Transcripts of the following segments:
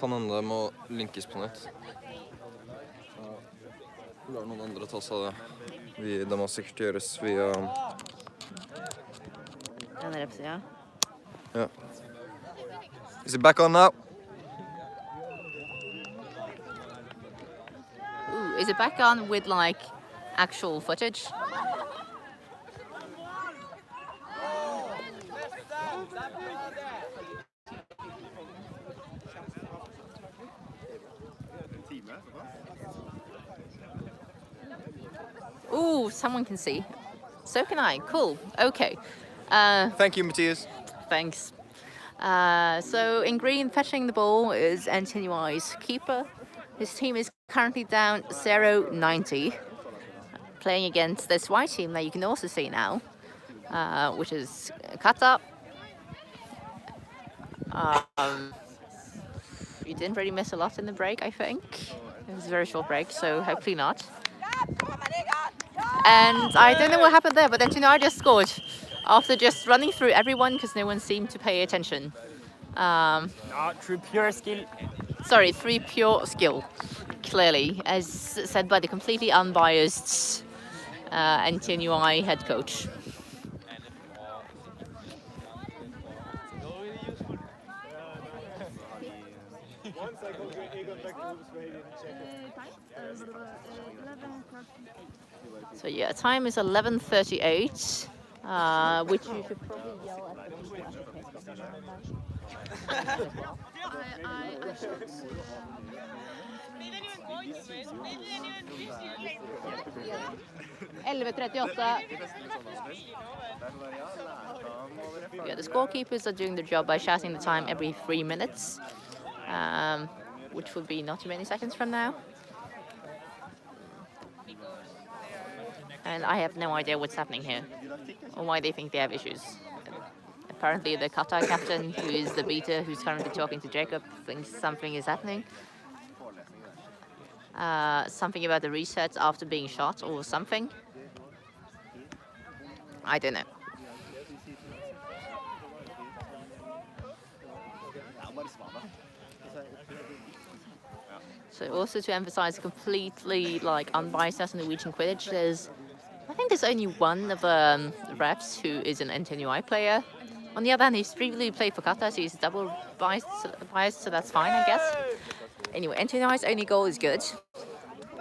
kan hende det må linkes på nytt. La noen andre ta seg av det. Det må sikkert gjøres via... Den repsida. Ja. Is it back on now? Ooh, is it back on with like actual footage? Ooh, someone can see. So can I. Cool. Okay. Thank you, Matthias. Thanks. So in green, fetching the ball is NTNUI's keeper. His team is currently down 0-90, playing against this white team that you can also see now, which is Katta. You didn't really miss a lot in the break, I think. It was a very short break, so hopefully not. And I don't know what happened there, but NTNUI just scored after just running through everyone because no one seemed to pay attention. Through pure skill. Sorry, through pure skill, clearly, as said by the completely unbiased NTNUI head coach. So yeah, time is 11:38, which you should probably yell at the people at the press. 11:38. Yeah, the scorekeepers are doing their job by shouting the time every 3 minutes, which will be not too many seconds from now. And I have no idea what's happening here, or why they think they have issues. Apparently the Katta captain, who is the beta, who's currently talking to Jacob, thinks something is happening. Something about the reset after being shot or something. I don't know. So also to emphasize completely like unbiased in Norwegian Quidditch, I think there's only one of the reps who is an NTNUI player. On the other hand, he's previously played for Katta, so he's double biased, so that's fine, I guess. Anyway, NTNUI's only goal is good.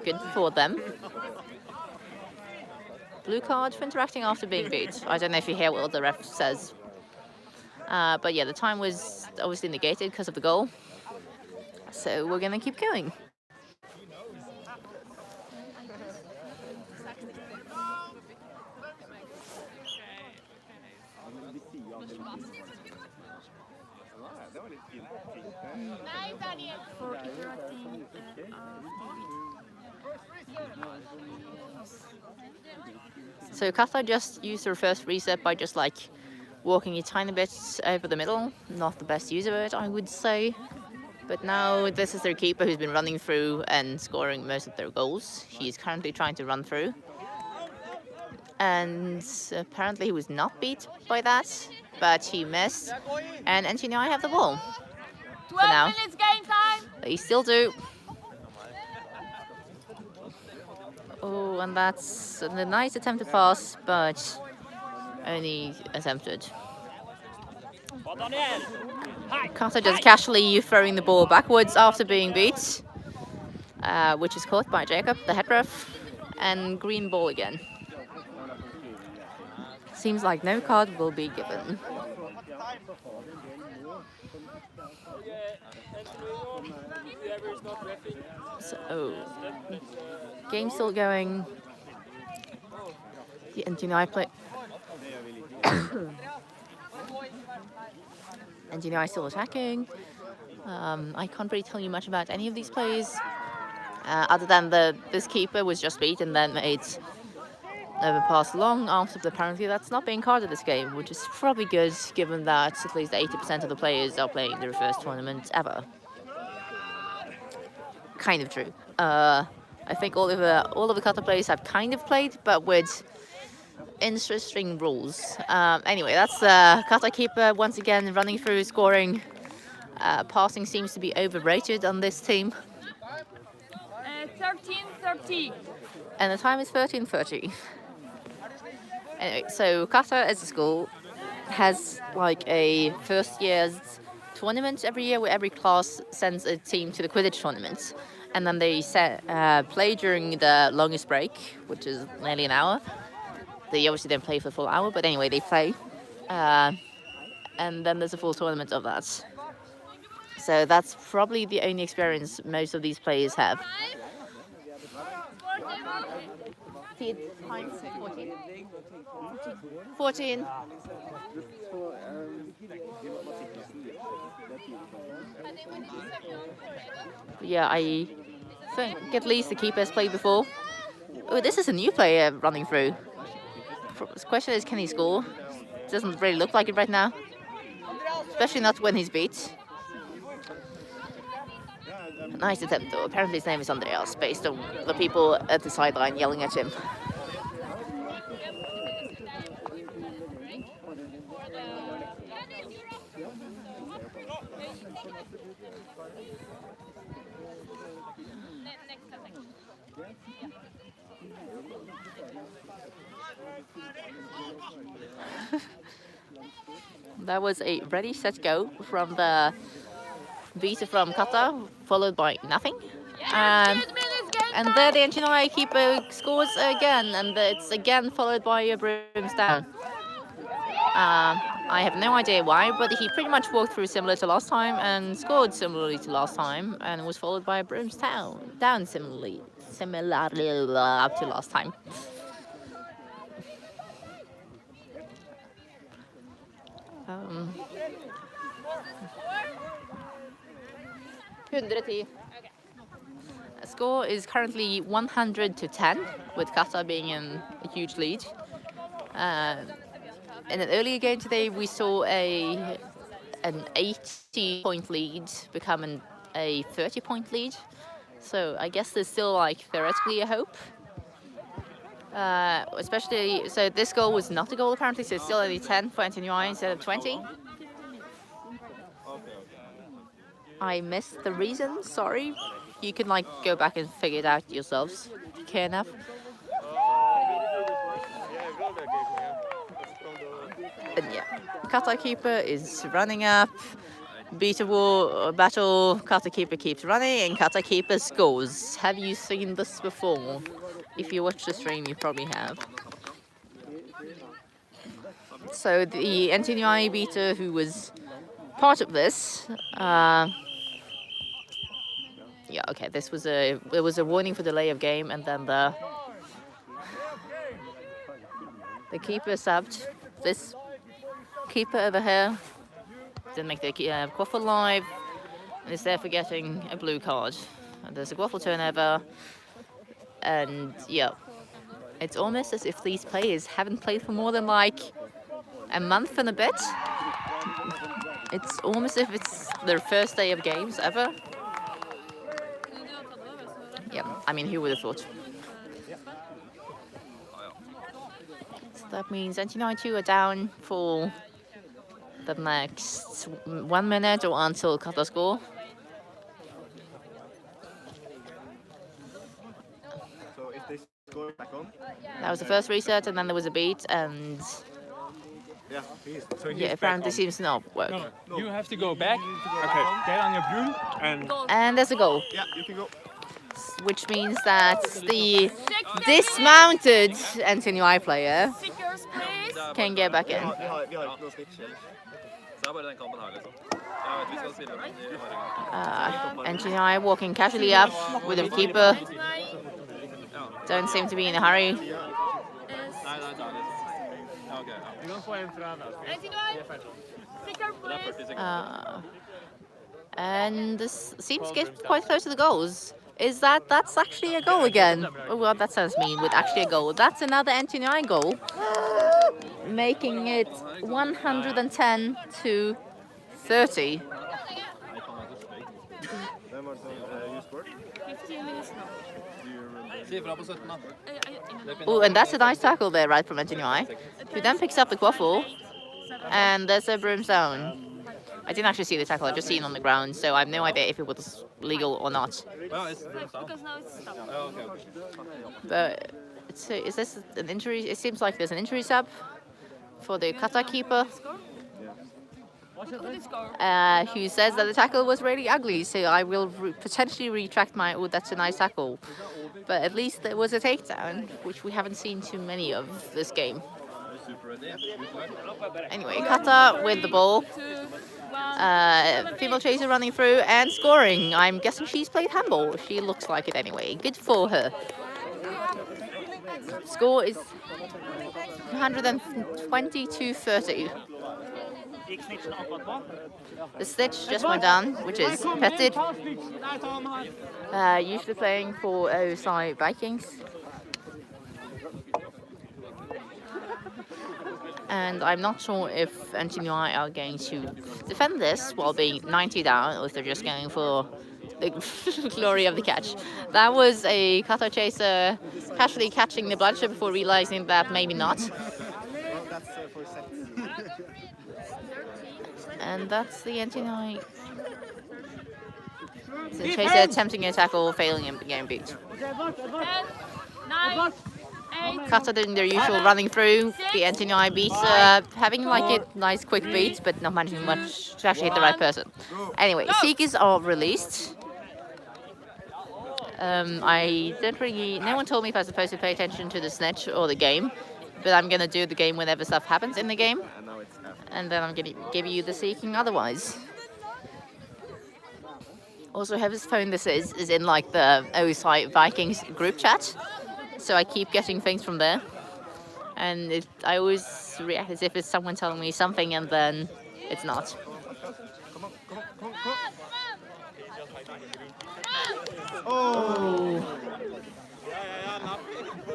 Good for them. Blue card for interacting after being beat. I don't know if you hear what the ref says. But yeah, the time was obviously negated because of the goal. So we're gonna keep going. So Katta just used her first reset by just like walking a tiny bit over the middle. Not the best use of it, I would say. But now this is their keeper who's been running through and scoring most of their goals. He's currently trying to run through. And apparently he was not beat by that, but he missed. And NTNUI have the ball. 12 minutes game time! They still do. Oh, and that's a nice attempted pass, but only attempted. Katta just casually throwing the ball backwards after being beat, which is caught by Jacob, the head ref, and green ball again. Seems like no card will be given. So, game still going. The NTNUI play. NTNUI still attacking. I can't really tell you much about any of these plays, other than this keeper was just beat and then made a pass long after. Apparently that's not being carded this game, which is probably good given that at least 80% of the players are playing their first tournament ever. Kind of true. I think all of the Katta players have kind of played, but with interesting rules. Anyway, that's Katta keeper once again running through, scoring Passing seems to be overrated on this team. 13:30. And the time is 13:30. Anyway, so Katta as a school has like a first year's tournament every year where every class sends a team to the Quidditch tournament. And then they play during the longest break, which is nearly an hour. They obviously don't play for the full hour, but anyway, they play. And then there's a full tournament of that. So that's probably the only experience most of these players have. 14. Yeah, I think at least the keeper has played before. Oh, this is a new player running through. The question is, can he score? Doesn't really look like it right now. Especially not when he's beat. Nice attempt though. Apparently his name is Andreas, based on the people at the sideline yelling at him. That was a ready, set, go from the beater from Katta, followed by nothing. And there the NTNUI keeper scores again, and it's again followed by a brooms down. I have no idea why, but he pretty much walked through similar to last time and scored similarly to last time, and was followed by a brooms down similarly up to last time. The score is currently 100-10, with Katta being in a huge lead. In an earlier game today, we saw an 80-point lead become a 30-point lead. So I guess there's still like theoretically a hope. Especially, so this goal was not a goal apparently, so it's still only 10 for NTNUI instead of 20. I missed the reason, sorry. You can like go back and figure it out yourselves, if you care enough. And yeah, Katta keeper is running up. Beater war battle, Katta keeper keeps running, and Katta keeper scores. Have you seen this before? If you watch the stream, you probably have. So the NTNUI beater who was part of this, yeah, okay, there was a warning for delay of game, and then the keeper subbed. This keeper over here didn't make the quaffle live, and is there for getting a blue card. And there's a quaffle turnover, and yeah, it's almost as if these players haven't played for more than like a month and a bit. It's almost as if it's their first day of games ever. Yeah, I mean, who would have thought? So that means NTNUI 2 are down for the next 1 minute or until Katta score. So if they score back on? That was the first reset, and then there was a beat, and Yeah, yeah, apparently seems to not work. No, you have to go back. Okay, get on your broom And there's a goal. Yeah, you can go. Which means that the dismounted NTNUI player Stickers, please. can get back in. Vi har ikke noe snitch. Så er bare den kampen her, liksom. Jeg vet vi skal spille, men de har ikke. NTNUI walking casually up with the keeper. Don't seem to be in a hurry. Nei, det er liksom. Ja, ok. Du kan få en fra deg. Sticker, please. And this seems to get quite close to the goals. Is that's actually a goal again? Oh, well, that sounds mean, with actually a goal. That's another NTNUI goal, making it 110-30. Hvem var det som you scored? 15 minutes now. Si ifra på 17 da. Oh, and that's a nice tackle there, right, from NTNUI, who then picks up the quaffle, and there's a broomstone. I didn't actually see the tackle, I just seen it on the ground, so I have no idea if it was legal or not. Well, it's broom down. Because now it's stopped. Oh, okay. But is this an injury? It seems like there's an injury sub for the Katta keeper, Who did score? who says that the tackle was really ugly. So I will potentially retract my, oh, that's a nice tackle. But at least there was a takedown, which we haven't seen too many of this game. Super ready. Anyway, Katta with the ball. 2, 1. Female chaser running through and scoring. I'm guessing she's played handball. She looks like it anyway. Good for her. Score is 120-30. The stitch just went down, which is petted. Usually playing for OSI Vikings. And I'm not sure if NTNUI are going to defend this while being 90 down, or if they're just going for the glory of the catch. That was a Katta chaser casually catching the bloodshed before realizing that maybe not. Well, that's for sets. And that's the NTNUI. The chaser attempting a tackle, failing and getting beat. 10, 9, 8. Katta doing their usual running through. The NTNUI beats, having like a nice quick beat, but not managing much to actually hit the right person. Anyway, Seekers are released. I don't really, no one told me if I was supposed to pay attention to the snitch or the game, but I'm gonna do the game whenever stuff happens in the game, And now it's F. and then I'm gonna give you the seeking otherwise. Also, whoever's phone this is in like the OSI Vikings group chat, so I keep getting things from there, and I always react as if it's someone telling me something, and then it's not. Oh.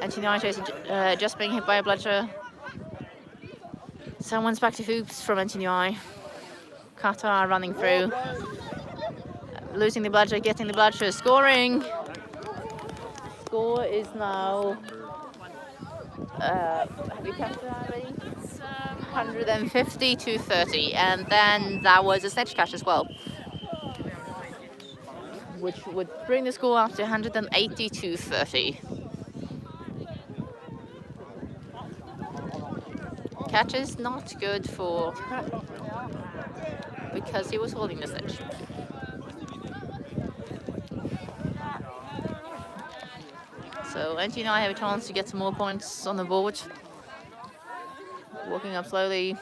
NTNUI chaser just being hit by a bludger. Someone's back to hoops from NTNUI. Katta running through. Losing the bludger, getting the bludger, scoring. Score is now. Have you counted that already? 150-30, and then that was a snitch catch as well, which would bring the score up to 180-30. Catch is not good for, because he was holding the snitch. So NTNUI have a chance to get some more points on the board. Walking up slowly.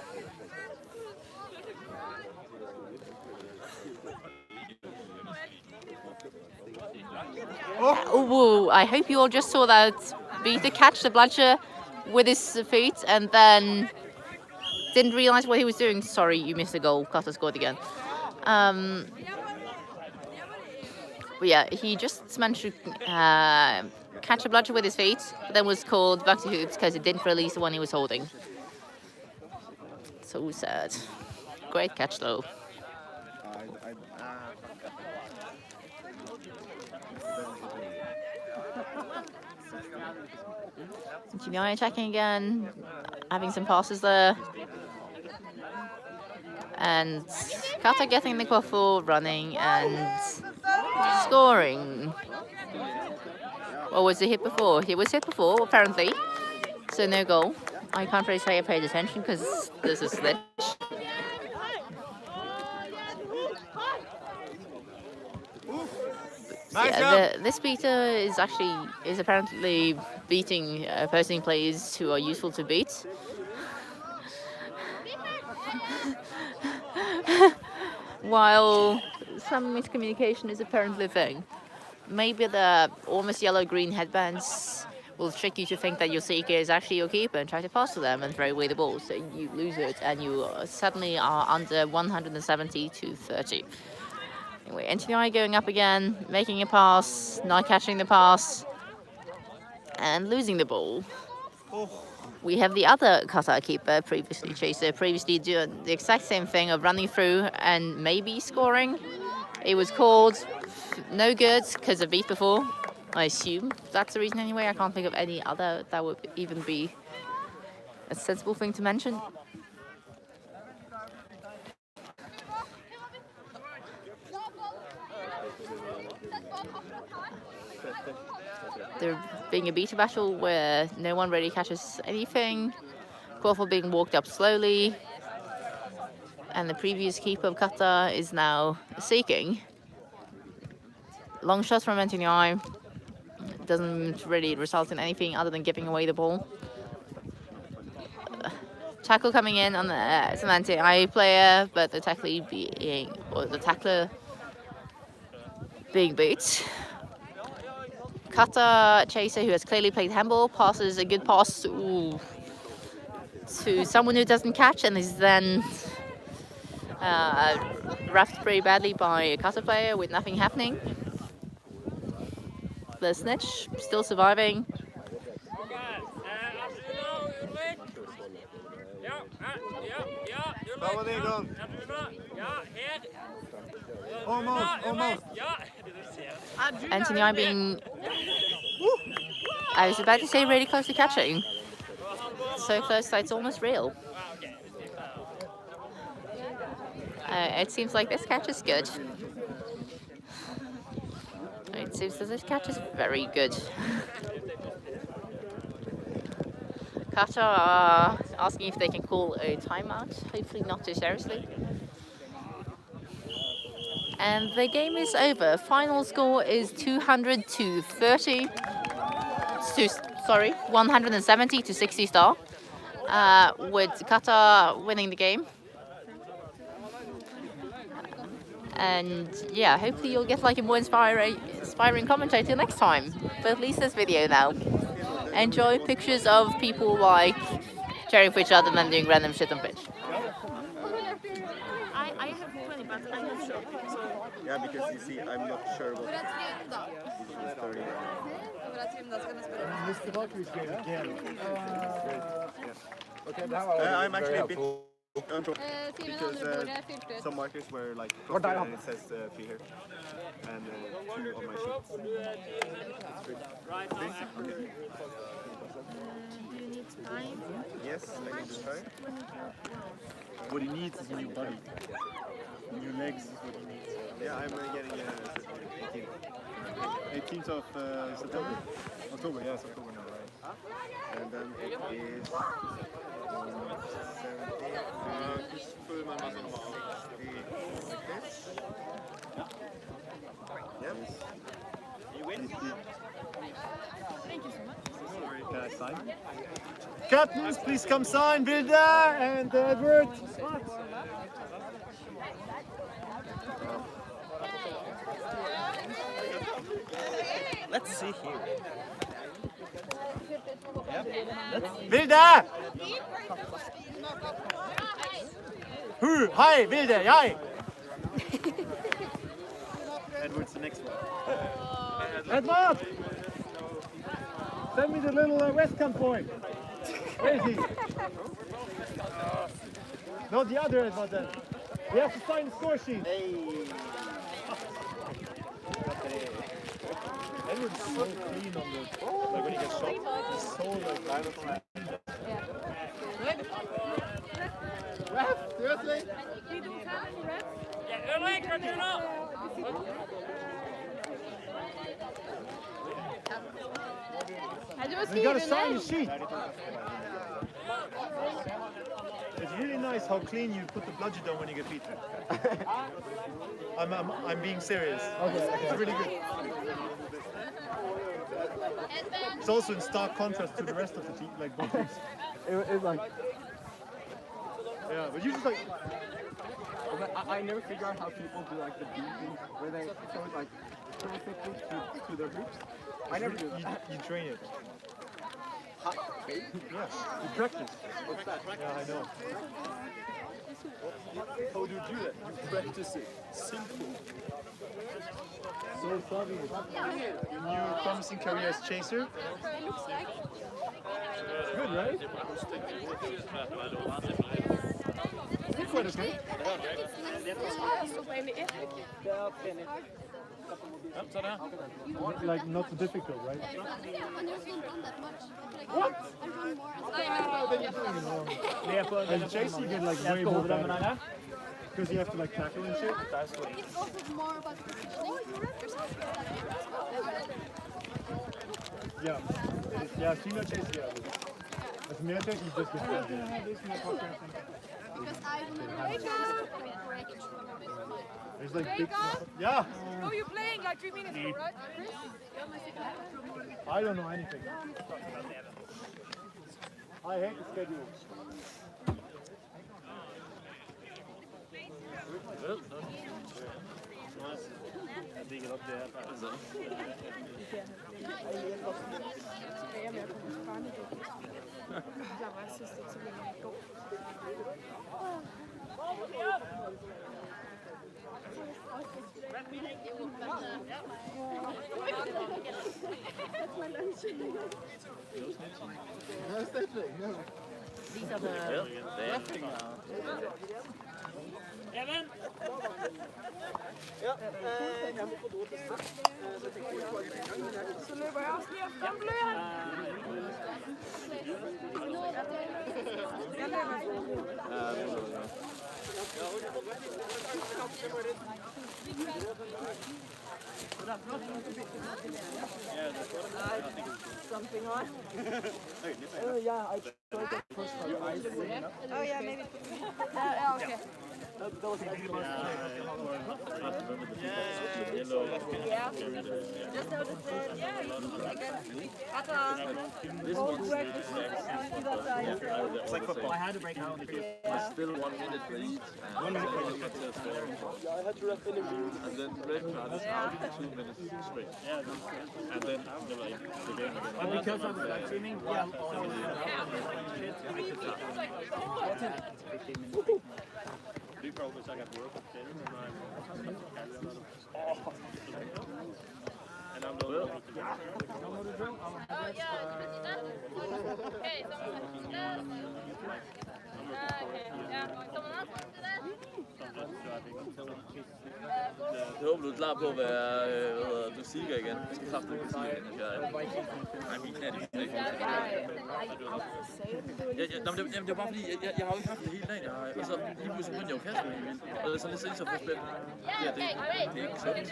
Oh, I hope you all just saw that. Beater catch the bludger with his feet and then didn't realize what he was doing. Sorry, you missed a goal. Katta scored again. But yeah, he just managed to catch a bludger with his feet, but then was called back to hoops because he didn't release the one he was holding. So sad. Great catch though. NTNUI attacking again, having some passes there. And Katta getting the quaffle, running and scoring. Or was he hit before? He was hit before, apparently. So no goal. I can't really say I paid attention because there's a snitch. Yeah, this beater is apparently beating opposing players who are useful to beat. While some miscommunication is apparently a thing. Maybe the almost yellow-green headbands will trick you to think that your seeker is actually your keeper and try to pass to them and throw away the ball. So you lose it and you suddenly are under 170-30. Anyway, NTNUI going up again, making a pass, not catching the pass, and losing the ball. We have the other Katta keeper, previously doing the exact same thing of running through and maybe scoring. It was called no good because of beat before, I assume. That's the reason anyway. I can't think of any other that would even be a sensible thing to mention. There being a beta battle where no one really catches anything. Quaffle being walked up slowly. And the previous keeper of Katta is now seeking. Long shots from NTNUI. Doesn't really result in anything other than giving away the ball. Tackle coming in on the some NTNUI player, but the tackler being beat. Katta chaser, who has clearly played handball, passes a good pass to someone who doesn't catch, and is then wrapped pretty badly by a Katta player with nothing happening. The snitch still surviving. Almost. NTNUI being, I was about to say really close to catching. So close that it's almost real. It seems like this catch is good. It seems that this catch is very good. Katta are asking if they can call a timeout, hopefully not too seriously. And the game is over. Final score is 170 to 60 star, with Katta winning the game. And yeah, hopefully you'll get like a more inspiring commentator next time. But at least this video now. Enjoy pictures of people like cheering for each other and then doing random shit on pitch. I have 20, but I'm not sure. So Yeah, because you see, I'm not sure what this story is. I'm actually a bit because some markers were like crossed and it says 3 here and 2 on my sheets. Yes, I need to try. What he needs is a new body. New legs is what he needs. Yeah, I'm getting 18th of September? October, yes, October now, right? 18. And then it is thank you so much. Can I sign? Captains, please come sign, Vilda and Edward. Let's see here. Vilda! Who? Hi, Vilda, hi! Edward's the next one. Edward! Send me the little Westcam point. Where is he? No, the other Edward then. We have to sign the score sheet. Edward's so clean on the, like when he gets shot, he's so like, Ref, seriously? You gotta sign the sheet. It's really nice how clean you put the bludgeon down when you get beaten. I'm being serious. Okay. It's really good. It's also in stark contrast to the rest of the team, like both teams. It's like, Yeah, but you just like, I never figure out how people do like the beating where they throw it like perfectly to their hoops. I never do. you train it. Yeah, you practice. What's that? Yeah, I know. How do you do that? You practice it. Simple. So sorry. Your new promising career as chaser. Good, right? It's quite okay. Like not so difficult, right? What? As a chaser, you get like way more better. Because you have to like tackle and shit. Yeah. Yeah, female chase, yeah. As male chase, you just get that. There's like big. Yeah. Oh, you're playing like 3 minutes ago, right? I don't know anything. I hate the schedule. These are the Så løber jeg også lige efter den blø. Jeg løber. Something on. Yeah, I tried to push my eyes. Oh yeah, maybe. Yeah, okay. That was actually Yeah. Just noticed that. Yeah, Katta. It's like football. I had to break out. It's still 1 minute for each. 1 minute for each. I had to ref interview. And then red card is after 2 minutes straight. And then the game again. But because of the live streaming, yeah. Big problem is I got work at dinner and I'm the only one who can Oh yeah, okay, Jeg håber, du er klar på at være Disipler igen. Vi skal kraftigt med Disipler igen. Nej, min knæ er ikke. Det var bare fordi, jeg har jo ikke haft det hele dagen. Og så lige pludselig begyndte jeg jo at kaste mig helt vildt. Og det er sådan lidt sent så for spil. Ja, det er ikke så. Hvis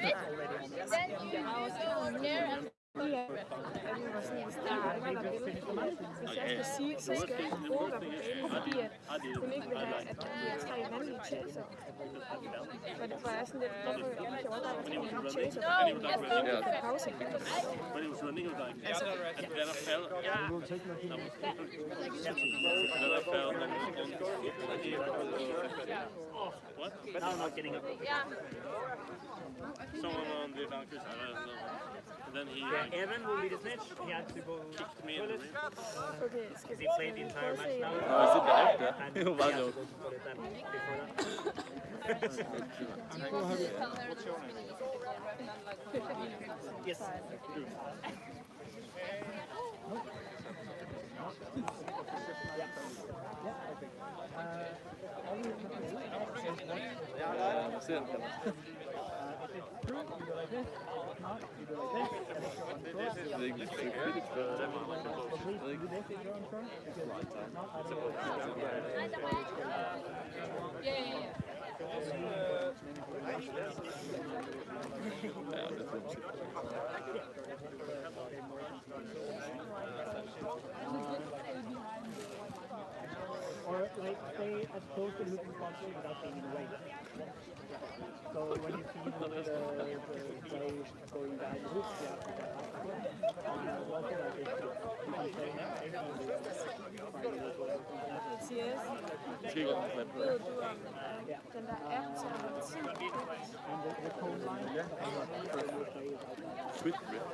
jeg skal sige, så skal jeg bruge mig på banen, fordi at hun ikke vil have, at der bliver 3 mandlige chaser. For det var sådan lidt, hvorfor jeg ikke overvejer, at der er chaser. For pause. But it was running like and then I fell. Then I fell. What? Now I'm not getting up. Someone on the bunkers, I don't know. And then he Evan will lead a snitch. He had to go kicked me in the ribs. Okay, skal he played the entire match now. Og så er det der. And Det var bare sjovt. Yes. Jeg ser den. Jeg ved ikke, hvis det er Quidditch før. Jeg ved ikke. Ja, det tror jeg. Or like stay as close to the hoop as possible without being in the way. So when you see the play going down the hoop, you have to get back. Also like if Mathias, Måske godt den ved du om den der app til matematik? and the cone line, yeah, Quick grip.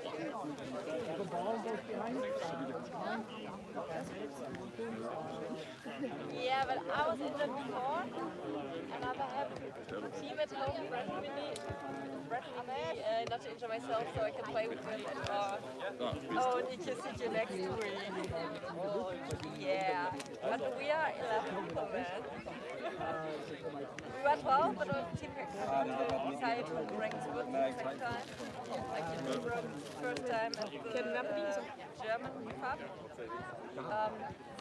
if a ball goes behind, Yeah, but I was in them before, and I have a team at home threatening me not to injure myself, so I can play with them. Oh, they can sit you next to me. Yeah, but we are 11 people, man. We were 12, but our team decided to rank good the second time. Like in Europe, first time. Kan den være på din så? German Cup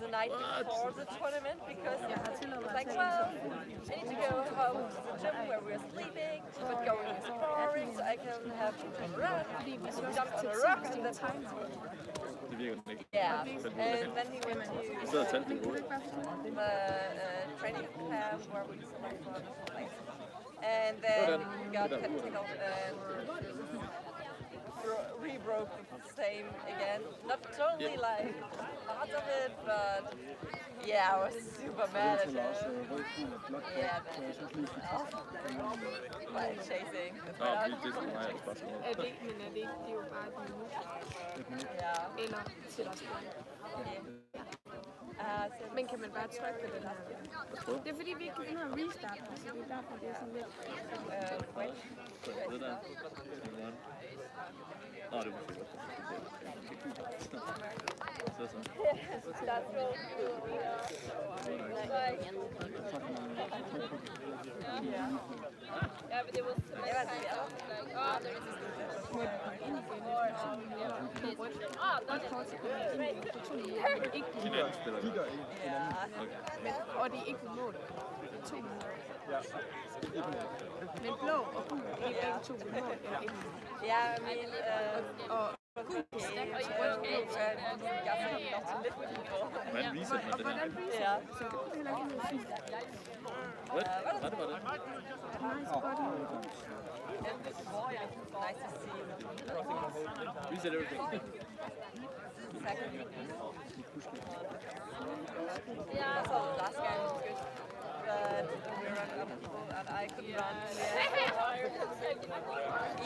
the night before the tournament because I was like, well, I need to go home to the gym where we're sleeping, but going is boring, so I can have to run, jump on a rock, and then yeah, and then he went to the training camp where we select for the place. And then we got technical and re-broke the same again. Not totally like part of it, but yeah, I was super mad at him. Yeah, but chasing. Er det ikke, men er det ikke, det er jo bare et minut. Ja. Eller til at spille. Men kan man bare trykke på den her? Det er fordi, vi ikke kan finde ud af at restarte, så det er derfor, det er sådan lidt... Det der. Nå, det var fedt. Yeah, but it was like, oh, there is og det er ikke mål. 2 minutter. Men blå og gul er begge 2 mål eller 1 mål. Ja, men og gul stack og rød Hvordan viser man det her? Ja. Så det er heller ikke noget fint. Rødt? Var det? Nice body. Nice to see you. We said everything. Yeah, so last guy was good, but we ran up people and I couldn't run.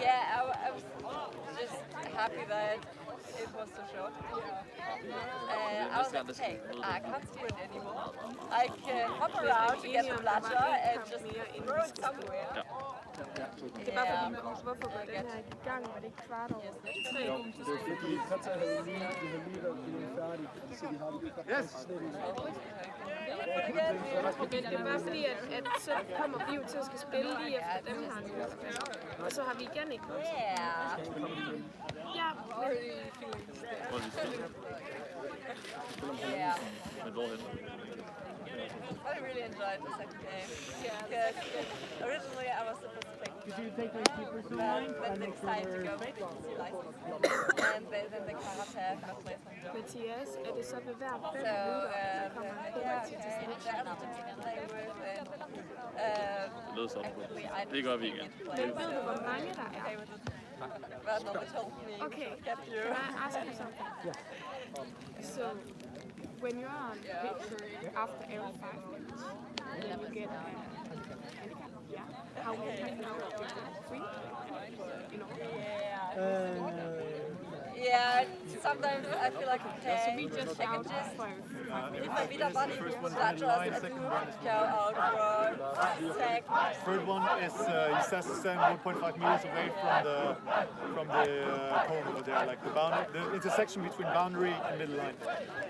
Yeah, I was just happy that it was so short. I was like, hey, I can't sprint anymore. I can hop around to get the bladder and just throw it somewhere. Det var fordi, hvorfor var den her i gang? Var det ikke kvart over? Jo, det var fordi Katta havde lige været færdig, og de siger, de har det slet ikke. Det var fordi, at så kommer vi jo til at skal spille lige efter dem her nu. Og så har vi igen ikke noget. Ja, Yeah. Men hvorhen? I really enjoyed the second game because originally I was supposed to take but then they decided to go with the license and then the karate got placement. Mathias, er det så ved hver 5 So minutter, så kommer han yeah, til okay. There's a play with Det lød sådan. Det gør vi igen. Men ved du, hvor mange der er? But no one told me. Okay, Get you. can I ask you something? So, when you're on picture after every 5 minutes, then you get how many now? 3? You know? Yeah, sometimes I feel like okay, So we just I can out just for if I beat up body, that just go out for tag. Third one is he says to stand 1.5 meters away from the cone over there, like the boundary, the intersection between boundary and middle line.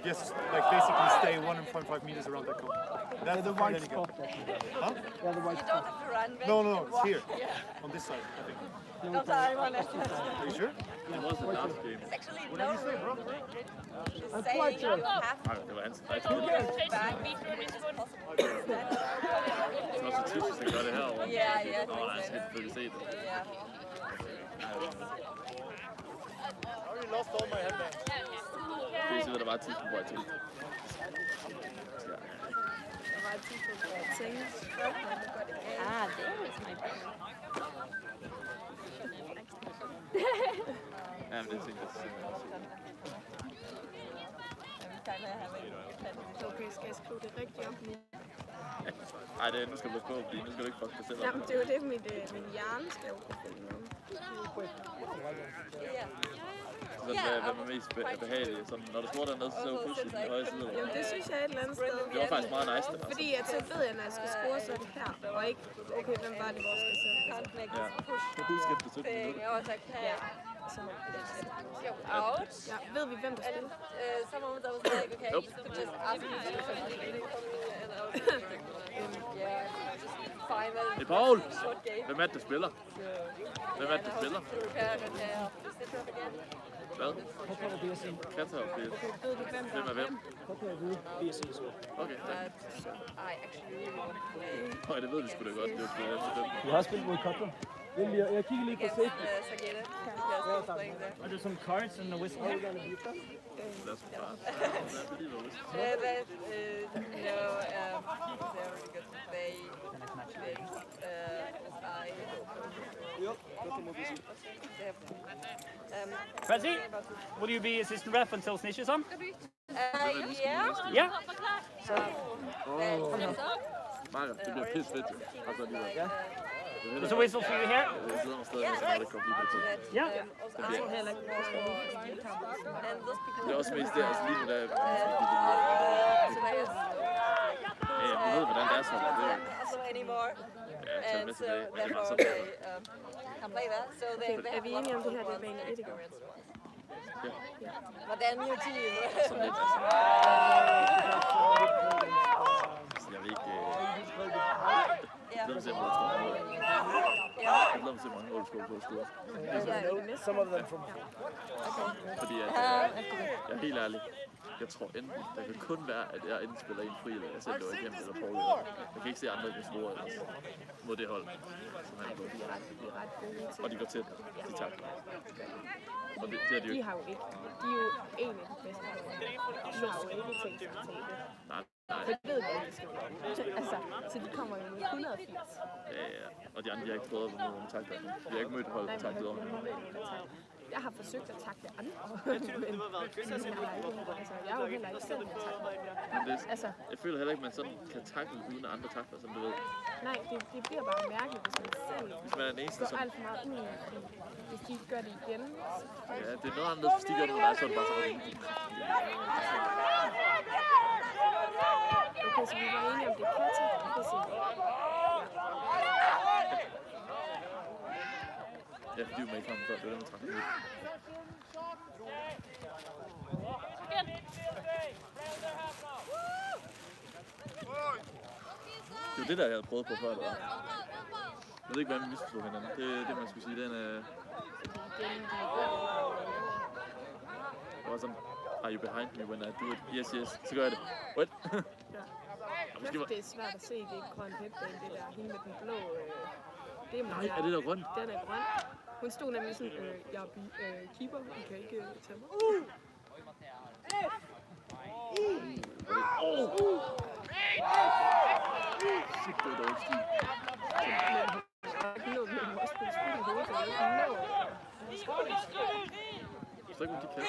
Yes, like basically stay 1.5 meters around that cone. That's the white spot. Huh? You don't have to run. No, it's here, on this side, I think. Don't I want it. Are you sure? Det var også last game. It's actually no. It's saying you have Nej, det var hans. Nej, to go back, which is possible. det var så typisk, at gøre det herovre. Yeah. Nå, nej, jeg skal selvfølgelig se det. Yeah. already lost all my headbands. Det er der var 10 på vej til. Der var et tidspunkt, hvor jeg tænkte, There is my brother. Ja, men det tænkte jeg simpelthen også. okay, skal jeg skrive det rigtigt op nu? Nej, nu skal du passe på, fordi nu skal du ikke fuck dig selv op. Jamen, det er jo det, min hjerne skal jo kunne finde om. Hvad er mest behageligt? Sådan, når du skruer dernede, så ser du pludselig den høje side. Jamen, det synes jeg er et eller andet sted. Det var faktisk meget nice, det var. Fordi at så ved jeg, når jeg skal score, så er det her, og ikke, okay, hvem var det, hvor skal jeg sætte? Ja, du kunne skifte 17 minutter. I was like, hey, go out. Ja, ved vi, hvem der spiller? Someone that was like, okay, you could just ask me to do something. And I was like, yeah, just fine. Det er Paul! Short game. Hvem er det, der spiller? Hvem er det, der spiller? To repair, okay, I'll sit up again. Hvad? Katta og BSI. Katta og BSI. Ved du, hvem Hvem er hvem? Katta er hvide, BSI så. Okay, tak. I actually really want to play. Nej, det ved vi sgu da godt. Det er efter dem. Jeg har spillet mod Katta. Jeg kigger lige på Against safety. Sagene. Because I was playing there. Are there some cards and a whistle? Lad os bare. Hvad er det, No, they're really good. They play Fuzzy, will you be assistant ref until Snitch is on? yeah. Yeah. Maja, det bliver pisse fedt. Altså, alligevel. There's a whistle for you here. Jeg sidder nogle steder, så det kommer lige på tid. Ja. Det er også mest der, altså lige nu der ja, jeg ved, hvordan det er sådan, det er Anymore. ja, tag med tilbage, men det er bare så Can play that. So they Er vi enige om det her, det er bane 1, ikke? Hvordan new team? sådan lidt, altså. Jeg ved ikke, jeg ved se, hvor der står mål. Jeg ved se, hvor mange mål skål på sted. Some of them from Fordi at, jeg er helt ærlig. Jeg tror enten, der kan kun være, at jeg enten spiller en fri, eller jeg selv løber igennem, eller Paul. Jeg kan ikke se andre, der scorer ellers mod det hold, som han er på. Og de går tæt. De tager. Og det er de jo De ikke. har jo ikke. De er jo en af de bedste. De har jo ikke tænkt sig at tage det. Nej. For det ved vi ikke, de skal gøre. Altså, så de kommer jo med 180. Ja. Og de andre, de har ikke prøvet at møde takter. De har ikke mødt hold på taktet over. Jeg har forsøgt at takle andre, men jeg er jo heller ikke selv en takler. Jeg føler heller ikke, at man sådan kan takle uden andre takter, som du ved. Nej, det bliver bare mærkeligt, hvis man selv Hvis man er den eneste, går som... alt for meget ud. Hvis de gør det igen. Ja, det er noget andet, hvis de gør det med dig, så er det bare så rigtig. Okay, så vi var enige om det er Katta. Ja, fordi man ikke har før, det er den, man trækker ud. Det var det der, jeg havde prøvet på før, eller? Jeg ved ikke, hvad vi misforstod hinanden. Det er det, man skulle sige. Den det var sådan, are you behind me when I do it? Yes, så gør jeg det. What? Det er svært at se, det er ikke grøn headband, det der hende med den blå. Det er Nej, er det der grøn? Den er grøn. Hun stod nemlig sådan, jeg er keeper, I kan ikke tage mig. Shit, det var dårligt stil. Så ikke, de kan.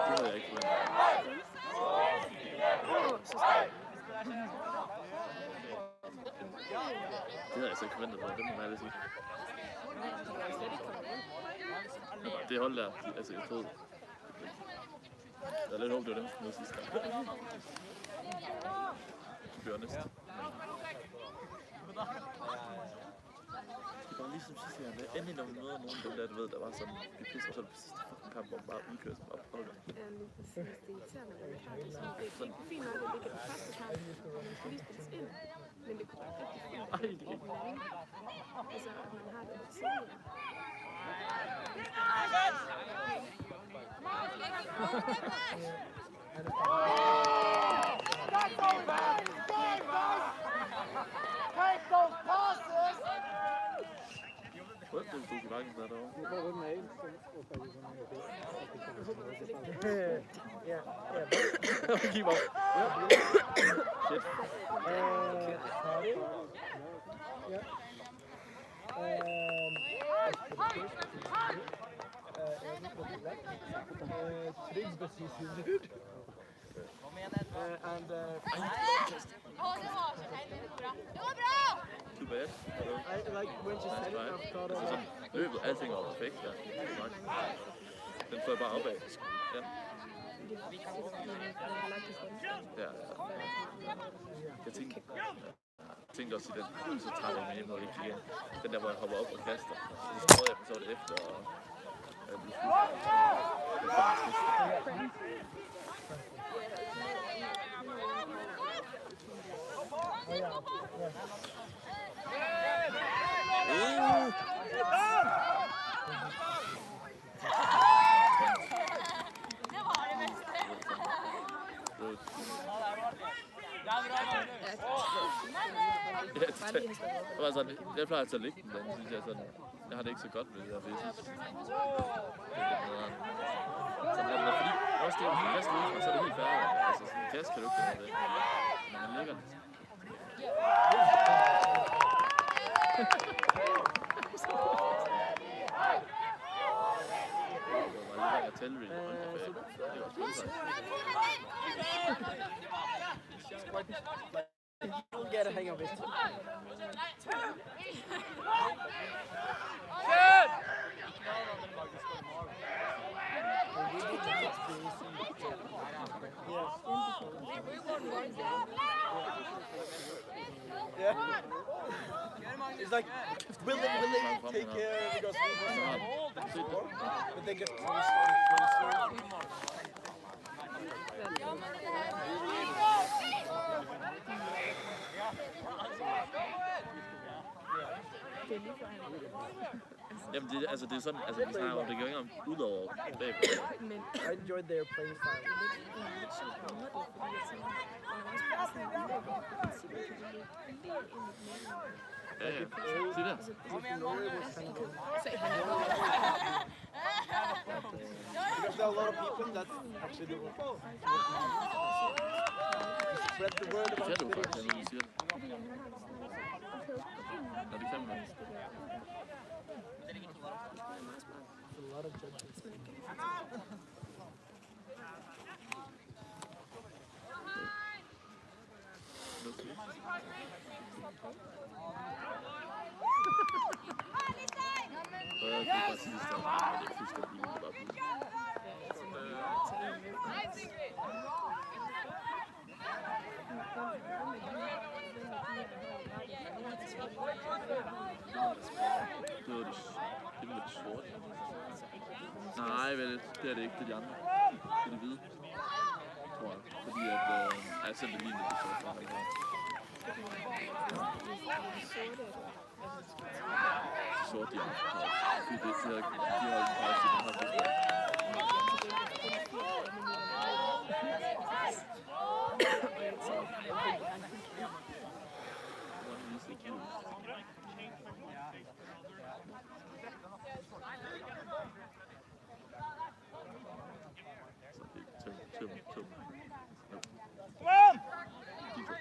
Det havde jeg ikke forventet. Det havde jeg altså ikke forventet, det må man ærligt sige. Det hold der, altså jeg troede. Jeg havde lidt håbet, det var dem, som mødte sidste gang. To be honest. Det var ligesom sidste gang, endelig når vi møder nogen af dem der, du ved, der var sådan, vi pisser så på sidste kamp, hvor man bare udkører sig op. Ja, lige præcis. Det er irriterende, når man har det sådan. Det er fint nok, at det ikke er den første kamp, hvor man skal lige spilles ind. Men det kunne være rigtig fint, at det er den anden. Altså, at man har det tidligere. What? Det er jo bakken der derovre. Keep up. Shit. Too bad. I like when she said it, I thought of Sådan, løbet, alting var perfekt, ja. Den fløj bare opad. Ja. Ja. Jeg tænkte også i den, så tager jeg med hjem og ikke igen. Den der, hvor jeg hopper op og kaster. Så prøvede jeg dem, så var det efter, og jeg blev Det var sådan, jeg plejer at ligge den, synes jeg sådan, jeg har det ikke så godt med det der fisk. Sådan er det, fordi også det er jo fast ude, og så er det helt færdigt. Altså sådan en kasse kan du ikke gøre det, når man ligger den. Det var bare lidt television, det var også You'll get a hang of it. Yeah. It's like, will they take care because we won? But they get Jamen det, altså det er sådan, altså vi snakker om, det gør ikke om udover bagved. I enjoyed their playing style. Ja, ja. Se der. Because there are a lot of people that actually do spread the word about Ser du Quidditch. faktisk, når du siger det? Når det kan man. A lot of judgments. Det er lidt sort. Nej, vel, det er det ikke. Det er de andre. Det er de hvide, tror jeg. Fordi at, jeg selv det lignende, det sort. Sort, de andre. Fordi de har ikke bare sit her.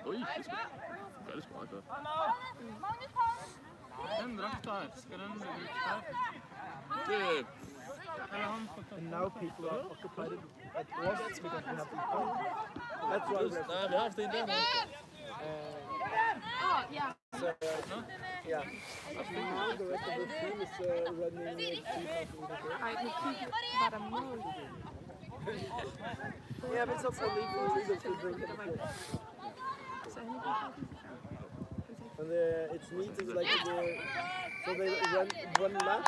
Oj, det gør det sgu meget godt. Den dragt der. Skal den ligge der? Det And now people are occupied at once because we have to go. That's why we're nej, vi har haft en der. so, yeah. I think now the rest of the team is running 3,000 meters. Ej, nu kigger, var der mål? Yeah, but it's also legal to drink it. Så han ikke har den. And it's neat, it's like so they run 1 lap,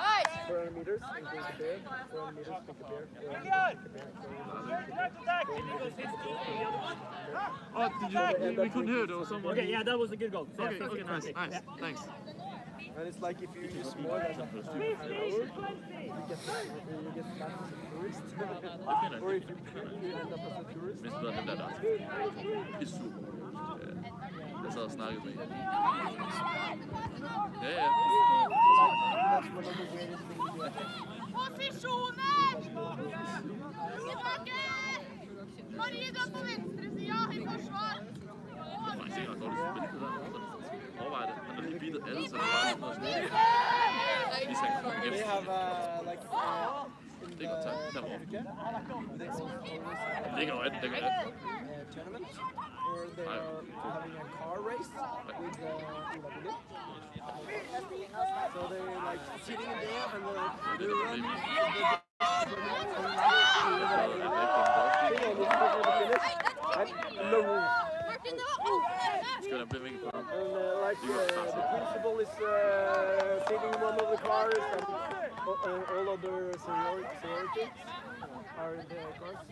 400 meters, and drink a beer, 400 meters, drink a beer, 400 meters, drink a beer. Oh, we couldn't hear it or someone. Okay, yeah, that was a good goal. So, Okay, okay, nice, nice, thanks. And it's like if you use more than an hour, you get back as a tourist. Or if you end up as a tourist. Hvis du er den der. Pisse super. Jeg sad og snakkede med en. Ja, ja. That's one of the weirdest things you have. Posisjoner! Tilbake! Marie, du er på venstre siden i forsvar. Det er faktisk ikke ret dårligt spil, det der. Overvej det. Han har lige bitet alle, så det er bare sådan noget smukt. Hvis han kommer hjem. They have like Det er godt tak. Derovre. they always Det ligger jo 18, det kan 18. tournament where they are having a car race with Albus. So they're like sitting in there and Det er det problem. Skal der blive vinket på ham? And like the principal is sitting in one of the cars and all other seniority are in the cards.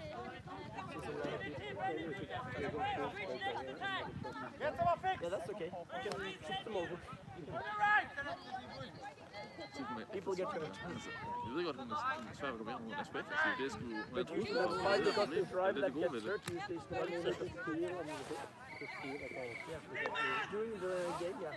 There's a lot of people. Yeah, that's okay. You can shift them over. People get hurt. Jeg ved godt, hun er svært ved at komme ind, hun er aspekt. Det er sgu... But usually that's fine because the driver that gets hurt usually is not able to steer on the speed at all. Yeah, during the game, yeah.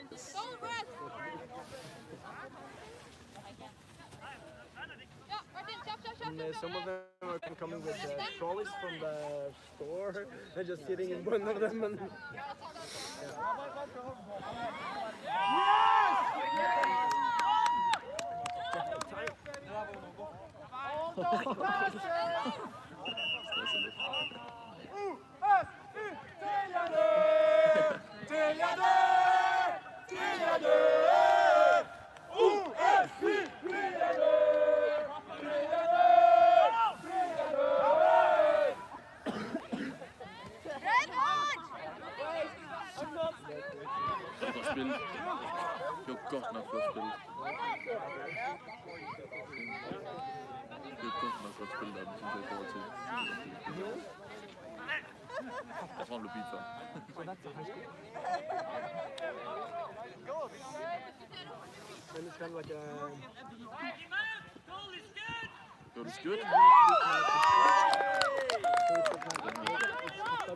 And some of them are coming with trolleys from the store. They're just sitting in one of them and... Det var godt nok flot spil. Det er godt nok godt spil, der synes jeg i forhold til. Jeg tror, han blev beat før. And it's kind of like a... Goal is good.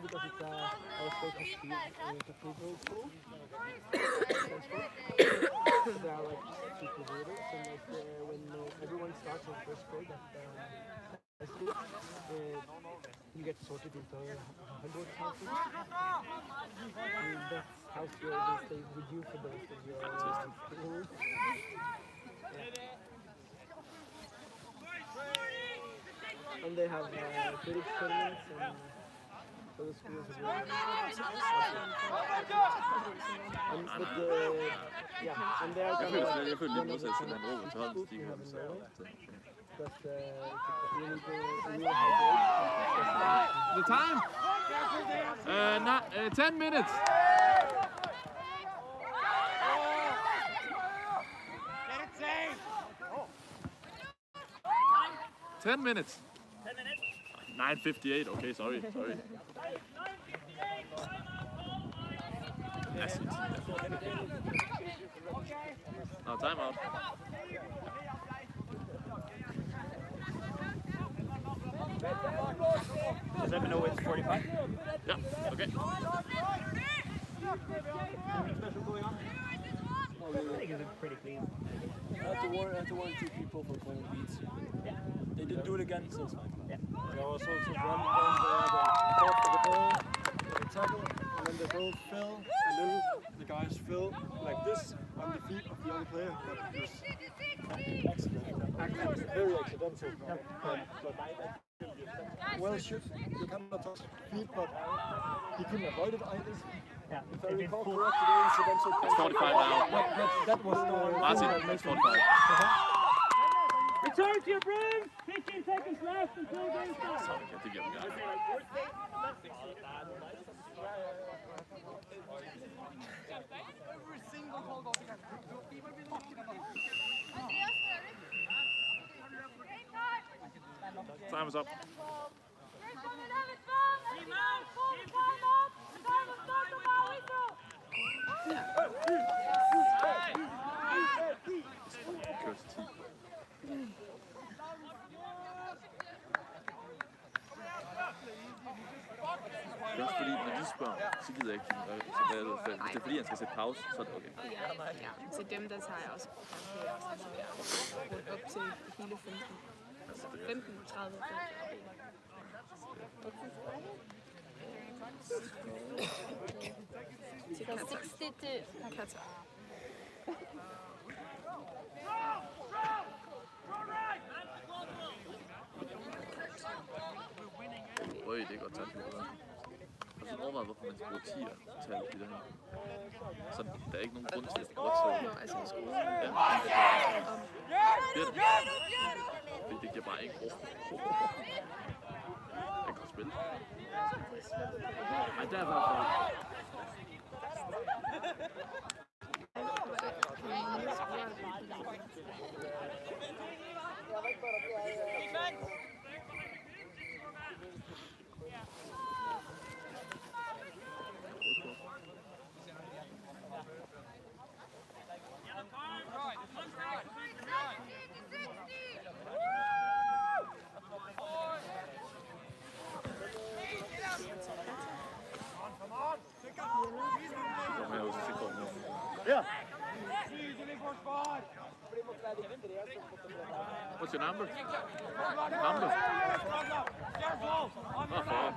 Because it's also a cathedral school. They are like superheroes, and like when everyone starts in first grade at high school, you get sorted into 100 houses. And that's how they stay with you for the rest of your school. And they have Quidditch tournaments and for the schools as well. Yeah, and they are kind of like Jeg følte lige modsat til den råd, så holdt Stig om sig. But you need to really hydrate. The time? 10 minutes. Get it safe! 10 minutes. 9:58. Okay, sorry. That's it. Now time out. Does that know it's 45? Yeah. Okay. I think it's pretty clean. I have to warn 2 people for playing beats. They didn't do it again, so it's fine. Yeah. There was also one where the fought for the ball, the tackle, and then they both fell, and then the guys fell like this on the feet of the other player. But it was very accidental. Well shoot, you cannot touch feet, but he couldn't avoid it either. Yeah. If I recall correctly, the incidental It's 45 now. that was the Martin, it's 45. Return to your broom! 15 seconds left until game starts. Sorry, jeg tænker, jeg vil Time is up. Det er også fordi, når de spørger, så gider jeg ikke give dem. Hvis det er fordi, han skal sætte pause, så er det okay. Ja, til dem der tager jeg også rundt op til hele 15. 15, 30, 40. Til Katta. Øj, det er godt taget. Jeg har overvejet, hvorfor man bruger 10'er-tal i det her. Så der er ikke nogen grund til at bruge 10'er. Nå, altså i skolen. Ja. Fordi det giver bare ikke ro. Jeg kan spille. Ej, der var det. What's your number? Number? Oh, 4.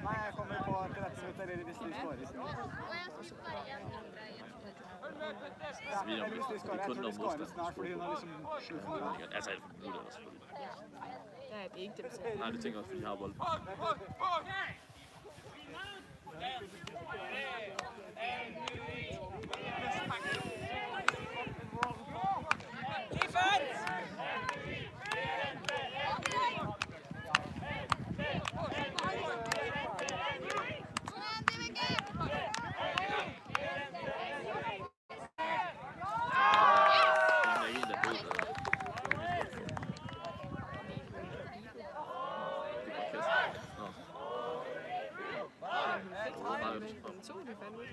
Nej, jeg kommer på 30 minutter hvis de skårer. Ja, hvis de skårer, jeg tror de skårer snart, fordi hun har liksom slutten. Altså, alt for minutter også, selvfølgelig. Nej, det er ikke dem selv. Nej, det tænker jeg også, fordi de har bold.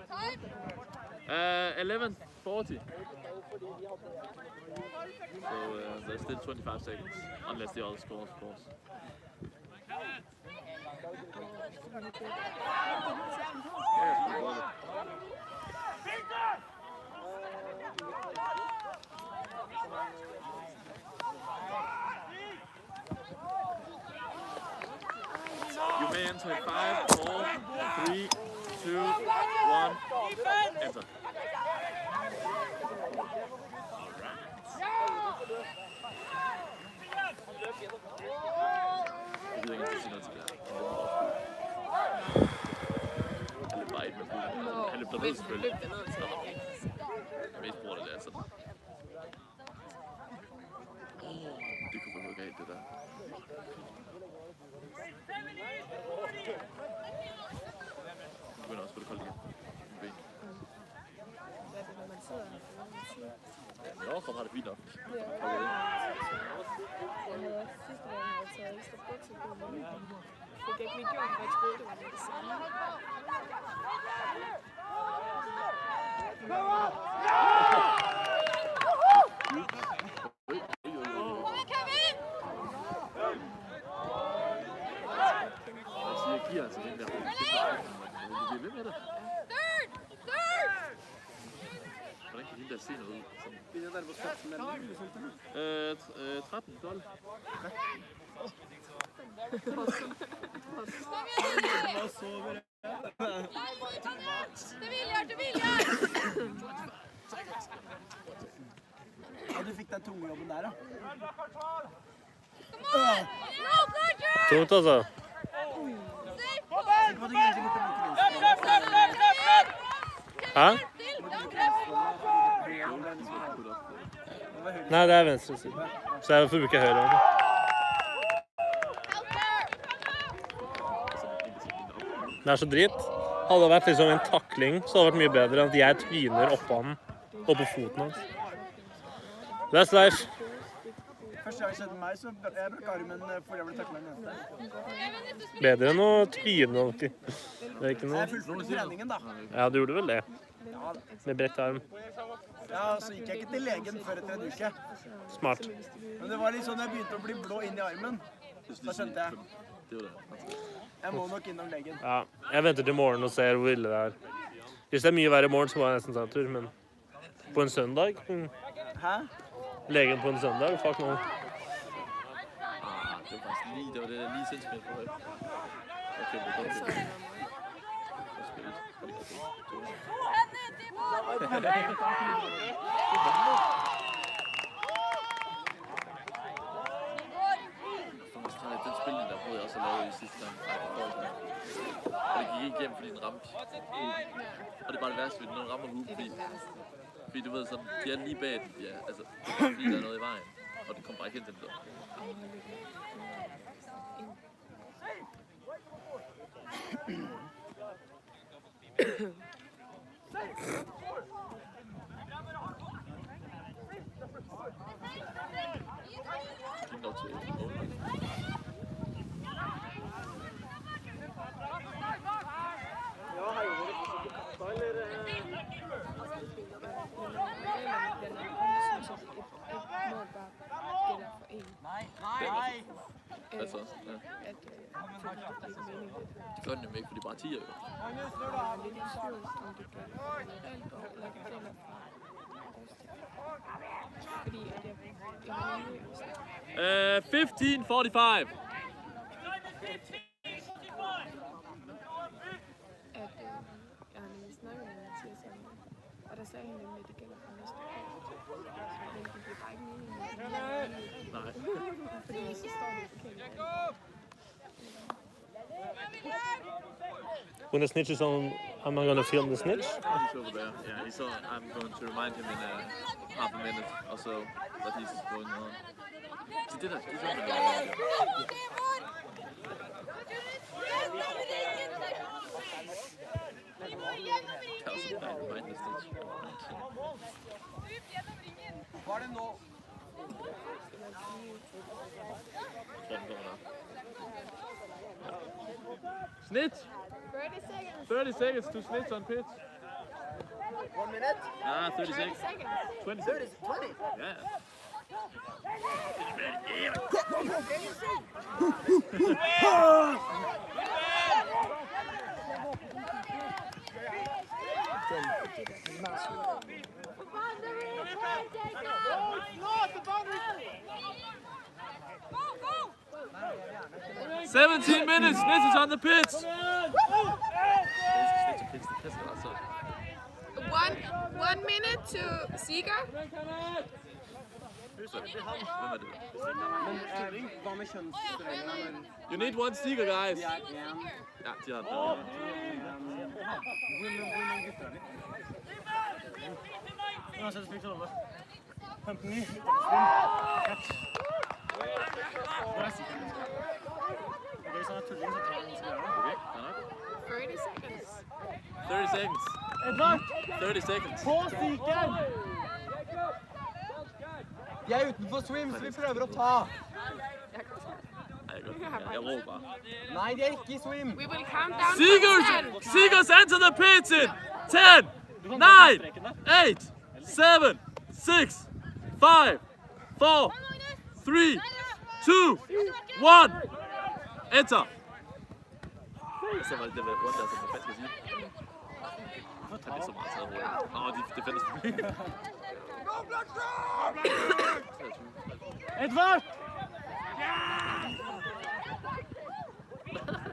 Time! 11:40. So there's still 25 seconds, unless the other scores, of course. You may enter in 5, 4, 3, 2, 1, enter. Jeg ved ikke, om du siger noget til det her. Han løb bare ikke med fuld. Han løb derned selvfølgelig. Jeg mest bruger det altså. Det kunne være galt, det der. Du begynder også på det kolde igen. Ben. Nå, kom har det fint nok. Jeg fik ikke lige gjort, for jeg troede, det var det samme. Jeg giver altså den der rum. Jeg vil ved med det. Hvordan kan hende der se noget ud? Det er der på spørgsmålet. 13, 12. Det vil jeg! Ja, du fikk den tunge jobben der, da. Tungt, altså. Hæ? Nei, det er venstre side. Så jeg får bruke høyre hånd. Det er så dritt. Hadde det vært liksom en takling, så hadde det vært mye bedre enn at jeg tryner oppå han, oppå foten hans. That's life. Første gang jeg skjedde meg, så jeg brukte armen fordi jeg ble taklet en jente. Bedre enn å tryne ordentlig. Det er ikke noe. Jeg fullførte treningen, da. Ja, du gjorde vel det. Med brekt arm. Ja, så gikk jeg ikke til legen før etter en uke. Smart. Men det var litt sånn jeg begynte å bli blå inn i armen. Da skjønte jeg. Jeg må nok innom legen. Ja, jeg venter til morgen og ser hvor ille det er. Hvis det er mye verre i morgen, så må jeg nesten ta en tur, men på en søndag? Hæ? Legen på en søndag? Fuck no. Det var faktisk lige, det var det lige sindssygt på højt. Okay, det er godt. Den spilning der prøvede jeg også at lave i sidste gang. Og det gik ikke igennem, fordi den ramte huben. Og det er bare det værste, fordi når den rammer huben, fordi du ved sådan, de er lige bag den, ja, altså, fordi der er noget i vejen. Og det kommer bare ikke hen til den der. Fint nok til målmand. Ja, har jo vært på Katta, eller? Hvad så? Ja. at fordi det er ikke meningen. Det gør den nemlig ikke, for de er bare 10'er jo. Jeg er lidt i tvivl, om det gør Albus eller gælder fra årstal. Fordi at jeg har nemlig 15:45. at jeg har nemlig snakket med Mathias om det, og der sagde han nemlig, at det gælder for næste år. Men det bliver bare ikke meningen. Nej. Fordi så står det forkert. When the snitch is on, am I gonna film the snitch? He's over there. Yeah, he's on. I'm going to remind him in half a minute or so that he's going on. He did it. He's on the Var det nå? Snitch! 30 seconds. 30 seconds to snitch on pitch. 1 minute? Ah, 30 30 seconds. seconds. 20 30? seconds. 20? Yeah. Go, 17 minutes. Snitch is on the pitch. One minute to Siger. Hvem er det? Men hvad med kønsregler? You need one sticker, guys. Ja. Ja, de har den. Women gutter, de. Nå, så det spiller sådan noget. 15 9. Catch. Okay, så er tulling, så tager den skal gøre. Okay, fair nok. 30 seconds. 30 seconds. Edvard! 30 seconds. På stikken! Jeg er utenfor swim, så vi prøver å ta. Nej, jeg råber bare. Nei, de er ikke i swim. We will count down Seagulls! Seagulls enter the pitch in 10, 9, 8, 7, 6, 5, 4, 3, 2, 1. Enter! Så var det rundt, altså, hvad skal jeg sige? Det er så meget taget hurtigt. Åh, de fælles for mig. Edvard!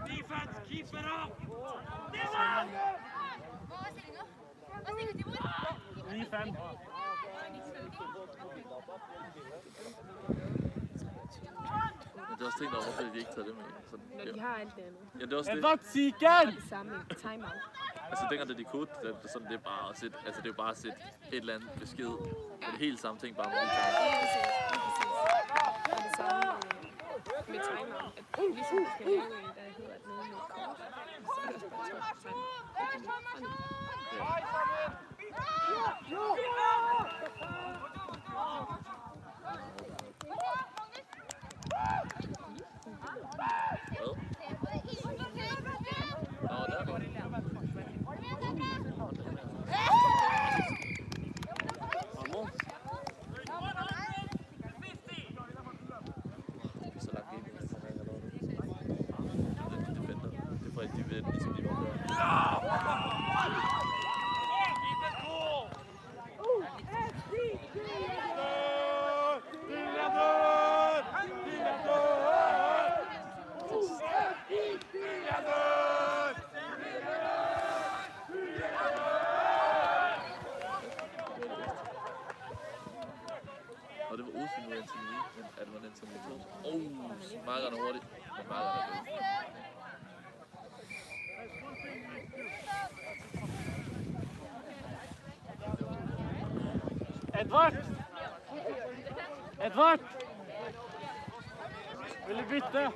Defense, keep it up! 9-5. Det er også tænkt over, hvorfor de ikke tager det med. Når de har alt det andet. Ja, det er også det. Edvard, stikken! Samling, timeout. Altså dengang det de kunne, det er jo bare at sætte, altså det er jo bare at sætte et eller andet besked. Og det hele samme ting bare med Lige præcis. Og det samme med timeout. At ligesom du skal lave en, der hedder, at nogen må kort, så er det også bare timeout. Og det var udfyldt mod NTNUI, men at det var NTNUI. Markeren er hurtigt, men markeren er død. Edvard! Edvard! Vil du bytte?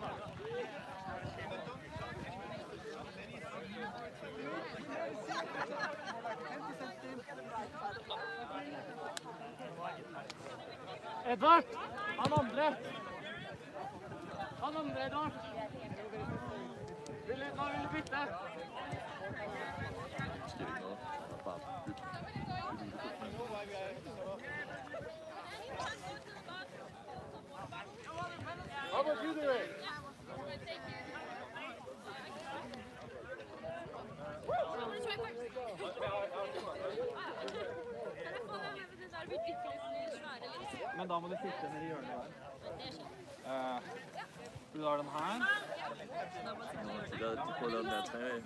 Edvard! Han andre! Han andre, Edvard! Vil du bytte? Det sker ikke noget. Bare byt. How about you do it? Men da må du sitte nede i hjørnet der. Du har den her. De prøver at lave den der træ af.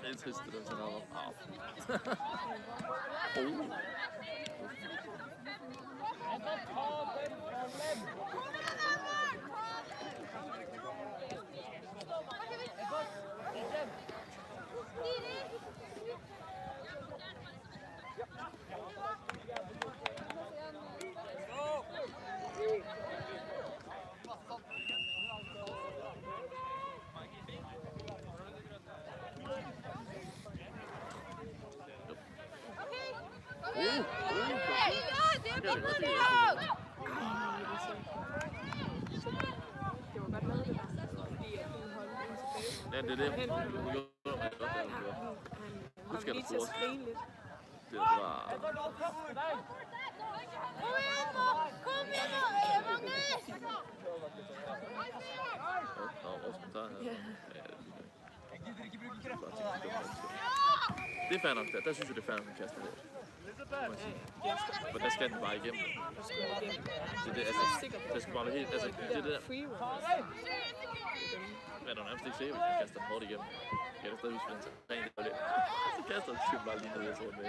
Det er trist, det der sådan noget. Ja, det er det. Nu skal der fores. Det var... Det er fair nok der. Der synes jeg, det er fair nok, at kaste det. For der skal den bare igennem. Det er det, altså, det skal bare være helt, altså, det er det der. Men der er nærmest ikke sikkert, hvis man kaster den hårdt igennem. Jeg kan stadig huske, at den tager rent det. Så kaster den bare lige ned, jeg tror, med.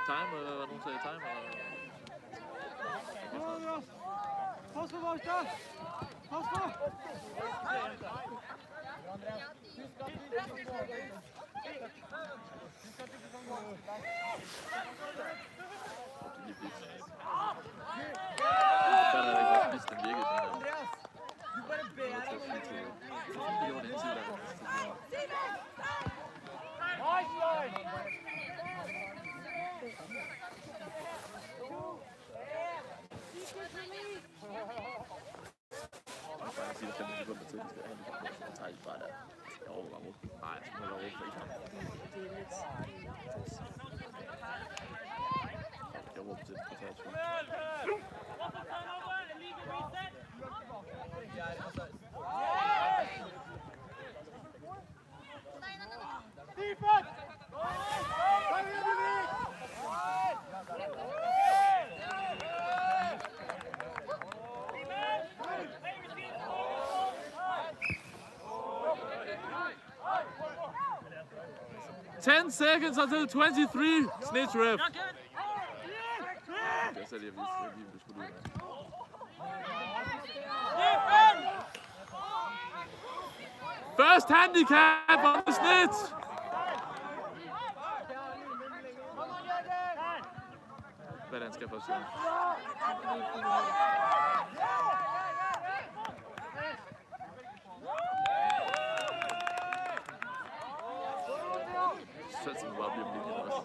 Time, eller hvad nogen sagde? Time, eller? Pas på Marstad! Pas på! Ten seconds until 23. Snitch ref. First handicap on the snitch. Hvad den skal for sig? Så skal vi bare blive lidt også.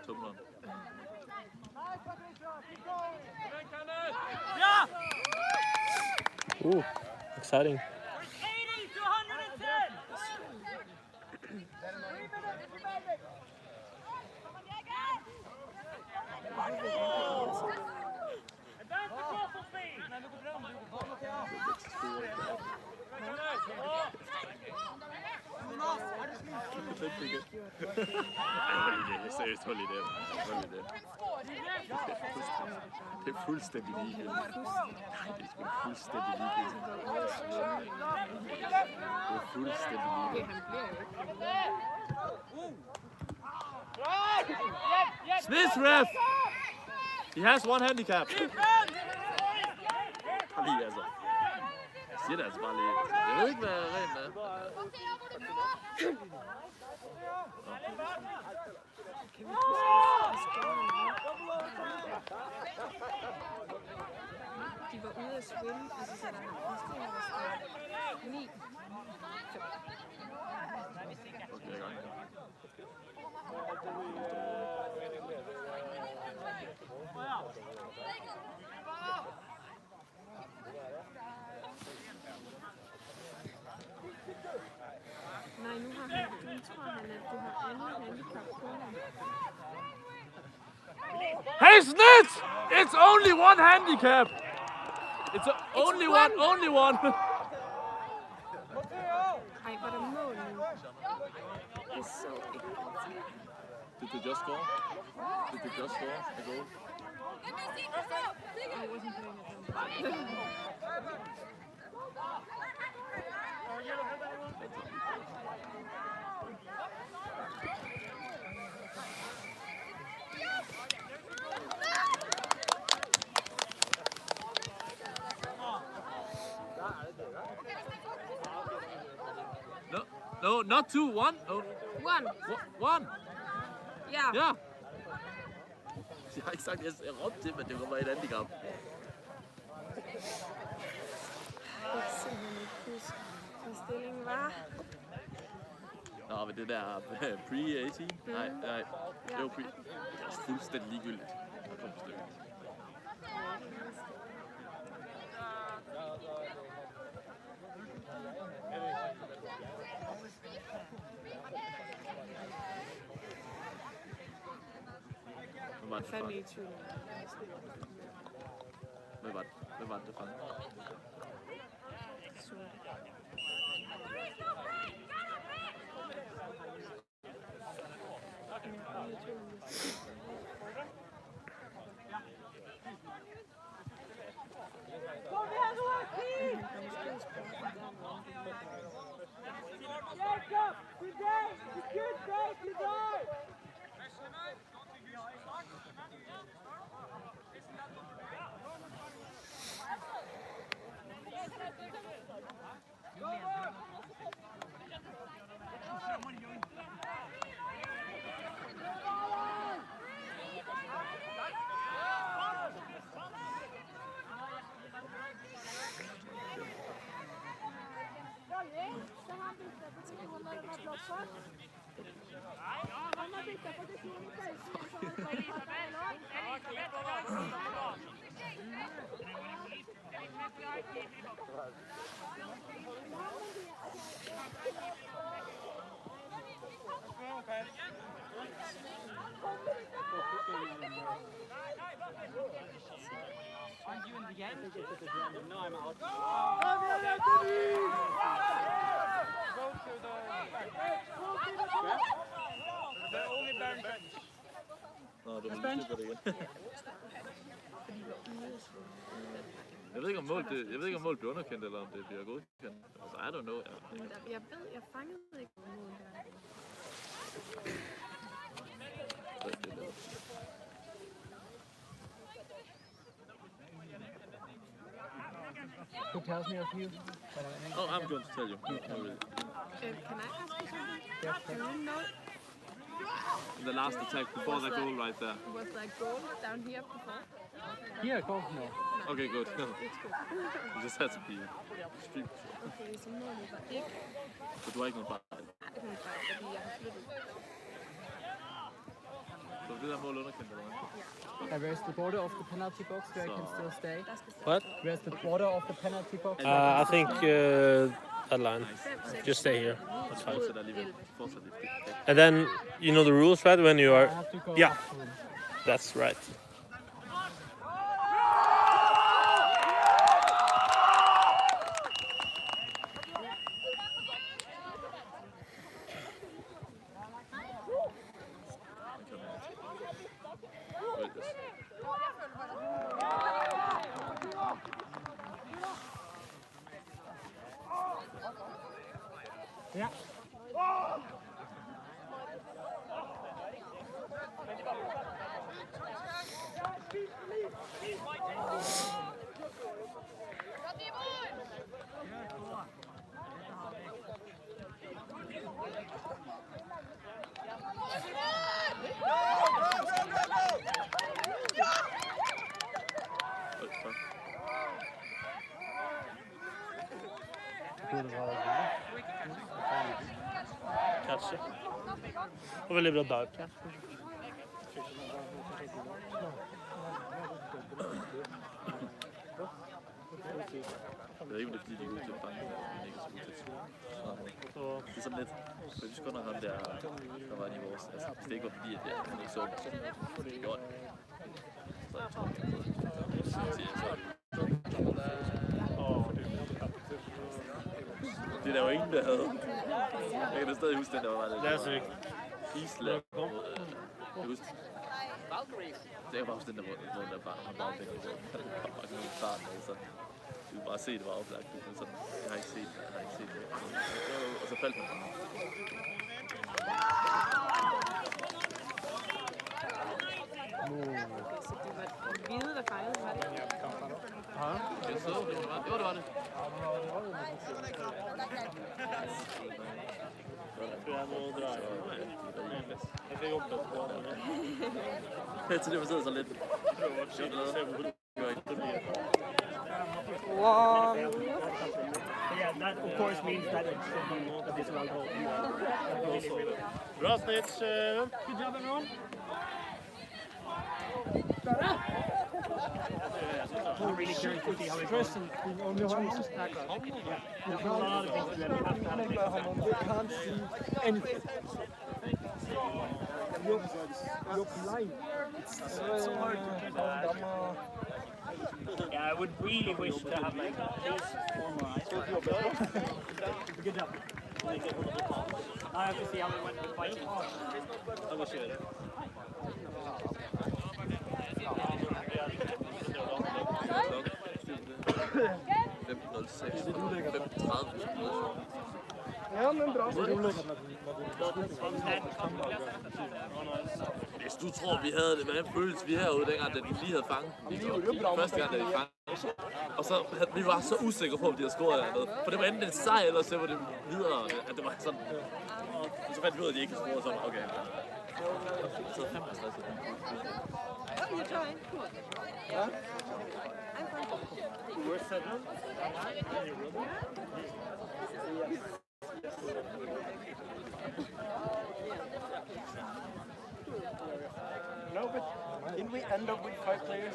Tumleren. Exciting. Seriøst, hold i det. Det er fuldstændig ligegyldigt. Nej, det er sgu fuldstændig ligegyldigt. Det er fuldstændig ligegyldigt. Snids, ref! He has one handicap. Lige altså. Jeg siger det altså bare lige. Jeg ved ikke, hvad reglen er. De var ude at svømme, og så satte han en der stod 9. Okay, jeg er i gang. Nej, nu har han, nu tror han, at du har andet handicap på ham. Hey, Snitch! It's only one handicap! It's only one! Ej, hvor er der mål nu. Det er så ikke. Did they just score? Did they just score a goal? I wasn't playing it. No, not 2, 1. Oh. 1. Ja. Ja. Jeg har ikke sagt, jeg råbte til, men det var bare et handicap. Jeg kan simpelthen ikke huske, hvad stillingen var. Nå, men det der pre-18? Nej. Det var pre. Det er også fuldstændig ligegyldigt. Der kom på stykket. Hvad var det for? Hvad var det for? Aren't you in the game? No, I'm out. Go to the back. The only back bench. Nå, du må lige slippe det igen. Jeg ved ikke om mål bliver underkendt, eller om det bliver godkendt. Altså, I don't know. Jeg fangede ikke mål der. Who tells me of you? Oh, I'm going to tell you. Can I ask you something? Yes, Do you know The last attack before that goal right there. was like goal down here before? Here, go. No. Okay, good. No. It's good. You just had to be stream. Okay, så målet var ikke Så du har ikke noget fejl. nogen fejl, fordi jeg har flyttet. Så det der mål underkendt, eller hvad? Where's the border of the penalty box where I can still stay? What? Where's the border of the penalty box? I think that line. Just stay here. That's fine. Fortsæt alligevel. Fortsæt lidt. And then you know the rules, right? When you I are, have to go yeah, up to him. that's right. Ja. Kanskje. Og veldig bra dag. Jeg ved ikke, om det er fordi, de er gode til at fange, men ikke så gode til at score. Det er sådan lidt, for vi skulle have ham der var i vores, altså hvis det ikke var fordi, at han ikke så det gjorde det. Så jeg tror, det er der jo ingen, der havde. Jeg kan da stadig huske den, der var det. Det er sygt. Island. Jeg husker. Det er bare huske den, der bare har bare væk. Der kom bare sådan en fart, så du kunne bare se, det var oplagt. Men sådan, jeg har ikke set det. Og så faldt man. Så det var hvide, der fejlede, var det? Ja, jeg så, det var det. Jeg tror jeg må dra Jeg skal jobbe på det. Jeg tror det var så lidt. Wow. Yeah, that of course means that it should be a visual goal. Bra snitt. Good job, everyone. I'm really curious to see how it goes. Only one tackle. Yeah, there's a lot of things that we have to have. They can't see anything. You're blind. It's so hard to keep on. Yeah, I would really wish to have like these four more eyes. Good job. I have to see how it went with Vikings. I wish you did. Ja, men bra. Hvis du tror, vi havde det, hvordan føltes vi herude, dengang, da de lige havde fanget den? Første gang, da de fangede. Og så havde vi var så usikre på, om de havde scoret eller noget. For det var enten en sejr, eller så var det videre. At det var sådan. Og så fandt vi ud af, at de ikke havde scoret, så var okay. Så 65. You're trying. Yeah. We're settled. No, but didn't we end up with 5 players?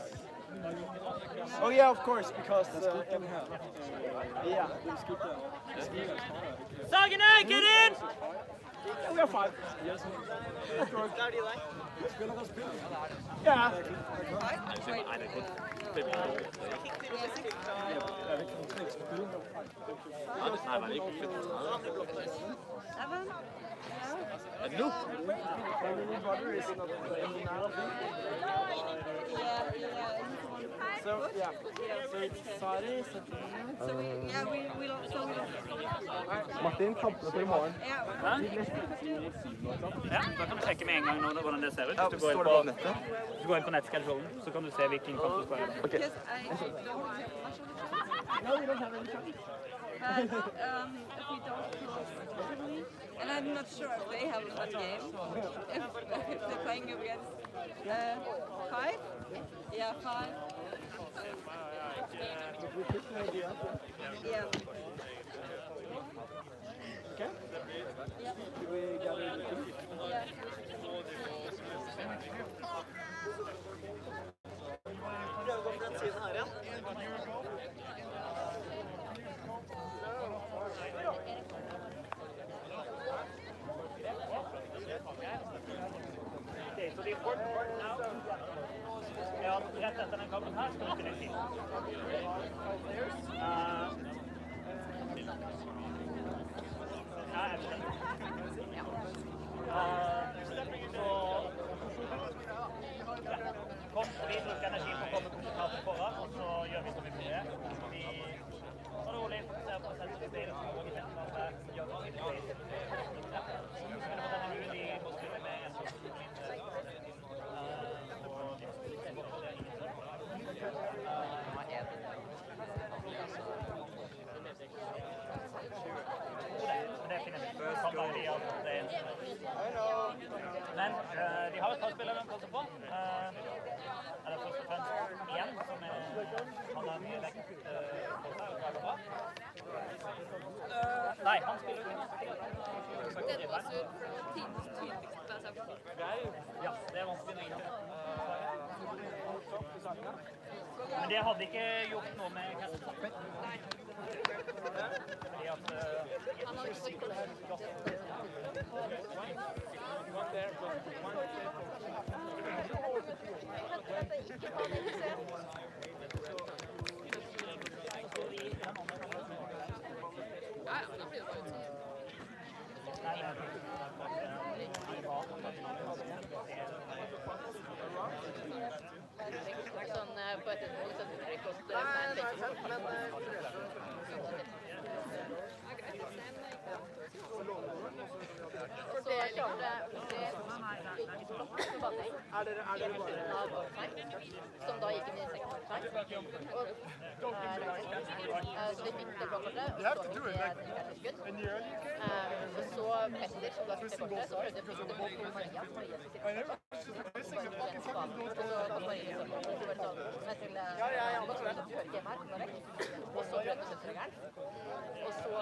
Oh yeah, of course, because yeah, we skipped that. Sagene, get in! We are 5. Yes. Yeah. Nej, var det ikke 35? Er det nu? So yeah, so it's Sari, So we lost. Martin, kampene for i morgen. Ja, da kan du sjekke med en gang nå hvordan det ser ut. Ja, Hvis du står det på nettet? Hvis du går inn på nettschedulen, så kan du se hvilken kamp du skal ha. Okay. Because I don't No, we don't have any chance. but if we don't close Italy, and I'm not sure if they have a fun game. If they're playing against 5? Yeah, 5. Yeah. Okay? Yeah. We gather the team. Yeah. Okay, so the important part now rett etter den kampen her skal vi til nytt. Kom, vi bruker energi på å komme komfortabelt foran, og så gjør vi som vi blir. Vi tar det rolig, fokuserer på å sette oss i bilen, og vi tenker at gjør det. Nei, han spiller ikke. Ja, det er vanskelig å vite. Men det hadde ikke gjort noe med Katta. Nei. Fordi at... Han hadde ikke sagt det. Sånn på et tidspunkt så tror jeg ikke også det som da gikk inn i sektoren. Så de fikk det blå kortet, og så fikk de et skudd. Og så Petter, som da fikk det kortet, så prøvde de å flytte på Maria. Maria fikk det kortet. Og så Maria og så prøvde de søttregeren. Og så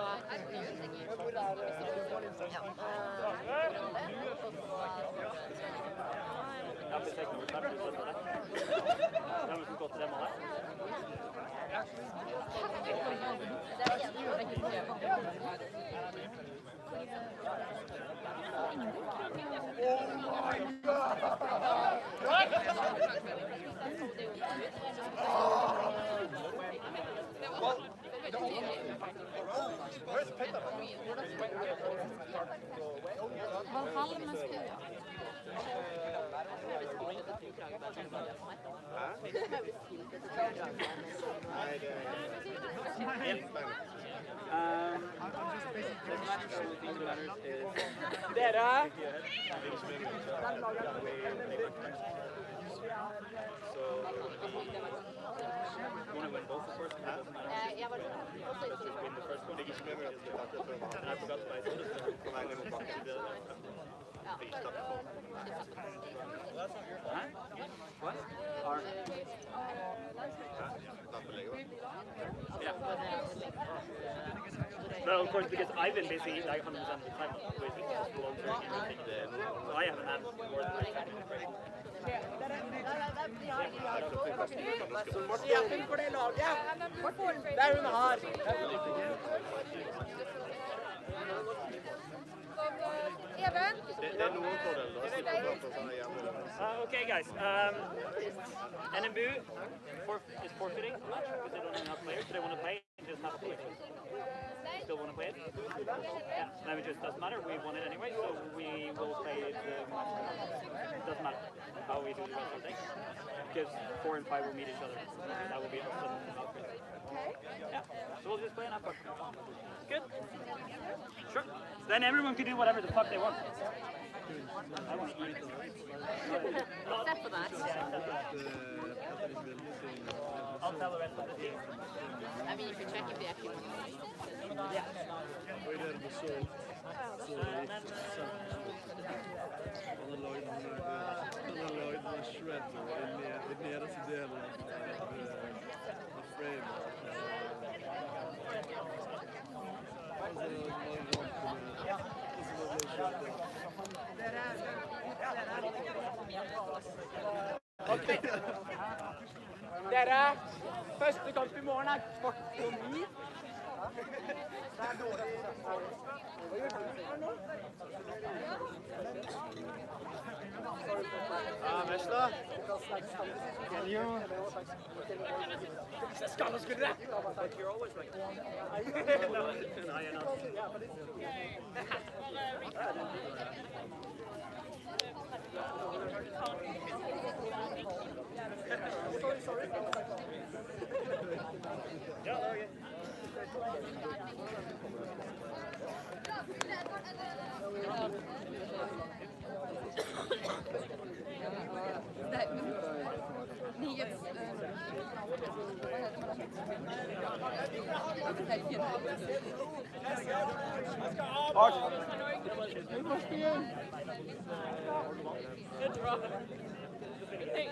Dere! Well, of course, because I've been busy like 100% of the time with long-term everything, so I haven't had more than Sjefen for det laget! Det er hun her! Okay, guys. NMBU is forfeiting the match because they don't have enough players. So they want to play and just have players. Still want to play it? Yeah, no, it just doesn't matter. We won it anyway, so we will play the match. It doesn't matter how we do the rest of the thing. Because 4 and 5 will meet each other. That will be awesome. Yeah, so we'll just play an up. Good? Sure. Then everyone can do whatever the fuck they want. I want to eat. Except for that. I'll tell the rest of the team. I mean, if you check if they actually want to. Yeah. Okay. Dere, første kamp I morgen 8:45. Det dårlig. Vesla. Can you? Skal du skulle det? You're always right. No, you're not. Sorry. Ja, okay.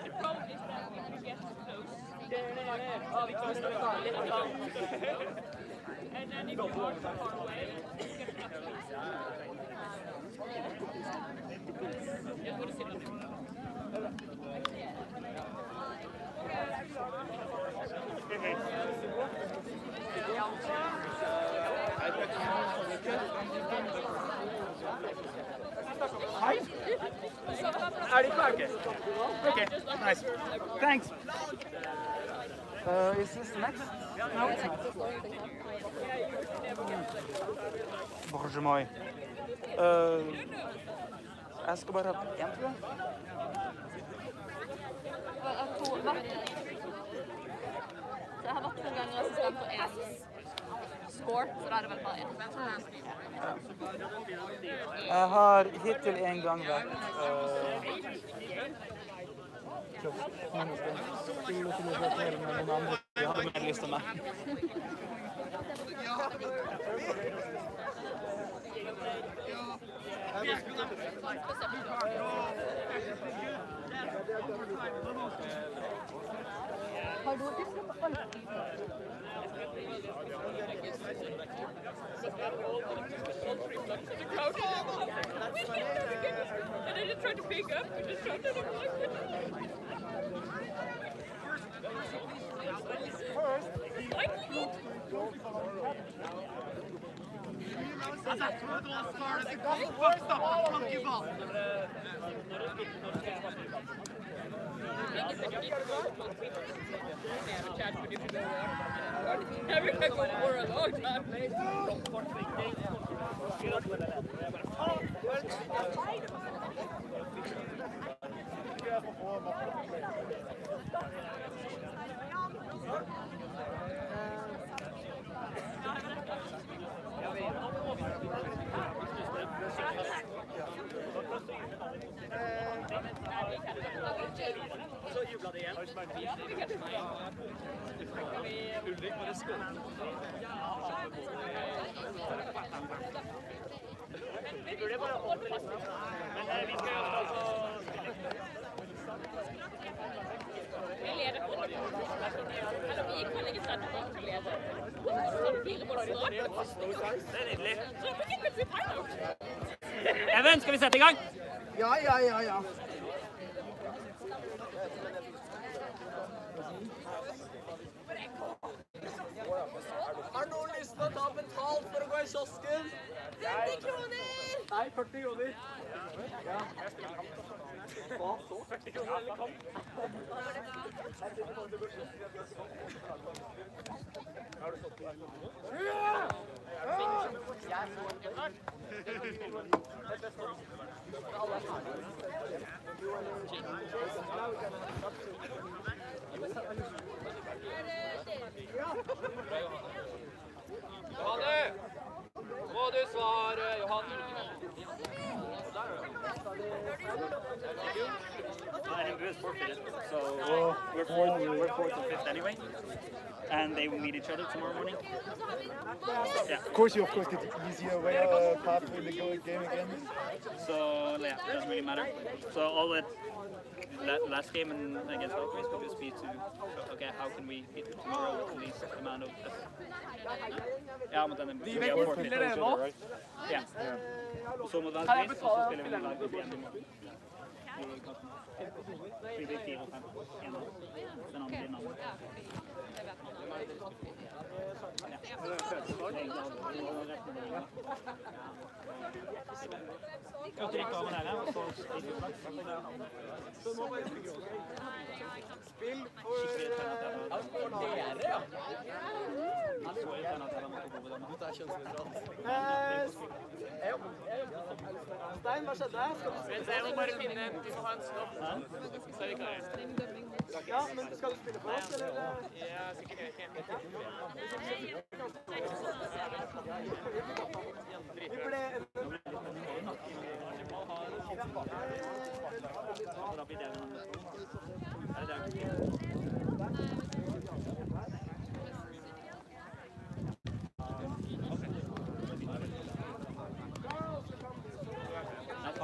The problem is that when you get close, Er de ferdige? Okay, nice. Thanks. Is this next? No, it's not. Boże mój. Jeg skal bare ha en, tror jeg. Jeg har vært 2 ganger assistent på en score, så da er det vel bare en. Jeg har hittil en gang vært skulle til å votere med noen andre. Jeg hadde mer lyst til meg. Har du lyst på alt? And I just tried to pick up, but just tried to Så jubla det igjen. Ulrik, bare skål. Vi burde bare holde litt. Men vi skal altså... Jeg leder på det. Eller vi kan ikke sette på til leder. Det er nydelig. Even, skal vi sette i gang? Ja. Har noen lyst til å ta betalt for å gå i kiosken? 50 kroner! Nei, 40 kroner. Ja. Hva så? 40 kroner eller kamp? Har du stått på? Johanne! Må du svare, Johanne? NMBU is forfeited, so we're fourth and fifth anyway, and they will meet each other tomorrow morning. Yeah. Of course, get the easier way path in the game again. So yeah, it doesn't really matter. So all that last game against Valkyries will just be to okay, how can we beat them tomorrow with the least amount of ja, mot NMBU. Vi vet hvor spiller dere nå? Ja. Og så mot Valkyries, og så spiller vi Valkyries igjen i morgen. Vi blir 4 og 5. Den andre blir en annen. Godt drikke av dere, og så spill for dere, ja. Stein, hva skjedde? Jeg må bare finne en til å ha en stopp. Så er vi klare. Ja, men skal du spille for oss, eller? Ja, sikkert jeg ikke. Vi ble...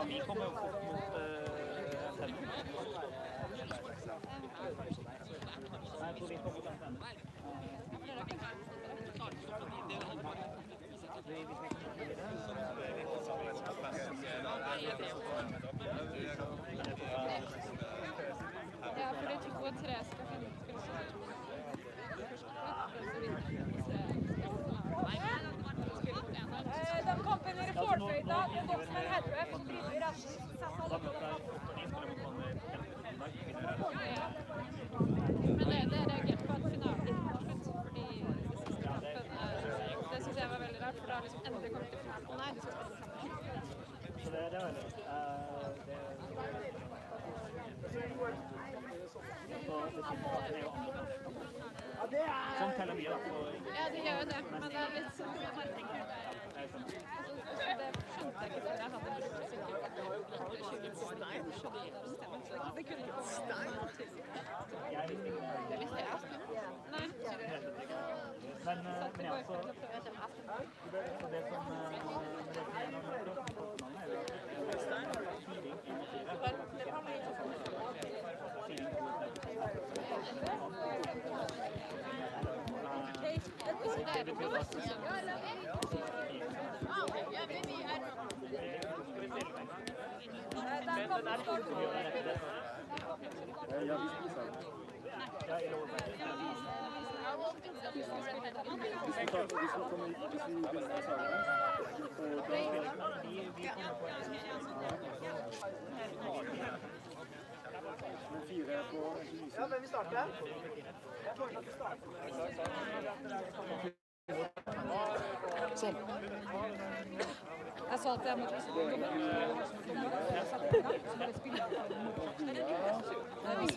Vi kommer jo fort mot 5. Ja, for det tror jeg Therese skal finne ut. Den kampen er forføyda, det går som en herre, for bryter resten. Men det reagerte på at finalen var slutt, fordi det siste kampen, det synes jeg var veldig rart, for da liksom endelig kom til finalen. Å nei, du skal spille kampen. Så det er veldig. Sånn teller mye da. Ja, det gjør jo det, men det er litt sånn merkelig. Det skjønte jeg ikke før jeg hadde en det kunne ikke stein. Det visste jeg også. Nei. Men jeg også, det som Ja, men vi starter. Sånn. Jeg sa at jeg måtte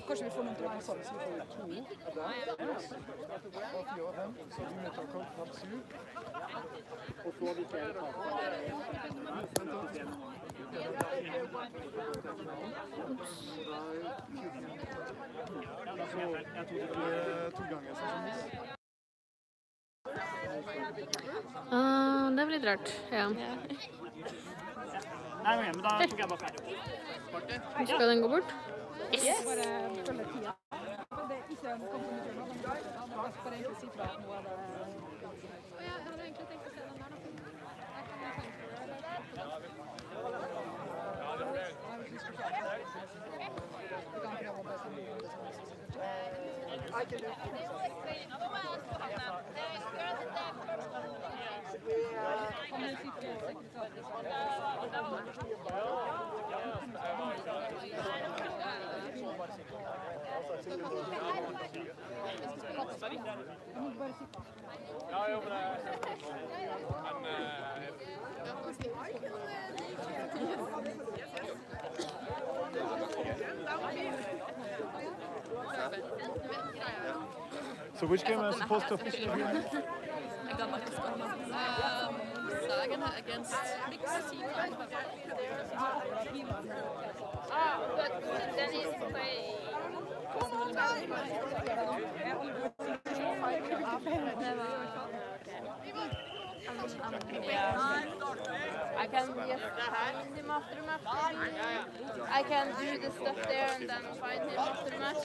kanskje vi får noen til å Så vi får 2 der. 4 og 5. Så du må ta kalt 7. Og så har vi flere Det blir litt rart, ja. Nei, men da tok jeg bare ferdig. Skal den gå bort? Yes! Bare følge tida. Det er ikke en kamp som betyr noe, men det er bare egentlig å si fra at nå er det... Jeg hadde egentlig tenkt å se den der da. Jeg kan tenke på det. Vi kan prøve å bøse mye om det som So which game are supposed to officially be on? Sagene against Disipler. But then he's playing. I can just find him after the match. I can do the stuff there and then find him after the match.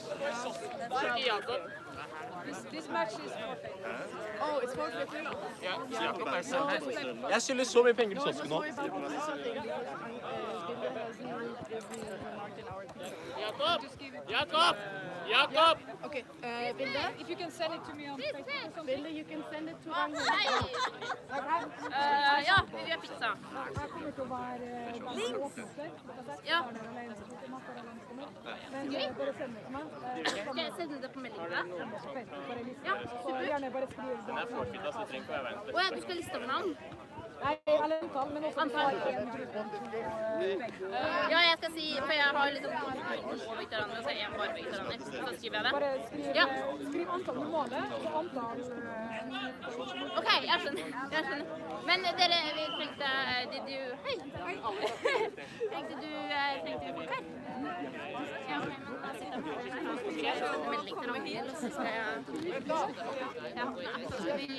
This match is forfeit. Oh, it's forfeit. Jeg skylder så mye penger til Sosko nå. Jakob! Okay, Vilde, if you can send it to me on Facebook or something. Vilde, you can send it to Ragnhild. Ja, vi gjør pizza. Jeg kommer til å være åpnet. Ja. Men bare send det til meg. Skal jeg sende det på meldingen da? Ja, så gjerne bare skrive det. Åja, du skal liste over navn? Nei, eller antall, men også antall. Ja, jeg skal si, for jeg har liksom to vegetarianer, og så en bare vegetarianer. Så skriver jeg det. Bare skriv antall normale, og antall... Ok, jeg skjønner. Men dere, vi trengte, hei! Trengte du folk her? Ja, ok, men da sitter jeg på. Jeg skal sende melding til Ragnhild, og så skal jeg... Ja, så skal vi...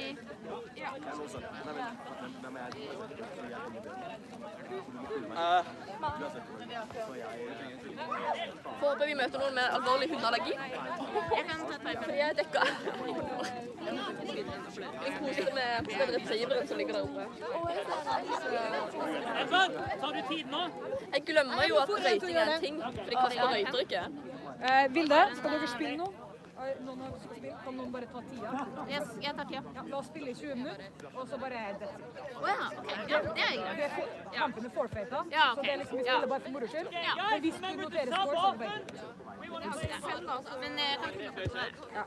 For håper vi møter noen med alvorlig hundeallergi. Jeg kan ta et fordi jeg er dekka. Jeg koser med den retrieveren som ligger der oppe. Tar du tid nå? Jeg glemmer jo at røyting er en ting, for de kaster røyter ikke. Vilde, skal dere spille nå? Noen har lyst til å spille? Kan noen bare ta tida? Yes, jeg tar tida. Ja, la oss spille i 20 minutter, og så bare that's it. Åja, ok. Ja, det er greit. Kampen er forfeita, Ja, ok. så det er liksom vi spiller bare for moro skyld. Ja. Men hvis du noterer score, så er det bare. Men jeg kan ikke noe på det. Ja.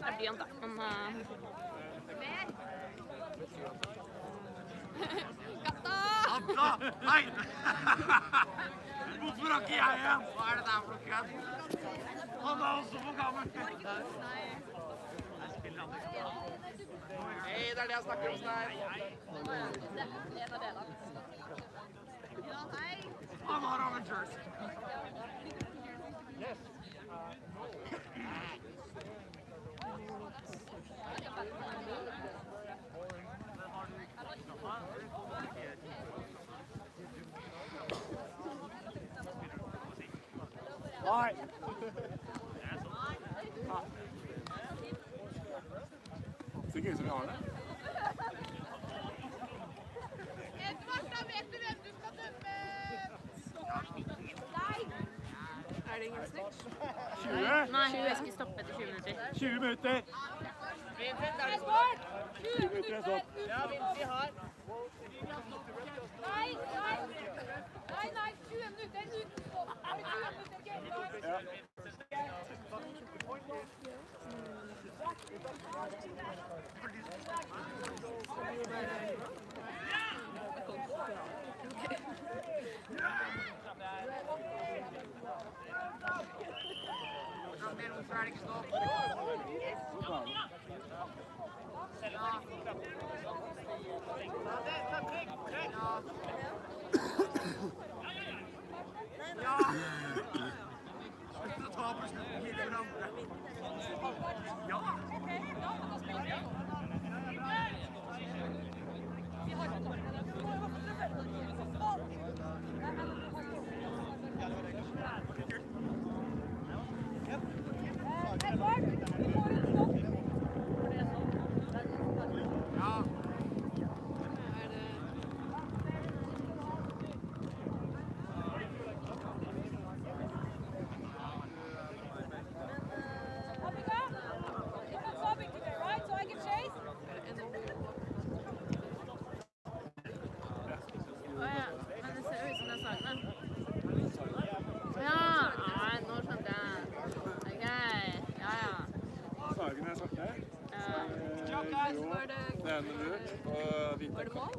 Det er blyant, da. Men Katta! Nei! Hvorfor har ikke jeg en? Hva er det der for noe kødd? Han er også for gammel. Hei, det er det jeg snakker om der. Han har Avengers. Nei. Sikkert som vi har det. Edvard, vet du hvem du skal dømme? Nei. Er det ingen snitch? 20? nei, jeg skal stoppe etter 20 minutter. 20 minutter. Edvard, 20 minutter. Ja, vi har. Nei, 20 minutter uten stopp. Har du 20 minutter game? Ja. Hvorfor er det ikke stopp? Ja! Slutt å ta på slutten litt hverandre. Ja! Sagene er sagt her. Det er NMBU og hvite. Var det mål?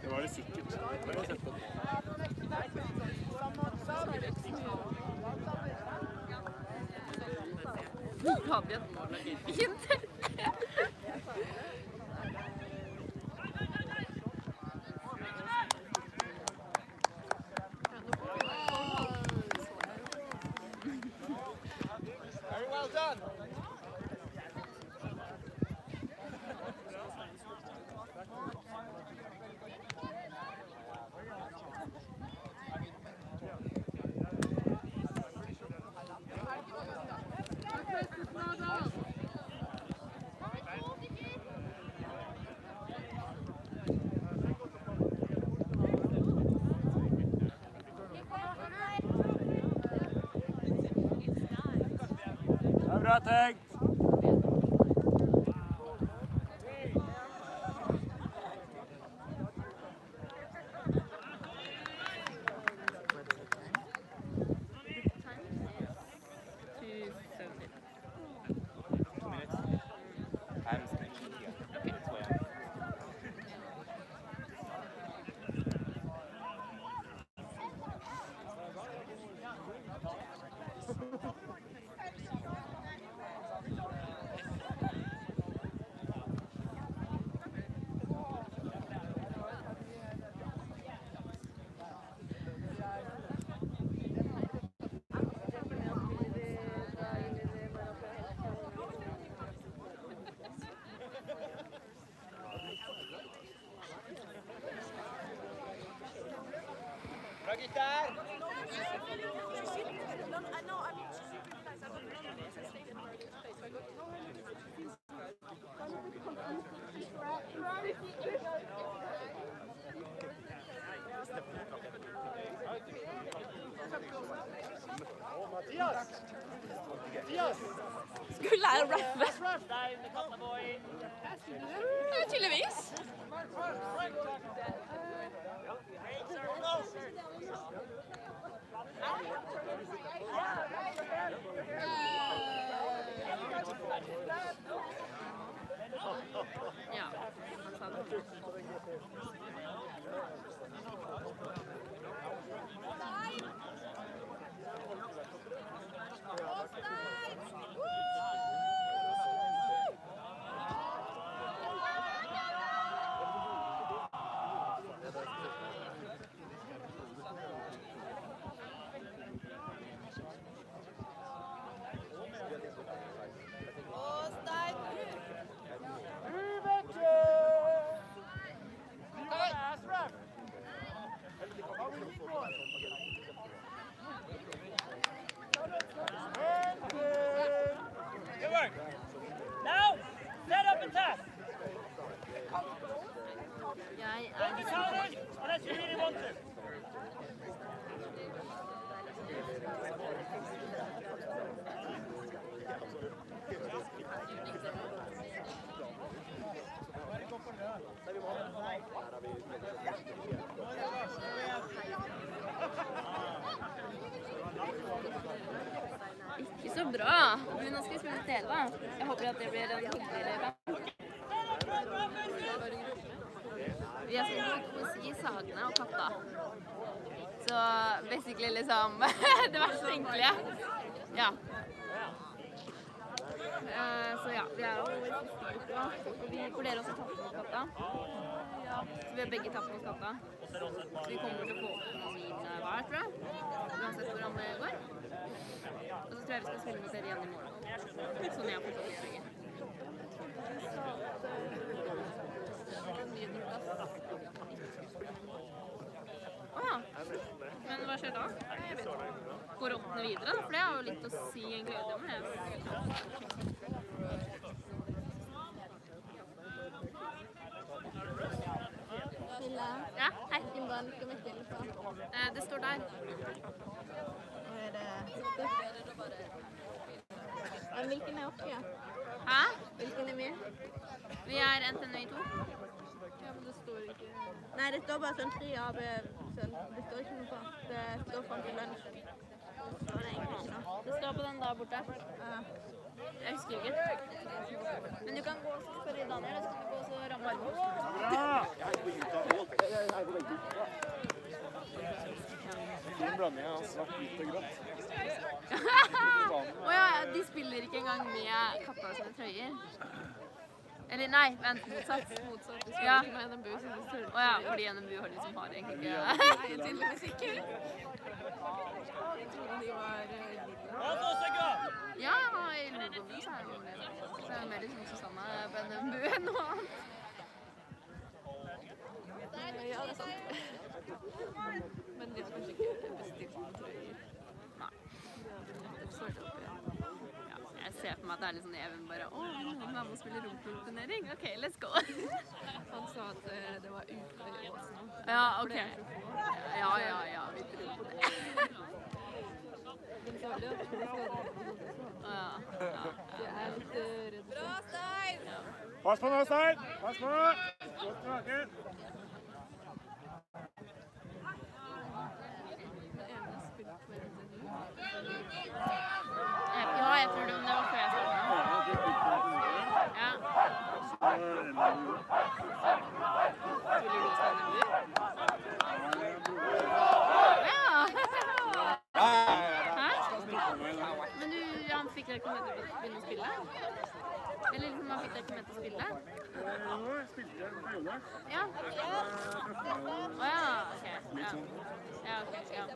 Det var det sikkert. Det var sett på. Very well done. Det er bra tenkt. Skulle lære å rappe. Tydeligvis. Ja. Ikke så bra, men nå skal vi spille TV da. Jeg håper at det blir en hyggeligere kamp. Vi har spilt poesi, Sagene og Katta. Så basically liksom det verste tenkelige. Ja. Så ja, vi er jo i siste gruppe da. For dere også tatt mot Katta. Så vi har begge tatt mot Katta. Så vi kommer til å få noen hver, tror jeg. Uansett hvordan det går. Og så tror jeg vi skal spille med dere igjen i morgen. Sånn jeg har forstått det. Åja. Men hva skjer da? Går åttende videre da? For det har jo litt å si egentlig om det. Ja, hei. Det står der. Hvilken er oppe? Hæ? Hvilken er med? Vi er NTNUI 2. Ja, men det står ikke... Nei, det står bare sånn 3 av sånn. Det står ikke noe på. Det står frem til lunsj. Det står det egentlig ikke noe. Det står på den der borte. Ja. Jeg husker ikke. Men du kan gå og spørre Daniel, så kan du gå og ramme Albus. Fin blanding av svart, hvitt og grått. Åja, de spiller ikke engang med Katta sine trøyer. Eller nei, vent, motsatt. De spiller ikke med NMBU sine trøyer. Åja, fordi NMBU har liksom har egentlig ikke... Nei, tydeligvis ikke. Jeg trodde de var lilla. Ja, i logoen så er det jo det. Så er det mer liksom Susanne på NMBU enn noe annet. Ja, det er sant. Men de har kanskje ikke bestilt noen trøyer. Nei. Ja, jeg ser for meg at det er litt sånn Even bare, åh, noen være med å spille rumpeldunk-turnering. Ok, let's go. Han sa at det var ute i Åsen. Ja, ok. Ja, vi tror på det. Den sa det, at det skal det. Ja. Jeg er litt redd. Bra, Stein! Pass på nå, Stein! Pass på! Godt tilbake! Ja, jeg tror det var før jeg startet. Ja. Tror du skal NMBU? Ja! Hæ? Men han fikk dere ikke med til å begynne å spille? Eller liksom, han fikk dere ikke med til å spille? Nå spilte jeg på Jonas. Ja. Åja, ok. Ja, ok, ja. Du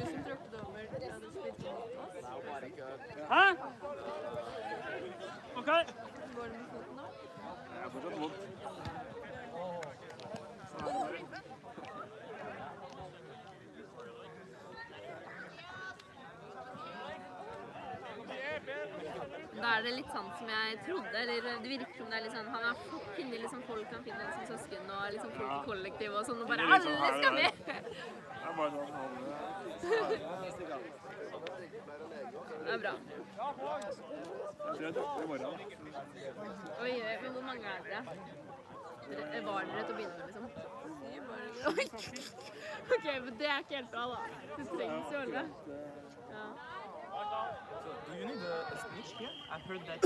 som tråkket over, du hadde spilt mot oss. Hæ? Ok. Går det med foten nå? Jeg har fortsatt vondt. er det litt sånn som jeg trodde, eller det virker som det er litt sånn, han har finner liksom folk, han finner liksom søsken og liksom folk i kollektiv og sånn, og bare alle skal med! Det er bra. Oi, men hvor mange er dere? Var dere til å begynne med, liksom? Oi! Ok, men det er ikke helt bra, da. Det trengs jo alle. Ja. So, do you need a snitch here? I heard that. I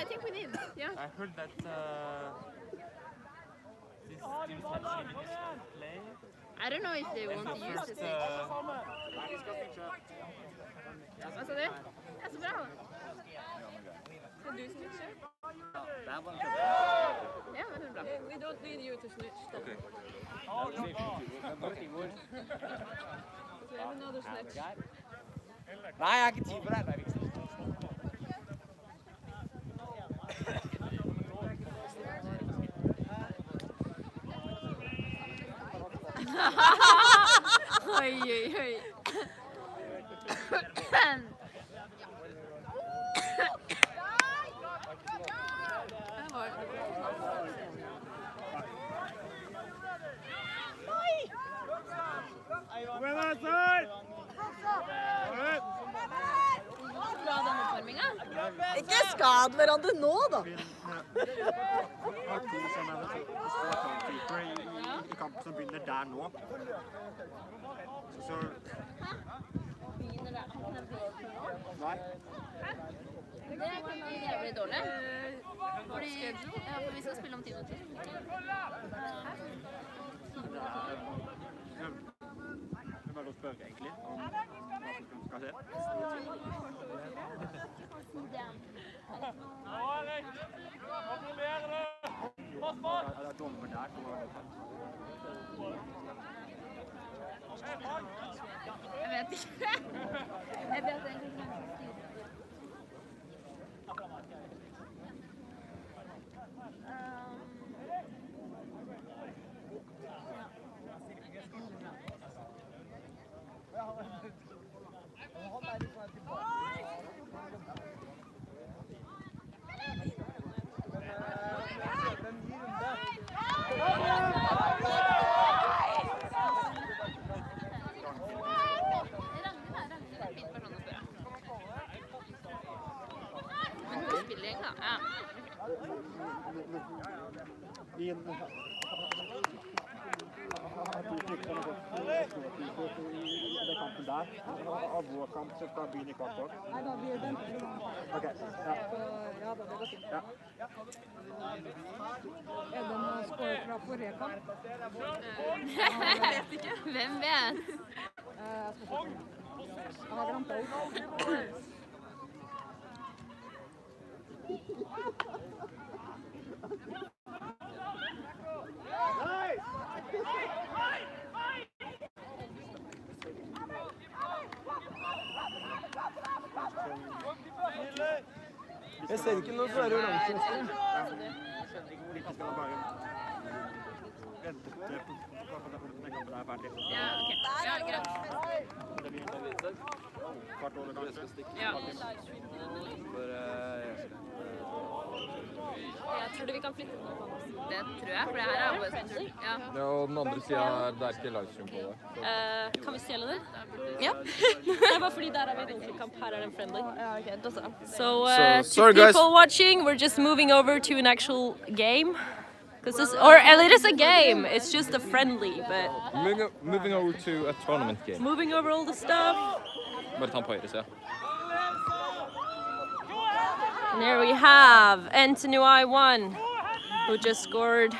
think we need. Yeah. I heard that this team has play. I don't know if they want to use this. Hva sa du? Ja, så bra. Skal du snitche? Ja, det er bra. We don't need you to snitch. Okay. We have another snitch. Nei, jeg har ikke tid for det. Det er viktig. Oi, oi, oi. Ikke skad hverandre nå, da! I kampen som begynner der nå. Så... Nei. Det kan bli jævlig dårlig. Fordi, ja, for vi skal spille om 10 minutter. Det er bare å spørre egentlig om hva som skal skje. Det er dommer der. Jeg vet ikke. Jeg vet egentlig ikke. Av vår kamp så skal begynne i kvart år. Nei, da blir det Ok, ja. Ja, da blir det fint. Ja. Er det noen skår fra forrige kamp? Jeg vet ikke. Hvem vet? Jeg skal se. Jeg har glemt det ut. Jeg ser ikke noe svære oransje. Jeg skjønner ikke hvor de skal bare vente på den kampen er ferdig. Ja, ok. Ja, greit. Det blir kvart over kanskje. Ja. Jeg tror vi kan flytte den opp. Det tror jeg, for det her er Albus sin tur. Ja. Ja, og den andre siden det er ikke livestream på det. Kan vi stjele det? Ja. Det er bare fordi der er vi en ordentlig kamp, her er den friendly. Ja, ok, da så. So, sorry, to guys. people watching, we're just moving over to an actual game. Or it is a game, it's just a friendly, but... Moving over to a tournament game. Moving over all the stuff. Bare ta den på høyre siden. And there we have NTNUI 1, who just scored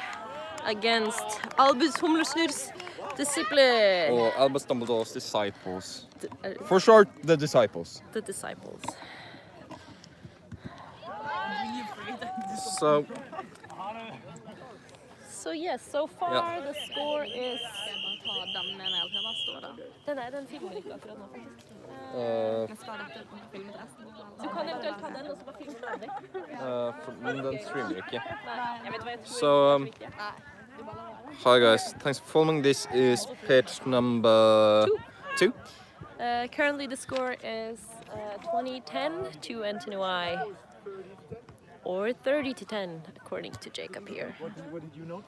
against Albus Humlesnurrs Disipler. Og Albus Dumbledore's Disciples. For short, the Disciples. The Disciples. So yes, so far the score is... Den filmer ikke akkurat nå, faktisk. Du kan eventuelt ta den og så bare filme ferdig. Men den streamer ikke. Nei, jeg vet hva jeg tror. So, hi guys, thanks for following. This is page number 2. Currently the score is 2010 to NTNUI Or 30 to 10, according to Jacob here. What did you know?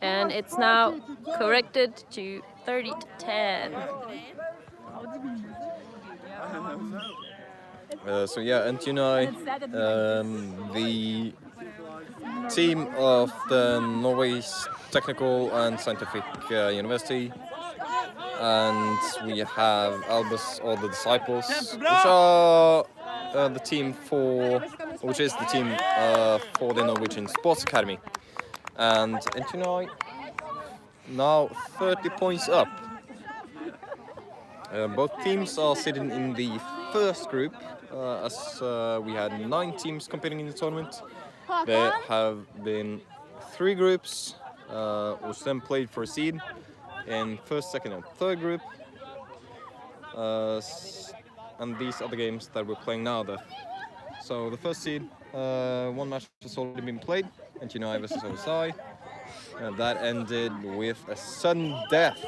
And it's now corrected to 30 to 10. So yeah, NTNUI, the team of the Norway's Technical and Scientific University, and we have Albus, all the disciples, which are the team for the Norwegian Sports Academy, and NTNUI now 30 points up. Both teams are sitting in the first group, as we had 9 teams competing in the tournament. There have been 3 groups, which then played for a seed in first, second, and third group. And these are the games that we're playing now. So the first seed, 1 match has already been played, NTNUI versus OSI. And that ended with a sudden death.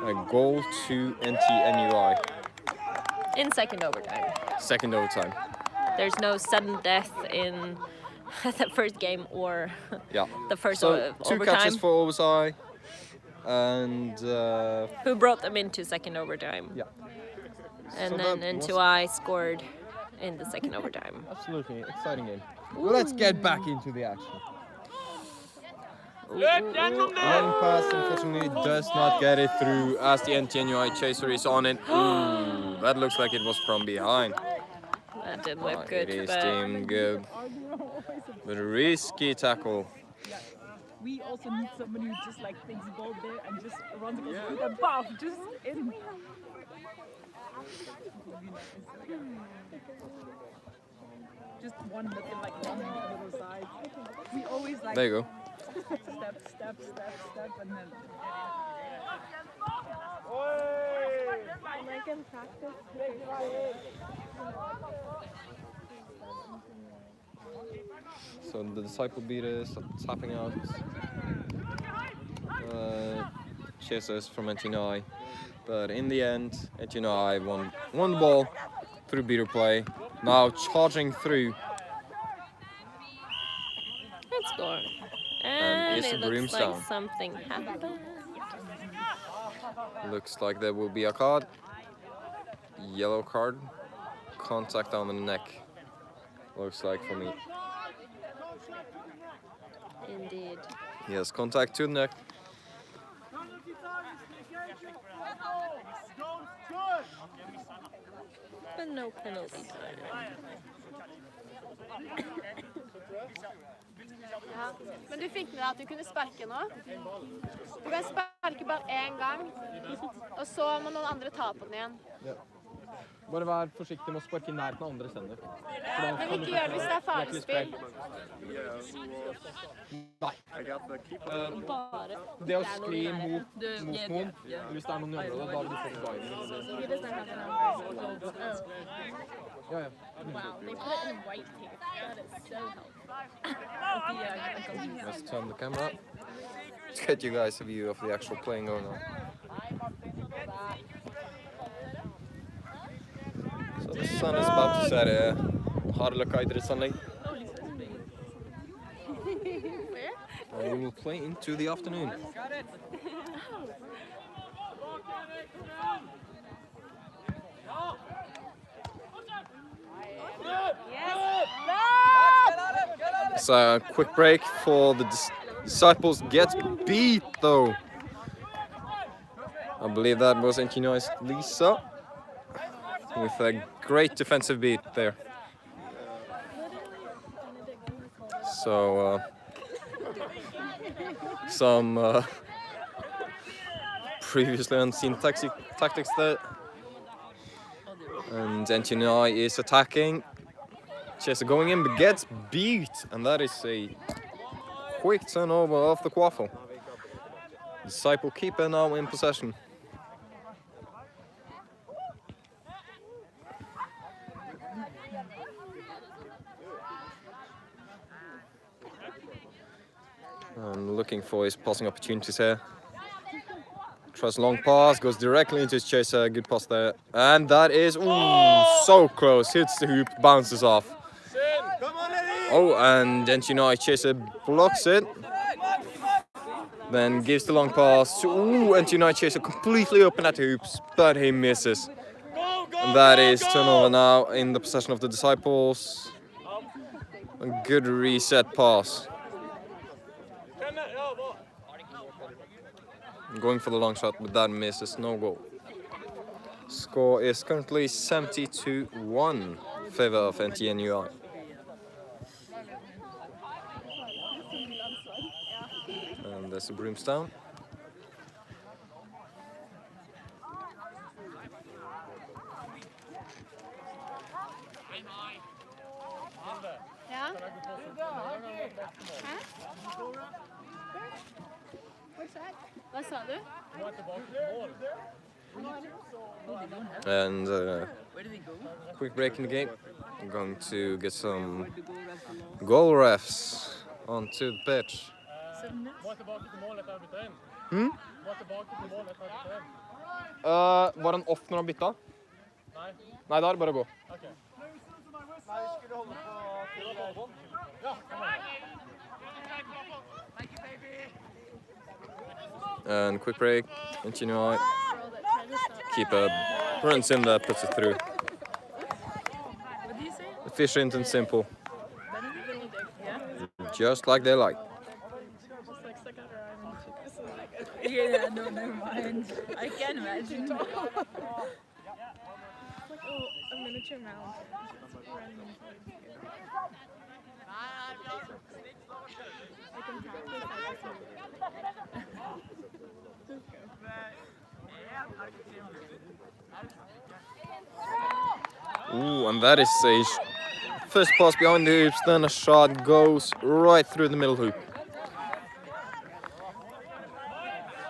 A goal to NTNUI. In second overtime. Second overtime. There's no sudden death in the first game or the first so overtime. 2 catches for OSI, and who brought them into second overtime. Yeah. And So then that was- NTNUI scored in the second overtime. Absolutely, exciting game. Let's get back into the action. One pass unfortunately does not get it through as the NTNUI chaser is on it. Ooh, that looks like it was from behind. That didn't look good. It is but deemed good. But a risky tackle. We also need somebody who just like thinks the ball there and just runs across with a buff, just in. Just one that can like run on the other side. We always like. There you go. Step, and then. I can practice. So the disciple beaters are tapping out. Chasers from NTNUI. But in the end, NTNUI won the ball through beater play. Now charging through. Let's go. And it's it a looks brimstone. like something happened. Looks like there will be a card. Yellow card. Contact on the neck. Looks like for me. Indeed. Yes, contact to the neck. But no penalty. Ja. Men du fikk med deg at du kunne sparke nå? Du kan sparke bare én gang, og så må noen andre ta på den igjen. Ja. Bare vær forsiktig med å sparke i nærheten av andre sender. Men ikke gjør det hvis det er farligspill. Nei. Det å skli mot noen, hvis det er noen i området, da vil du få guiden. Ja, ja. Wow, they put it in white tape. That is so helpful. Let's turn the camera. Let's get you guys a view of the actual playing going on. So the sun is about to set. Harløkka idrettsanlegg. And we will play into the afternoon. It's a quick break for the disciples. Gets beat though. I believe that was NTNUI's Lisa with a great defensive beat there. So some previously unseen tactics there. And NTNUI is attacking. Chaser going in, but gets beat, and that is a quick turnover of the quaffle. Disciple keeper now in possession. looking for his passing opportunities here. Tries a long pass, goes directly into his chaser. Good pass there. And that is so close. Hits the hoop, bounces off. Oh, and NTNUI chaser blocks it. Then gives the long pass. NTNUI chaser completely open at the hoops, but he misses. And that is turnover now in the possession of the Disciples. A good reset pass. Going for the long shot, but that misses. No goal. Score is currently 70-1 in favor of NTNUI. And there's the Brimstone. Ja? Hæ? Hva sa du? And quick break in the game. I'm going to get some goal refs onto the pitch. Var han off når han bytta? Nei, da er det bare å gå. And quick break, NTNUI. Keeper runs in there, puts it through. Efficient and simple. Just like they like. Yeah, no, never mind. I can imagine. Like, a miniature mound. And that is a first pass behind the hoops, then a shot goes right through the middle hoop.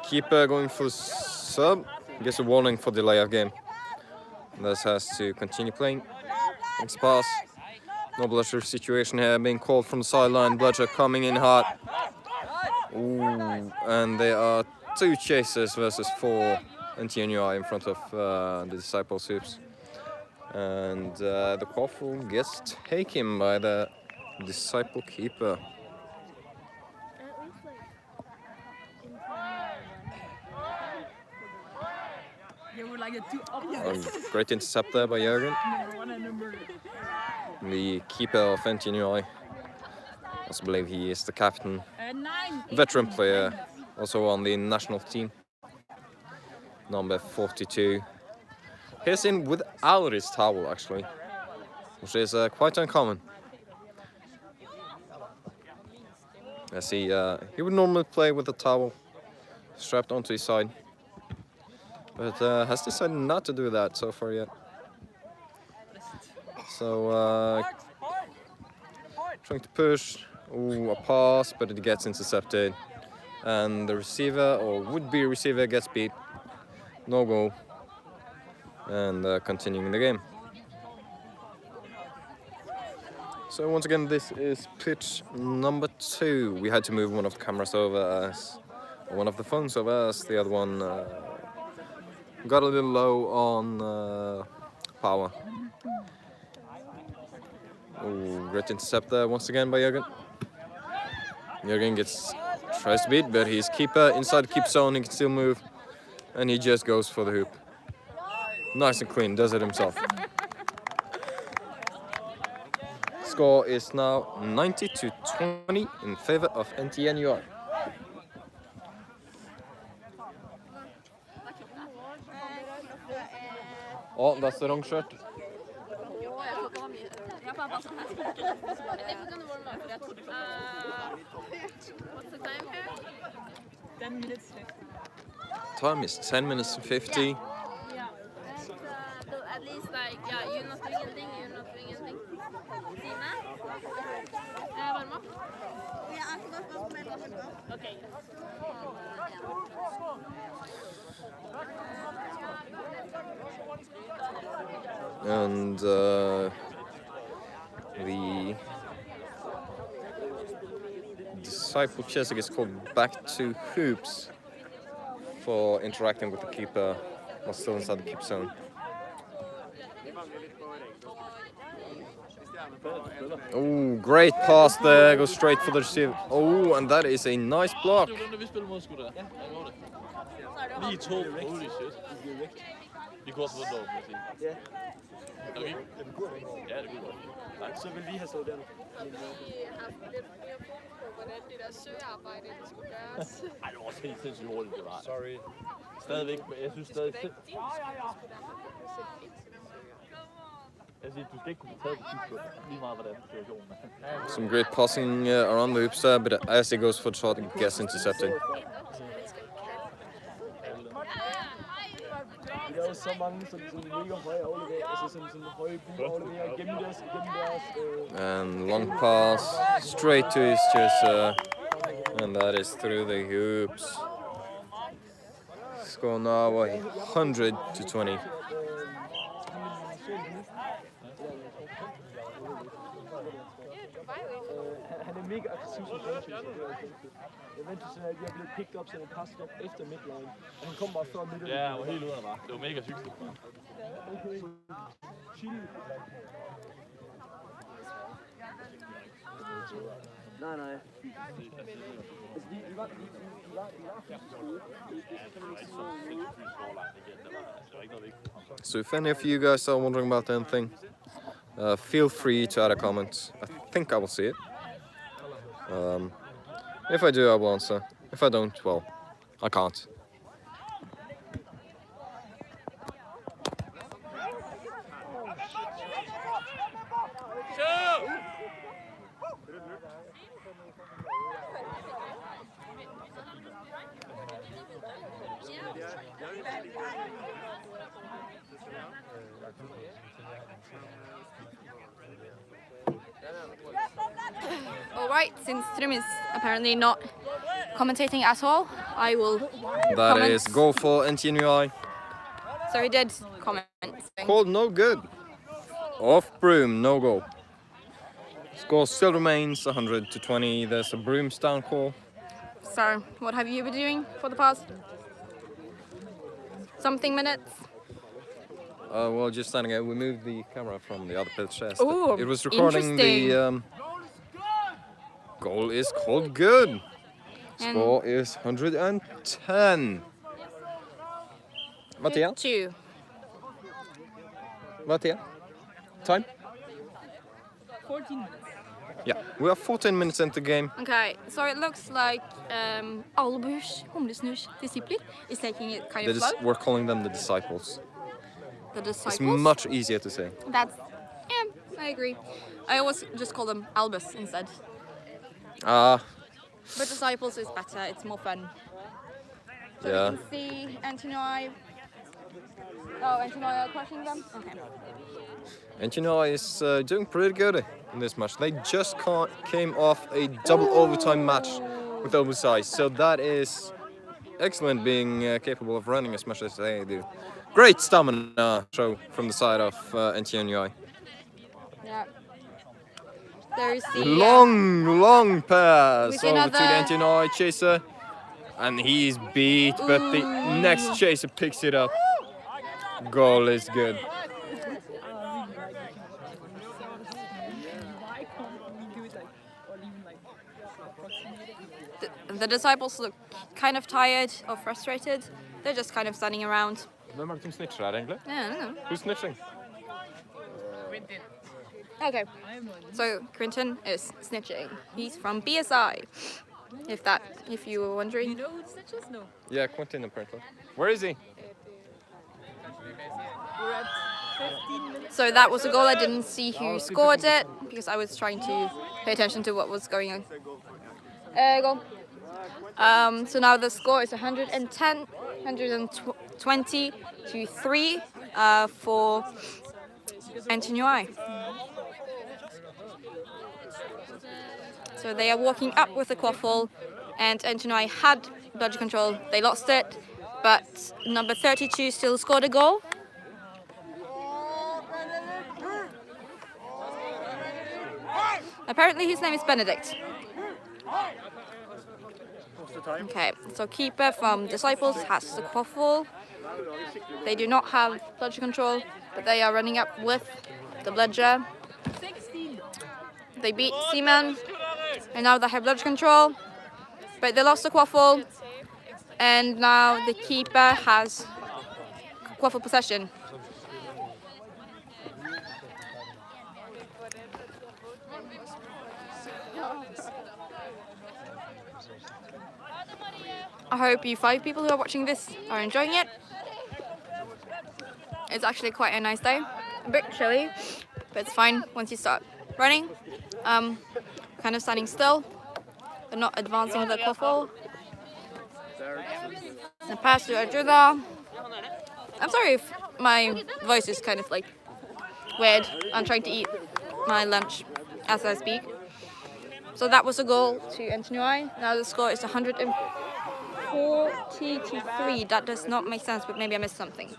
Keeper going for sub, gets a warning for delay of game. Thus has to continue playing. Next pass. No Bloodsher situation here, being called from the sideline. Bloodsher coming in hard. And there are 2 chasers versus 4 NTNUI in front of the Disciples hoops. And the call gets taken by the Disciple keeper. Great intercept there by Jørgen. The keeper of NTNUI. I also believe he is the captain. Veteran player, also on the national team. Number 42. He's in without his towel, actually, which is quite uncommon. As he would normally play with a towel strapped onto his side, but has decided not to do that so far yet. So trying to push, a pass, but it gets intercepted, and the receiver or would-be receiver gets beat. No goal. And continuing the game. So once again, this is pitch number 2. We had to move one of the cameras over as one of the phones over as the other one got a little low on power. Great intercept there once again by Jørgen. Jørgen tries to beat, but he's keeper inside the keep zone. He can still move, and he just goes for the hoop. Nice and clean, does it himself. Score is now 90-20 in favor of NTNUI. Oh, that's the wrong shirt. What's the time here? 10 minutes 50. Time is 10 minutes and 50. So at least like, yeah, you're not doing anything, Tina? Varm up? Okay. And the Disciple Chesik is called back to hoops for interacting with the keeper while still inside the keep zone. Oh, great pass there, goes straight for the receiver. Oh, and that is a nice block. Lige 2, holy shit. Vi går på rundt over, vil jeg sige. Ja. Okay? Ja, det kunne det. Ja, det kunne godt. Nej. Så vil vi have stået der. Vi har haft lidt mere fokus på, hvordan det der søgearbejde skulle gøres. Ej, det var også helt sindssygt hurtigt, det var. Sorry. Stadigvæk, men jeg synes stadig... Jeg siger, du skal ikke kunne tage det tidspunkt, lige meget hvordan situationen er. Some great passing around the hoops there, but as he goes for the shot, it gets intercepted. Vi lavede så mange sådan mega høje afleveringer, altså sådan høje afleveringer gennem deres... And long pass straight to his chaser, and that is through the hoops. Score now 100-20. Han er mega aggressiv som franchise. Jeg venter sådan, at jeg blev picked up som en pass up efter midline. Og han kom bare før midline. Ja, han var helt ude af mig. Det var mega hyggeligt. Nej. So if any of you guys are wondering about anything, feel free to add a comment. I think I will see it. If I do, I will answer. If I don't, well, I can't. All right, since Trim is apparently not commentating at all, I will That comment. is goal for NTNUI. So he did comment. Called no good. Off broom, no goal. Score still remains 100-20. There's a brooms down call. So, what have you been doing for the past something minutes? Well, just standing here, we moved the camera from the other pitch. Ooh, it was recording the goal is called good. Score is 110. Mattia? 2. Mattia? Time? 14 minutes. Yeah, we are 14 minutes into the game. Okay, so it looks like Albus, Humlesnurrs, Disipler is taking it kind of slow. We're calling them the disciples. The disciples? It's much easier to say. That's, yeah, I agree. I always just call them Albus instead. Ah. But disciples is better, it's more fun. So Yeah. we can see NTNUI. Oh, NTNUI are crushing them? Okay. NTNUI is doing pretty good in this match. They just came off a double overtime match with BSI, so that is excellent, being capable of running as much as they do. Great stamina show from the side of NTNUI. Yeah. There is the Long pass see over to the another- NTNUI chaser, and he's beat, but the next chaser picks it up. Goal is good. The disciples look kind of tired or frustrated. They're just kind of standing around. Vem är det som snitchar här egentligen? Yeah, I don't know. Who's snitching? Okay, so Quinton is snitching. He's from BSI. If you were wondering. You know who snitches? No. Yeah, Quentin apparently. Where is he? We're at 15 minutes. So that was a goal. I didn't see who scored it because I was trying to pay attention to what was going on. Goal. So now the score is 110, 120 to 3 for NTNUI. So they are walking up with the quaffle, and NTNUI had dodge control. They lost it, but number 32 still scored a goal. Apparently his name is Benedict. Okay, so keeper from Disciples has the quaffle. They do not have bludger control, but they are running up with the bludger. They beat Seaman, and now they have bludger control, but they lost the quaffle, and now the keeper has quaffle possession. I hope you 5 people who are watching this are enjoying it. It's actually quite a nice day. A bit chilly, but it's fine once you start running. Kind of standing still, but not advancing with the quaffle. And pass to Arjuna. I'm sorry if my voice is kind of like weird. I'm trying to eat my lunch as I speak. So that was a goal to NTNUI. Now the score is 140 to 3. That does not make sense, but maybe I missed something.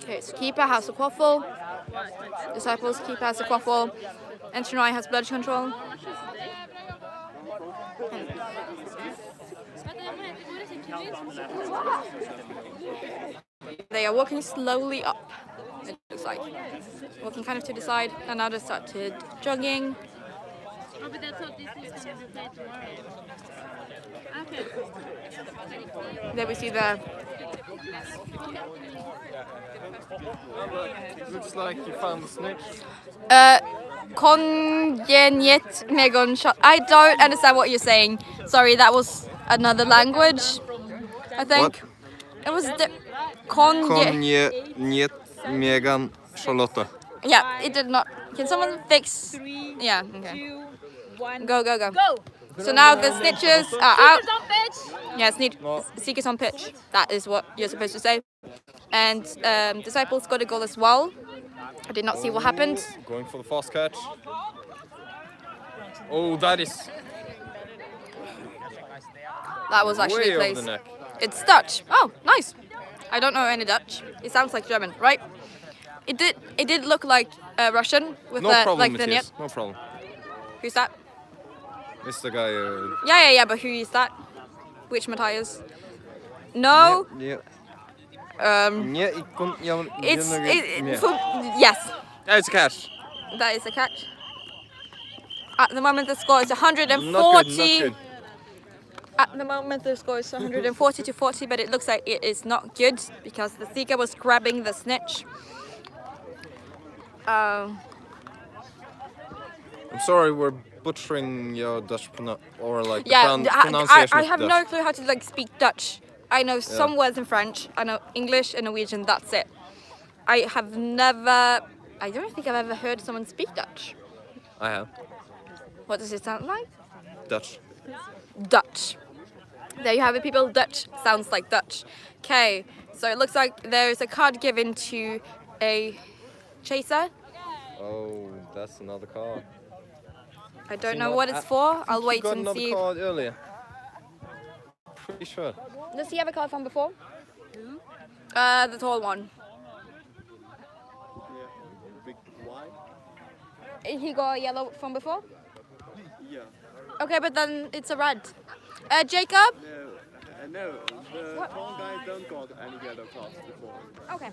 Okay, so keeper has a quaffle. Disciples keeper has a quaffle. NTNUI has bludger control. They are walking slowly up. It looks like walking kind of to the side, and now they started jogging. Oh, but that's what this is going to be played tomorrow. Okay. There we see the. Looks like you found the snitch. Konjenet megon shot. I don't understand what you're saying. Sorry, that was another language. I think. What? It was the Konjenet megan Charlotte. Yeah, it did not. Can someone fix? Yeah. Okay. 2, 1. Go, go, go. Go. So now the snitches are out. Seekers on pitch. Yeah, Seekers on pitch. That is what you're supposed to say. And Disciples got a goal as well. I did not see what happened. Going for the fast catch. Oh, that is That was actually way over placed. the neck. It's Dutch. Oh, nice. I don't know any Dutch. It sounds like German, right? It did look like Russian with no the problem, like the Matthias. net. No problem. Who's that? It's the guy. Yeah, but who is that? Which Matthias? No. Yeah. Yes. Yeah, it's a catch. That is a catch. At the moment, the score is 140. Not good. At the moment, the score is 140 to 40, but it looks like it is not good because the seeker was grabbing the snitch. I'm sorry, we're butchering your Dutch pronunciation. I have no clue how to like speak Dutch. I know some words in French. I know English and Norwegian. That's it. I don't think I've ever heard someone speak Dutch. I have. What does it sound like? Dutch. Dutch. There you have it, people. Dutch sounds like Dutch. Okay, so it looks like there's a card given to a chaser. Oh, that's another card. I don't know what it's for. I'll wait and see. You got another card earlier. Pretty sure. Does he have a card from before? The tall one. Yeah, big Y. He got a yellow from before? Yeah. Okay, but then it's a red. Jacob? No, the tall guy don't got any yellow cards before. Okay.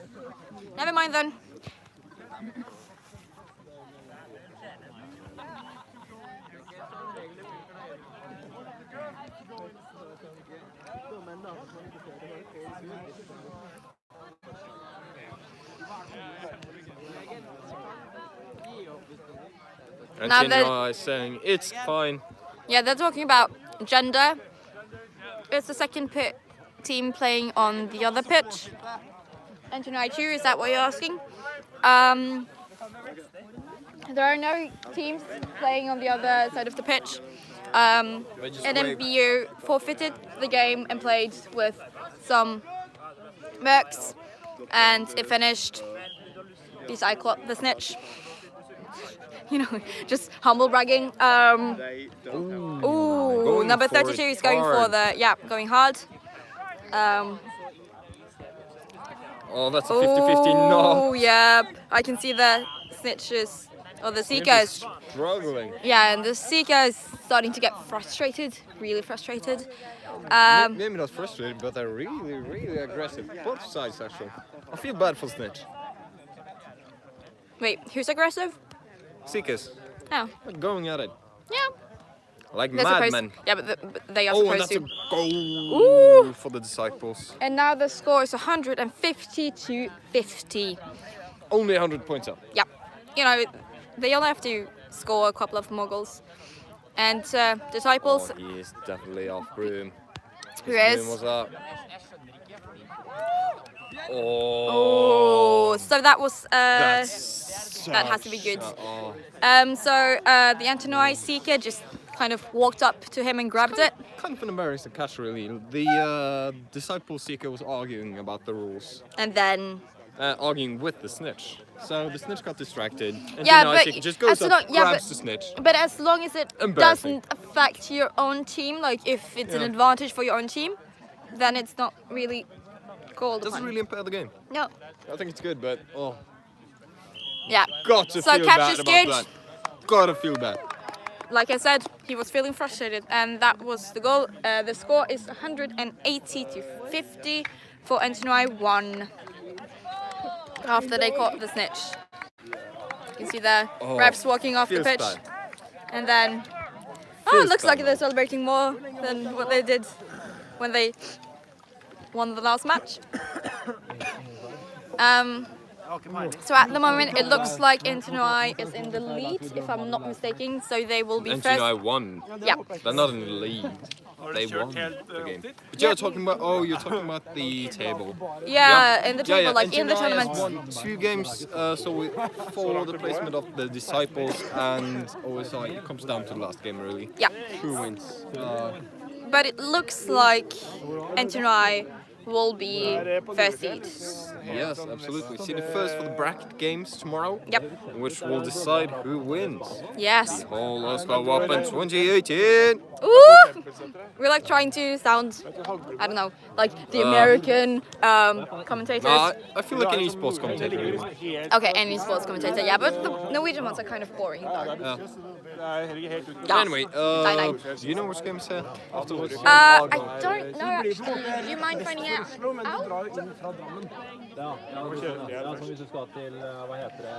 Never mind then. And NTNUI is saying it's fine. Yeah, they're talking about gender. It's the second team playing on the other pitch. NTNUI 2, is that what you're asking? There are no teams playing on the other side of the pitch. NMBU forfeited the game and played with some mercs, and it finished beside the snitch. You know, just humble bragging. Ooh, number 32 is going for the, going hard. Oh, that's a 50-50, no. Oh, yeah, I can see the snitches or the Seeker is struggling. Yeah, and the Seeker is starting to get frustrated, really frustrated. Maybe not frustrated, but they're really, really aggressive. Both sides, actually. I feel bad for Snitch. Wait, who's aggressive? Seekers. Oh. Going at it. Yeah. Like They're madmen. Yeah, but they are Oh, and supposed that's to. a goal Ooh. for the Disciples. And now the score is 150 to 50. Only 100 points up. Yeah. You know, they only have to score a couple of more goals. And Disciples. Oh, he is definitely off Broom. Who His is? Broom was up. Oh, so that was that has to be good. So the NTNUI Seeker just kind of walked up to him and grabbed it. Kind of an embarrassing catch, really. The Disciple Seeker was arguing about the rules. And then arguing with the Snitch. So the Snitch got distracted. And yeah, NTNUI but Seeker just goes up, grabs the Snitch. But as long as it Embarrassing. doesn't affect your own team, like if it's an Yeah. advantage for your own team, then it's not really called Doesn't upon. really impair the game. No. I think it's good, but Yeah. got to So feel catch bad is about good. that. Gotta feel bad. Like I said, he was feeling frustrated, and that was the goal. The score is 180 to 50 for NTNUI 1. After they caught the Snitch. You can see the refs walking off the feels pitch. bad. And then, it Feels looks bad, like they're celebrating more than what they did when they won the last match. So at the moment, it looks like NTNUI is in the lead, if I'm not mistaken. So they will be first. NTNUI won. Yeah. They're not in the lead. They won the game. But you're talking about you're talking about the table. Yeah, in the table, like in the NTNUI has tournament. won 2 games, for the placement of the Disciples and OSI, it comes down to the last game, really. Yeah. Who wins? But it looks like NTNUI will be first seed. Yes, absolutely. See the first for the bracket games tomorrow. Yep. Which will decide who wins. Yes. Whole Oscar Open 2018. Ooh! We're like trying to sound, I don't know, like the American commentators. No, I feel like an esports commentator. Really. Okay, any sports commentator, yeah, but the Norwegian ones are kind of boring. Yeah. Yeah. Anyway, Nei. do you know which game is here afterwards? I don't know actually. Do you mind finding out? Ja, som hvis du skal til, hva heter det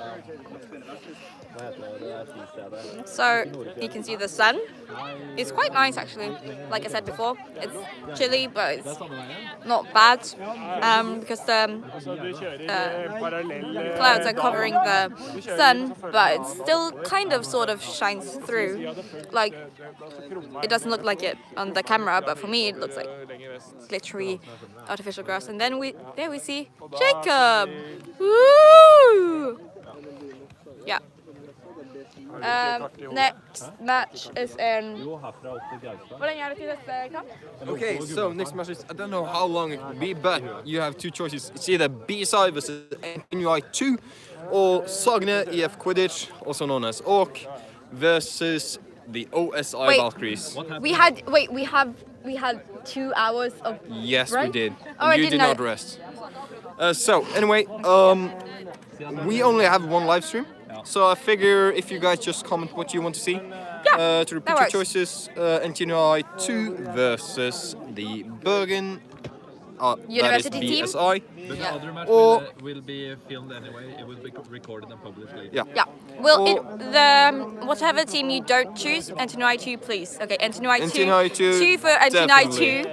So you can see the sun. It's quite nice actually. Like I said before, it's chilly, but it's not bad because the clouds are covering the sun, but it still kind of sort of shines through. Like it doesn't look like it on the camera, but for me it looks like glittery artificial grass. And then there we see Jacob. Woo! Yeah. Next match is in. Okay, so next match is, I don't know how long it will be, but you have 2 choices. It's either BSI versus NTNUI 2 or Sagene EF Quidditch, also known as OO18, versus the OSI Valkyries. We had 2 hours of Yes, break? we did. Oh, I You didn't did know. not rest. So anyway, we only have 1 live stream, so I figure if you guys just comment what you want to see, to repeat your choices, NTNUI 2 versus the Bergen, University that is team? BSI, But the other match or will be filmed anyway. It will be recorded and published later. yeah. Yeah. Well, whatever team you don't choose, NTNUI 2, please. Okay, NTNUI 2. NTNUI 2, 2 for NTNUI 2.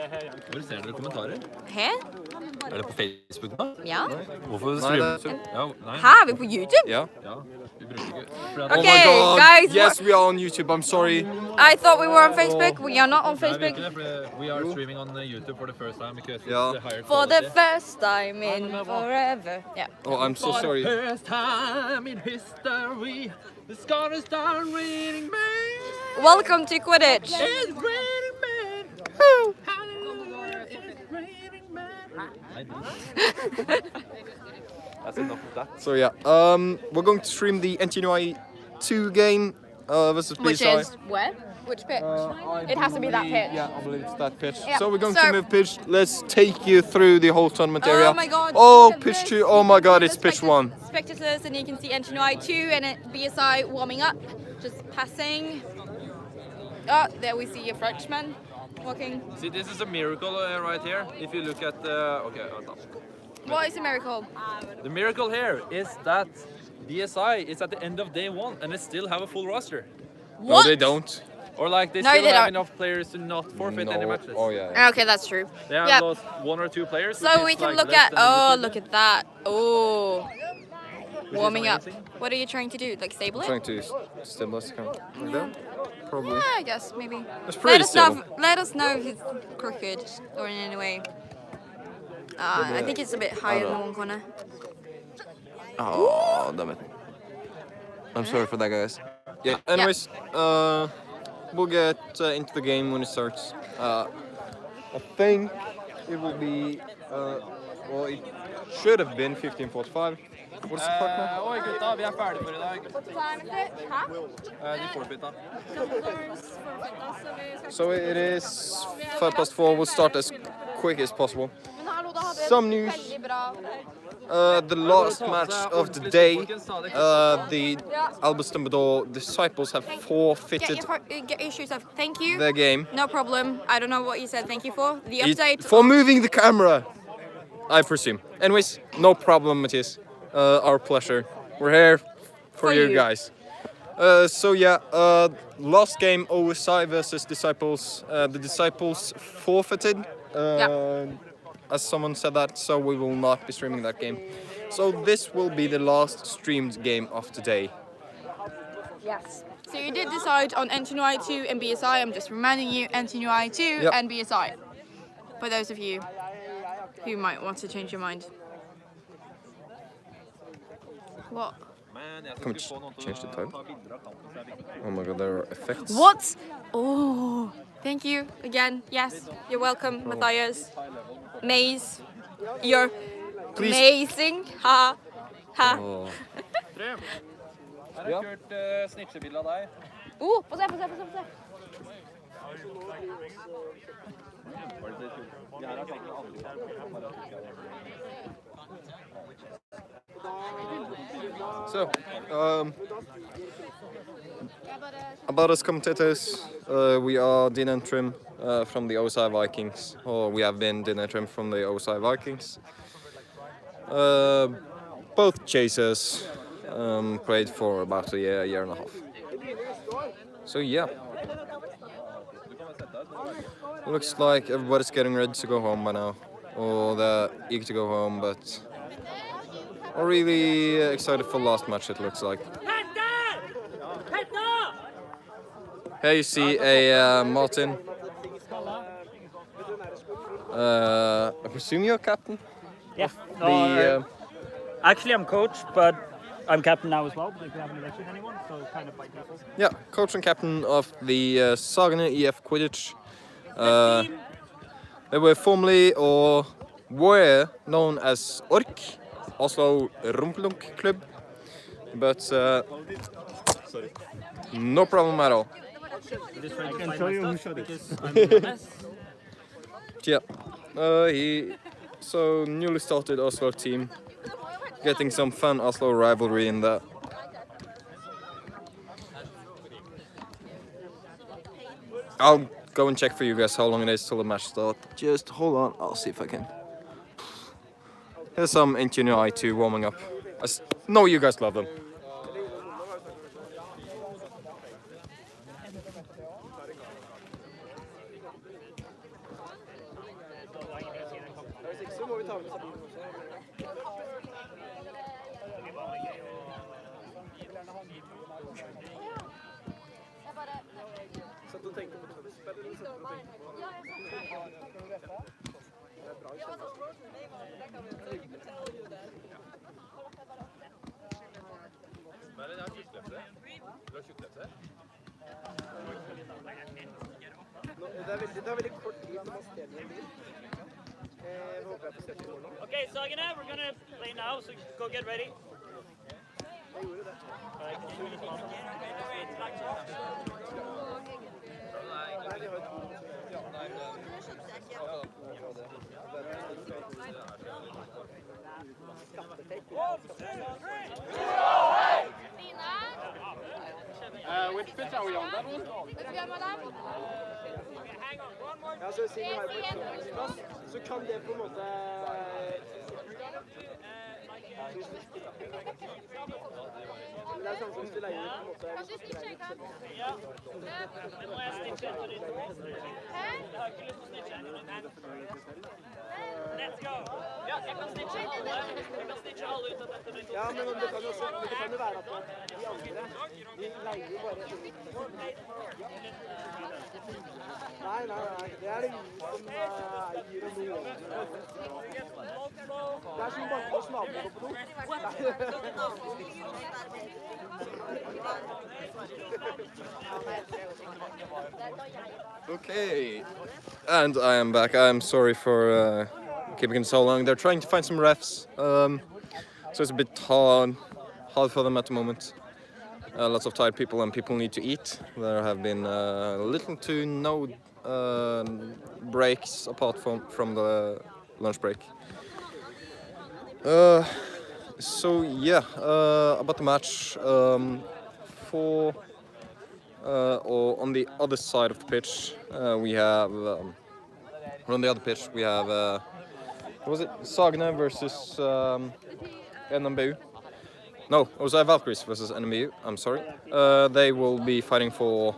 Hvor ser dere kommentarer? Her? Er det på Facebook nå? Ja. Hvorfor streamer du? Ja, nei. Her er vi på YouTube? Ja. Ja, vi bruker ikke. Oh my Okay, god, guys, yes we are on YouTube, I'm sorry. I thought we were on Facebook. We are not on Nei, vi er Facebook. ikke det, for we are streaming on YouTube for the first time because Ja. it's the higher For the quality. first time in forever. Yeah. Oh, I'm so sorry. For the first time in history, it's gonna start raining men. Welcome to Quidditch. It's raining men. Hallelujah, it's raining men. That's enough of that. So yeah, we're going to stream the NTNUI 2 game versus Which BSI. is where? Which pitch? I It has to be that believe- pitch. Yeah, I believe it's that pitch. Yeah. So we're going So- to move pitch. Let's take you through the whole tournament area. Oh my god. Oh, look at pitch this. 2. Oh my god, it's pitch 1. Spectators, and you can see NTNUI 2 and BSI warming up, just passing. Oh, there we see a Frenchman walking. See, this is a miracle right here. If you look at the... Okay, What is a miracle? the miracle here is that BSI is at the end of day 1 and they still have a full roster. No, they don't. Or like they No, still they have don't. enough players to not forfeit any No. matches. Oh, yeah. Okay, that's true. They have Yeah. lost 1 or 2 players. So which we is, can like, look less at, than the oh, Disipler. look at that. Oh. is Warming up. amazing. What are you trying to do? Like stable I'm it? trying to stabilize the camera. Like that? Probably. Yeah, I guess, maybe. It's pretty Let us know if it's crooked or in any way. I think it's a bit higher than one corner. Oh, damn it. I'm sorry for that, guys. Yeah, anyways, we'll get into the game when it starts. I think it will be, well, it should have been 15:45. What's the clock now? Oi gutta, vi er ferdig for i dag. Time is it? De forfeitta. So it is 4:05. We'll start as quick as possible. Some news. The last match of the day, the Albus Disciples have forfeited Get your shoes off. Thank you. their game. No problem. I don't know what you said. Thank you for the update. For moving the camera, I presume. Anyways, no problem, Matthias. Our pleasure. We're here for you guys. So yeah, last game OSI versus Disciples. The Disciples forfeited. As someone said that, so we will not be streaming that game. So this will be the last streamed game of today. Yes. So you did decide on NTNUI 2 and BSI. I'm just reminding you, NTNUI 2 Yep. and BSI. For those of you who might want to change your mind. What? Can we change the time? Oh my god, there are effects. What? Oh, thank you again. Yes, you're welcome, Matthias. Maze, you're Please. amazing. Ha, ha. Oh. Her er et kult snitchebilde av deg. Få se, få se, få se, få se. So, about us commentators, we are Din and Trim from the OSI Vikings, or we have been Din and Trim from the OSI Vikings. Both chasers, played for about a year and a half. So yeah, looks like everybody's getting ready to go home by now, or they're eager to go home, but are really excited for last match, it looks like. Here you see a Martin. I presume you're captain? Yeah. The, Actually, I'm coach, but I'm captain now as well. But we haven't elected anyone, so kind of by default. yeah, coach and captain of the Sagene EF Quidditch. They were formerly, or were, known as ORK, Oslo Rumpeldunk club, but no problem at all. I can show you who shot it. Yeah, so newly started Oslo team, getting some fun Oslo rivalry in that. I'll go and check for you guys how long it is till the match starts. Just hold on, I'll see if I can. Here's some NTNUI 2 warming up. I know you guys love them. Okay, Sagene, we're gonna play now, so go get ready. Which pitch are we on? That one? Ja, så siden vi har på plass, så kan det på en måte... Men det sånn som hvis du leier ut på en måte... Ja. Men må jeg stikke etter ditt? Hæ? Jeg har ikke lyst til å stikke etter ditt. Let's go! Ja, jeg kan stikke alle. Jeg kan stikke alle ut av dette ditt. Ja, men det kan jo være at de andre, de leier jo bare... Nei, det det vi som eier og noe. Det som banker oss naboer på do. Okay, and I am back. I'm sorry for keeping it so long. They're trying to find some refs, so it's a bit hard for them at the moment. Lots of tired people and people need to eat. There have been little to no breaks apart from the lunch break. So yeah, about the match. Or on the other side of the pitch, we have on the other pitch we have what was it? Sagene versus NMBU. No, it was Valkyries versus NMBU. I'm sorry. They will be fighting for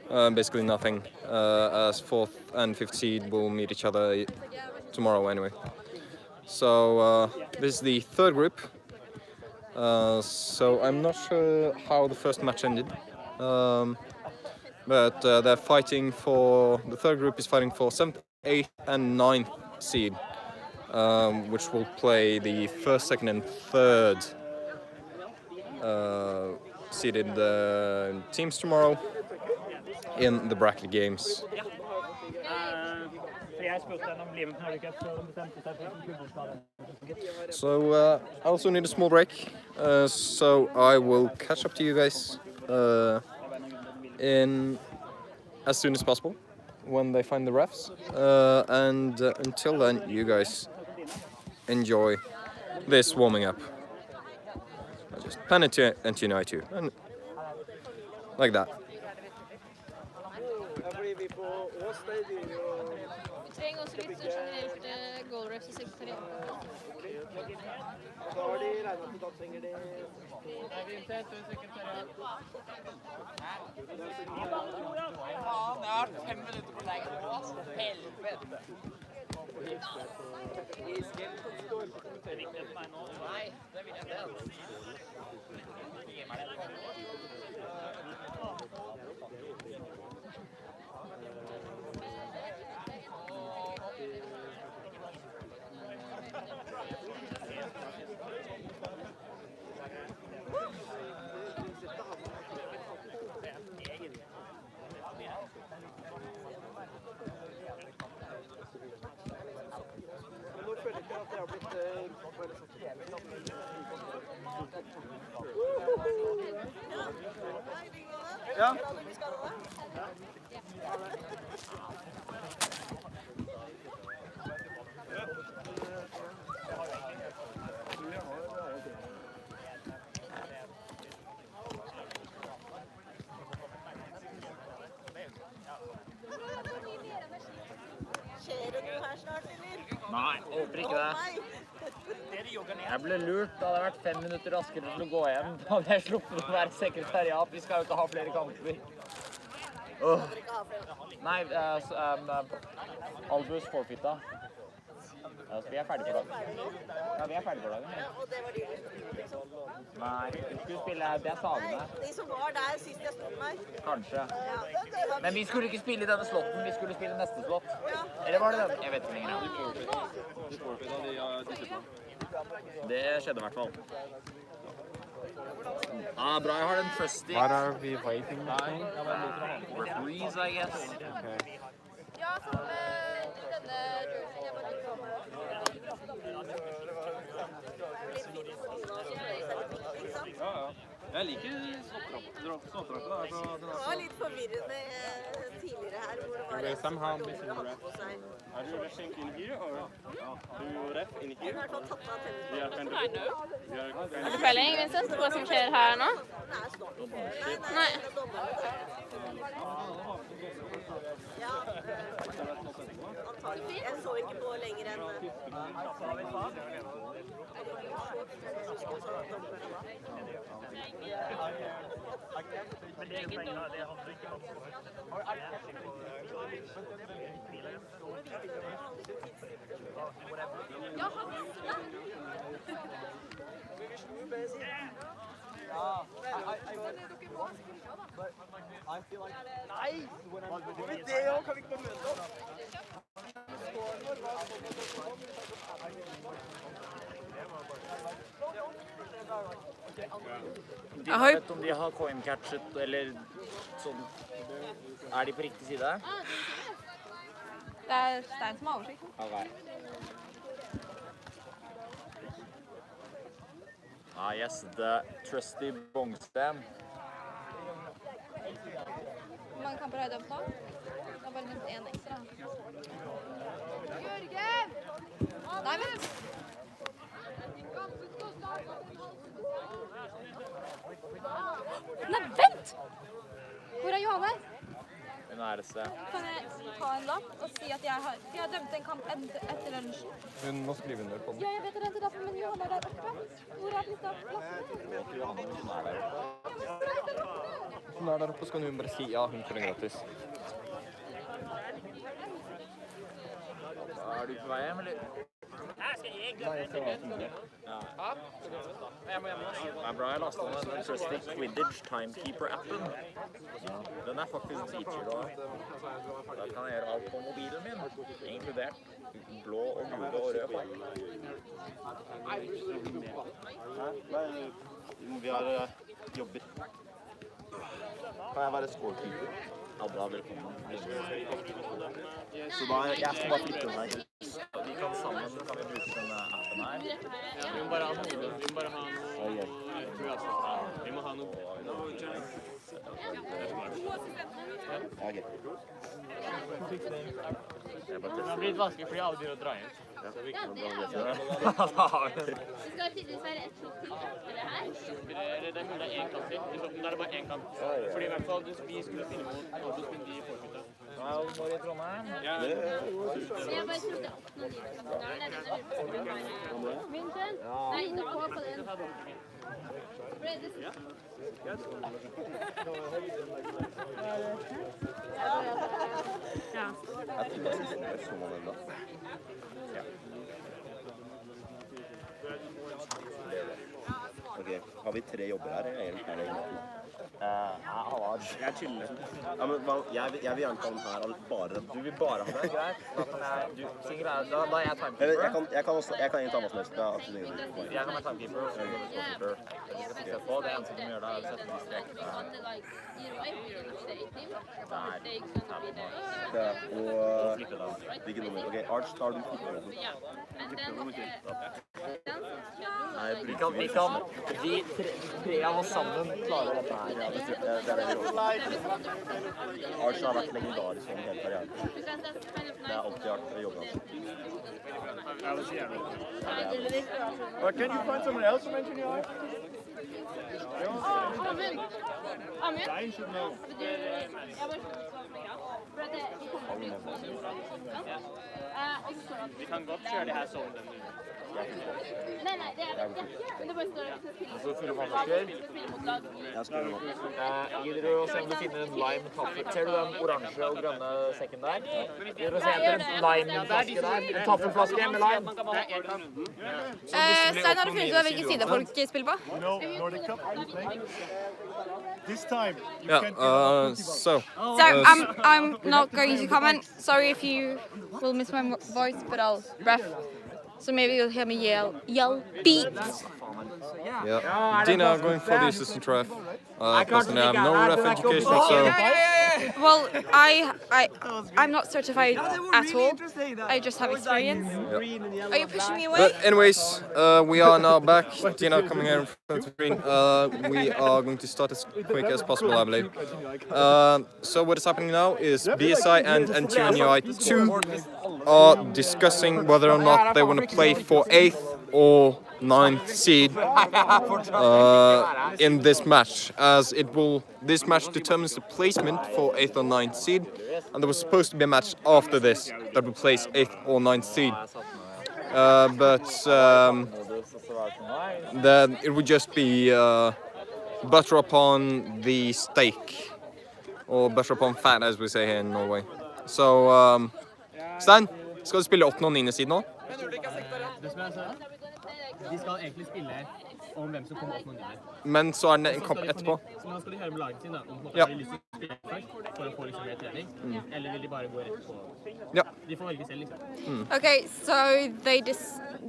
basically nothing, as 4th and 5th seed will meet each other tomorrow anyway. So this is the third group. So I'm not sure how the first match ended, but they're fighting for, the third group is fighting for 7th, 8th and 9th seed, which will play the 1st, 2nd and 3rd seeded teams tomorrow in the bracket games. So I also need a small break, so I will catch up to you guys in as soon as possible when they find the refs, and until then you guys enjoy this warming up. I just pan it to NTNUI too, and like that. trenger også litt så generelt goal-refs i sekretariat. Da har de regnet at da trenger de... Det har vært 5 minutter på lenger på oss. Helvete! Det viktige for meg nå. Nei, det vil jeg det. Gi meg det. Ja. Skjer det noe her snart, eller? Nei, håper ikke det. Jeg ble lurt. Det hadde vært 5 minutter raskere til å gå hjem. Da hadde jeg sluppet å være sekretariat. Vi skal jo ikke ha flere kamper. Nei, Albus forfitta. Så vi er ferdige på dagen. Ja, vi er ferdige på dagen. Og det var de som skulle liksom? Nei, vi skulle spille, det er Sagene. De som var der sist jeg stod meg? Kanskje. Men vi skulle ikke spille i denne slotten, vi skulle spille neste slott. Eller var det den? Jeg vet ikke lenger. De forfitta de Disipler. Det skjedde i hvert fall. Bra, jeg har den trusty. What are we waiting for? Referees, I guess. Okay. Ja, som denne jerseyen jeg bare liker over. Ja, ja. Jeg liker slåttrappa. Det var litt forvirrende tidligere her, hvor det var en som hadde hatt på seg. Are you refing in here or do you ref in here? I hvert fall tatt av We are kind of. Har du peiling, Vincent, på hva som skjer her nå? Nei. Ja, antagelig. Jeg så ikke på lenger enn... Men det er ingen da, det handler ikke om. Ja, I feel like nice. Men det òg kan vi ikke bare møte opp. De vet om de har coin-catchet, eller sånn. Er de på riktig side? Det er Stein som har oversikt. Okay. Ah, yes, the trusty bongstand. Hvor mange kamper har jeg dømt nå? Det har bare dømt en ekstra. Jørgen! Nei, vent! Nei, vent! Hvor er Johanne? Den næreste. Kan jeg ta en lapp og si at jeg har dømt en kamp etter lunsjen? Hun må skrive under på den. Ja, jeg vet det til derfor, men Johanne er der oppe. Hvor er plassen? Hun er der oppe, så kan hun bare si ja, hun får den gratis. Er du på vei hjem, eller? Nei, jeg skal ha den. Ja. Det er bra jeg lastet med den trusty Quidditch Timekeeper-appen. Den er faktisk featured da. Da kan jeg gjøre alt på mobilen min, inkludert blå og gule og røde flagg. Vi har jobber. Kan jeg være scorekeeper? Ja, bra, velkommen. Så da, jeg skal bare flippe den her. Vi kan sammen, kan vi bruke denne appen her? Vi må bare ha noe. Vi må ha noe. Det har blitt vanskelig fordi alle begynner å dra inn. Det skal tydeligvis være et slott til. Er det her? Det er mulig en kamp til. Det er bare en kamp. Fordi i hvert fall vi skulle spille mot Albus, men de får ikke det. Nå er Olmor i Trondheim. Ja. Jeg bare trodde 18 og 9 kamper. Det er Vincent? Nei, da på den. Ble det sist? Ja. Jeg tror jeg synes det er så mange da. Ja. Ok, har vi 3 jobber her, eller er det egentlig 2? Jeg chiller. Ja, men jeg vil gjerne ta den her, bare den. Du vil bare ha det, greit? Da kan jeg, da er jeg timekeeper. Jeg kan ikke ta hva som helst. Jeg kan være timekeeper, og så er det scorekeeper. Det er en som gjør det, er å sette de strekene her. Ja, og hvilke nummer? Ok, Arch, tar du flipperen? Nei, vi kan, de 3 av oss sammen klarer dette her. Ja, det er det vi gjør. Arch har vært legendarisk om hele karrieren. Det har alltid vært jobben. But can you find someone else to mention your eye? Amen. Stein should know. Vi kan godt kjøre det her som den. Nei, det er det. Men det bare står at vi Og så fyller man forsker. Jeg skal gjøre det. Gidder du å se om du finner en lime tafel? Ser du den oransje og grønne sekken der? Gidder du å se etter en lime-flaske der? En taffelflaske med lime? Stein, har du funnet ut av hvilken side folk spiller på? No, Nordic Cup. This time, you Yeah, can't So, I'm not going to comment. Sorry if you will miss my voice, but I'll ref. So maybe you'll hear me yell beat. Yeah. Dina going for the assistant ref. Personally, I have no ref education, so... Well, I'm not certified at all. I just have experience. Are you pushing me away? But anyways, we are now back. Tina coming here in front of the screen. We are going to start as quick as possible, I believe. So what is happening now is BSI and NTNUI 2 are discussing whether or not they want to play for 8th or 9th seed in this match, as this match determines the placement for 8th or 9th seed, and there was supposed to be a match after this that would place 8th or 9th seed, but then it would just be butter upon the steak, or butter upon fat, as we say here in Norway. So Stein, skal du spille 8. og 9. siden nå? De skal egentlig spille om hvem som kommer 8. og 9. Men så det en kamp etterpå. Så nå skal de høre med laget sin da, om de Ja. har lyst til å spille først, for å få liksom mer trening, eller vil de bare gå rett på? Ja. De får velge selv, liksom. Okay, so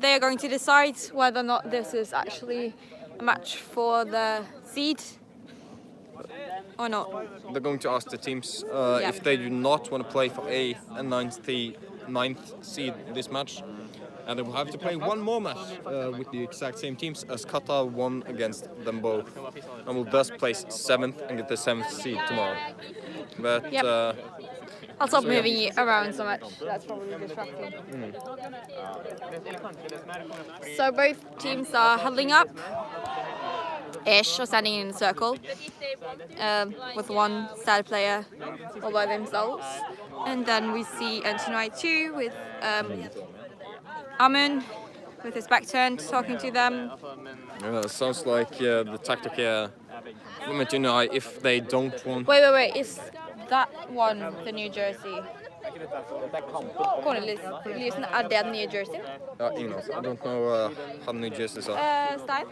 they are going to decide whether or not this is actually a match for the seed or not. They're going to ask the teams if they do not want to play for 8th and 9th seed this match. And they will have to play one more match with the exact same teams, as Katta won against them both, and will thus place 7th and get the 7th seed tomorrow. But I'll stop moving you around so much. That's probably distracting. So both teams are huddling up, ish, or standing in a circle, with one side player all by themselves. And then we see NTNUI 2 with Amund with his back turned, talking to them. Sounds like the tactic here from NTNUI, if they don't want... Wait, is that one the New Jersey? Cornelysen, den nye Jersey? Ja, ingen av oss. I don't know how New Jersey sa. Stein?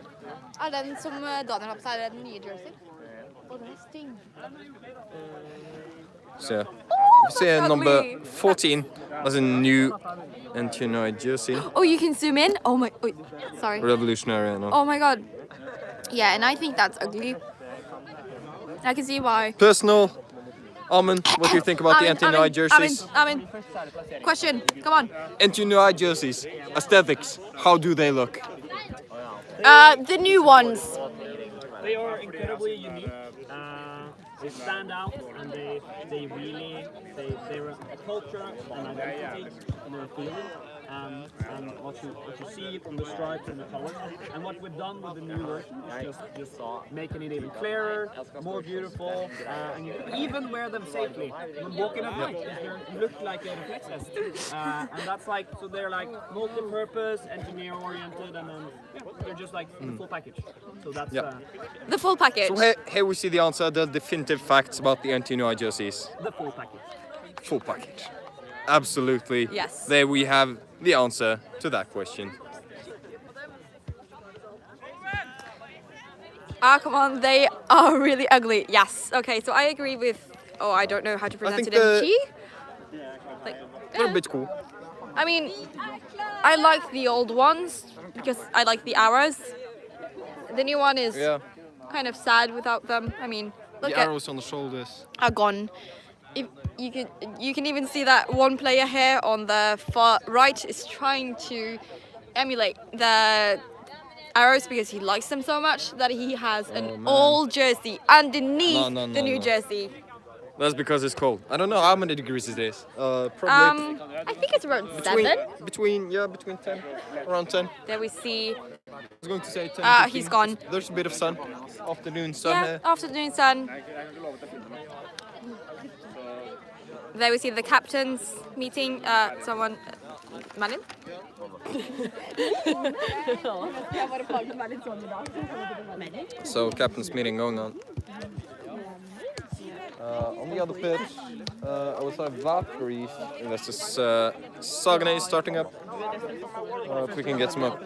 Den som Daniel har på seg, den nye Jersey? Den er sting. So, see number 14 as a new NTNUI jersey. Oh, you can zoom in? Oh my... sorry. Revolutionary, no? Oh my god. Yeah, and I think that's ugly. I can see why. Personal. Armin, what do you think about the NTNUI jerseys? Amin. Question, come on. NTNUI jerseys, aesthetics, how do they look? The new ones. They are incredibly unique. They stand out, and they really they're a culture and identity and a feeling, and what you see on the stripes and the colors. And what we've done with the new version is just making it even clearer, more beautiful, and you can even wear them safely when walking at night. You look like a reflex vest, and that's like, so they're like multi-purpose, engineer-oriented, and then they're just like the full package. So that's the full package. So here we see the answer, the definitive facts about the NTNUI jerseys. The full package. Full package. Absolutely. Yes. There we have the answer to that question. Come on, they are really ugly. Yes. Okay, so I agree with... Oh, I don't know how to pronounce it in G. They're a bit cool. I mean, I like the old ones because I like the arrows. The new one is kind of sad without them. I mean, look the arrows on the shoulders are gone. If you can even see that one player here on the far right is trying to emulate the arrows because he likes them so much that he has an old jersey underneath the new jersey. That's because it's cold. I don't know how many degrees it is. Probably. I think it's around 7. Between 10, around 10. There we see. I was going to say 10. He's gone. There's a bit of sun. Afternoon sun here. Afternoon sun. There we see the captains meeting. Someone. Malin? So captain's meeting going on. On the other pitch, outside Valkyries, this is Sagene is starting up. If we can get some up.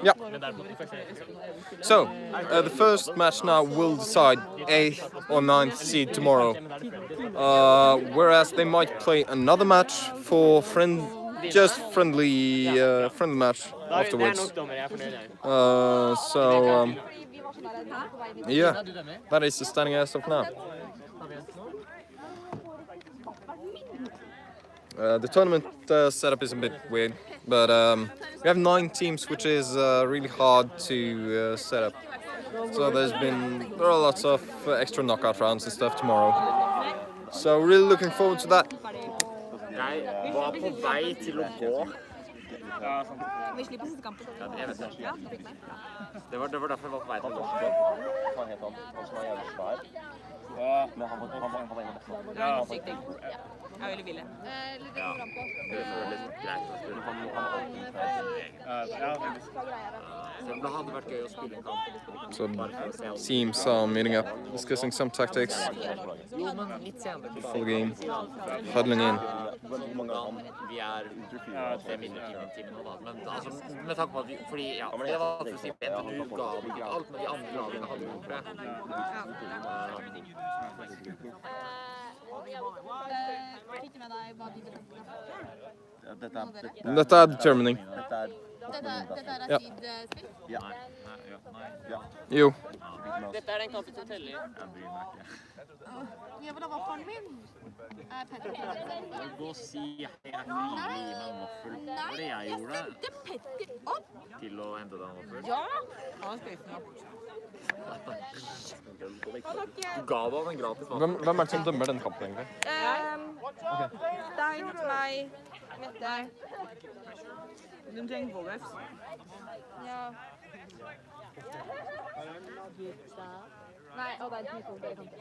Yeah. So, the first match now will decide 8th or 9th seed tomorrow. Whereas they might play another match for friendly match afterwards. Yeah, that is the standing as of now. The tournament setup is a bit weird, but we have 9 teams, which is really hard to set up. So there are lots of extra knockout rounds and stuff tomorrow. So really looking forward to that. Jeg var på vei til å gå. Vi slipper siste kampen. Ja, jeg vet det. Ja, Det var derfor jeg var på vei til å gå. Hva heter han? Han som jævlig svær. Men han var inne på det. Det var en syk ting. Jeg er veldig billig. Ja, det er litt greit å spille. Han det hadde vært gøy å spille en kamp. So teams are meeting up, discussing some tactics. Full game, huddling in. Vi det mindre team nå da, men altså, med tanke på at vi, fordi, ja, det var for å si NTNUI ga alt, men de andre lagene hadde gjort det. Fikk du med deg hva de bedømte? Dette er determining. Dette er Ja. seed-spill? Ja. Jo. Dette er den kampen som teller. Ja, men da var faren min. Gå og si jeg er frivillig i meg en vaffel. Det var det jeg gjorde. Petter opp. Til å hente deg en vaffel. Ja. Du ga da den gratis vaffel. Hvem er det som dømmer denne kampen egentlig? Deg, meg, Mette. Du trenger goalrefs. Ja. Nei, og det er 10 punkter dere kan til.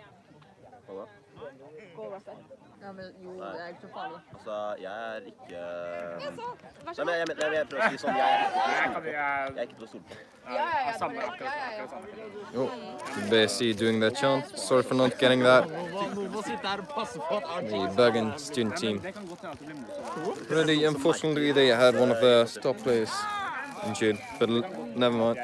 Hva da? Goalreffer. Ja, men jo, det er ikke så farlig. Altså, jeg er ikke... Nei, men jeg prøver å si sånn, jeg er ikke til å stole på. Oh, BSI doing their chant. Sorry for not getting that. The Bergen student team. Really, unfortunately, they had one of their top players injured, but never mind.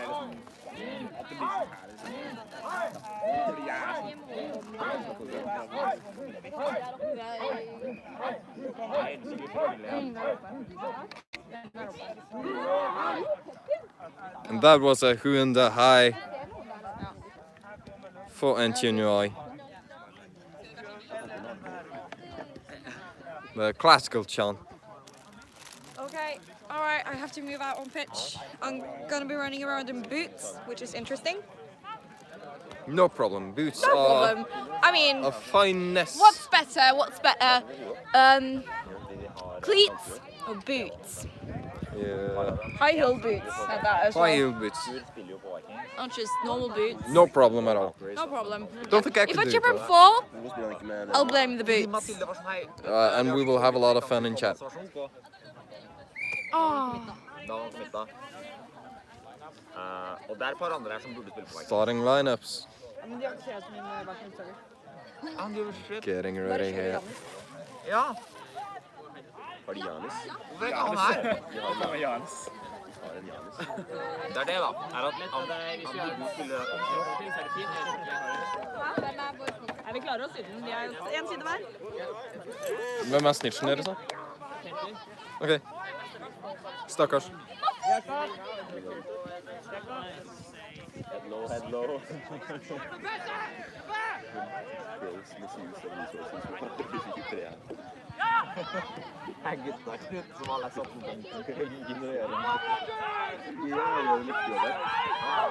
And that was a Huenda high for NTNUI. The classical chant. Okay, alright, I have to move out on pitch. I'm gonna be running around in boots, which is interesting. No problem. Boots No are problem. I mean, a fineness. what's better? Cleats or boots? Yeah. High heel boots. Like that as well. High heel boots. Not just normal boots. No problem at all. No problem. Don't think I If can I do trip it, and though. fall, I'll blame the boots. And we will have a lot of fun in chat. Oh. Og det er et par andre her som burde spille på vei. Starting lineups. Men de har ikke sett min bakgrunnsdager. Han gjør shit. Getting ready here. Ja. Har de Janis? Hvorfor er ikke han her? Han var Janis. Det er det da. Er at han burde spille Er vi klare oss uten? De er en side hver. Hvem er snitchen deres da? Ok. Stakkars. Head low. Gutta Knut som alle satt med ignorere. Ja, det er litt det.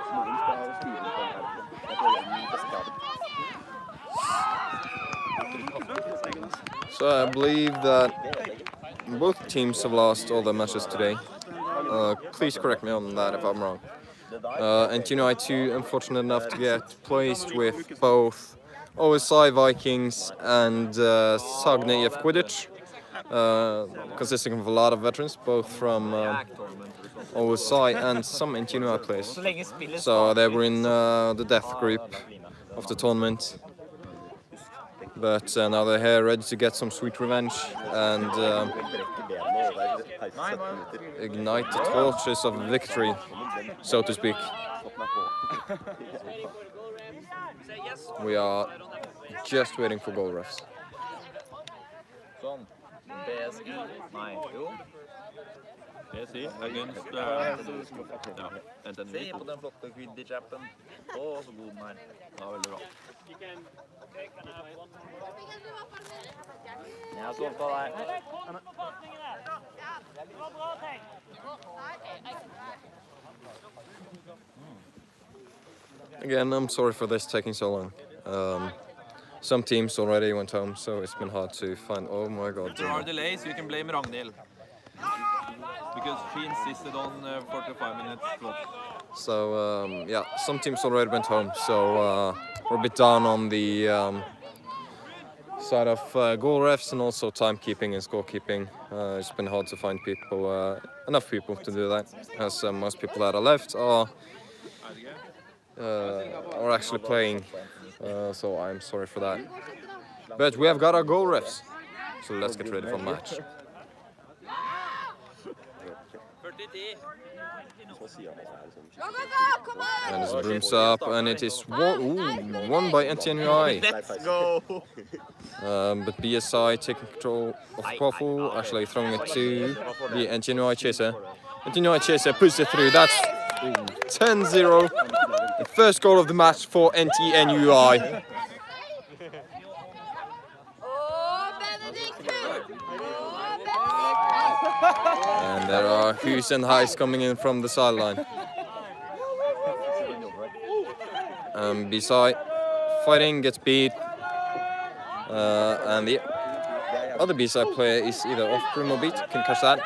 Smoren skal ha styre på den her. Jeg tror den beste dagen. So I believe that both teams have lost all their matches today. Please correct me on that if I'm wrong. NTNUI 2 unfortunate enough to get placed with both OSI Vikings and Sagene EF Quidditch, consisting of a lot of veterans, both from OSI and some NTNUI players. So they were in the death group of the tournament. But now they're here ready to get some sweet revenge and ignite the torches of victory, so to speak. We are just waiting for goal refs. Sånn. BSI. Nei, jo. BSI against NTNUI. Se på den flotte Quidditch-appen. Å, så god den er. Ja, veldig bra. Jeg er stolt av deg. Again, I'm sorry for this taking so long. Some teams already went home, so it's been hard to find. Oh my God! If there are delays, you can blame Ragnhild because she insisted on 45 minutes slot. So yeah, some teams already went home, so we're a bit down on the side of goal refs and also timekeeping and scorekeeping. It's been hard to find people, enough people to do that, as most people that are left are actually playing. So I'm sorry for that. But we have got our goal refs, so let's get ready for the match. And as it brooms up, and it is won by NTNUI. Let's go! But BSI taking control of the quaffle, actually throwing it to the NTNUI chaser. NTNUI chaser puts it through. That's 10-0. The first goal of the match for NTNUI. And there are who's and highs coming in from the sideline. BSI fighting, gets beat. And the other BSI player is either off broom or beat. Can catch that.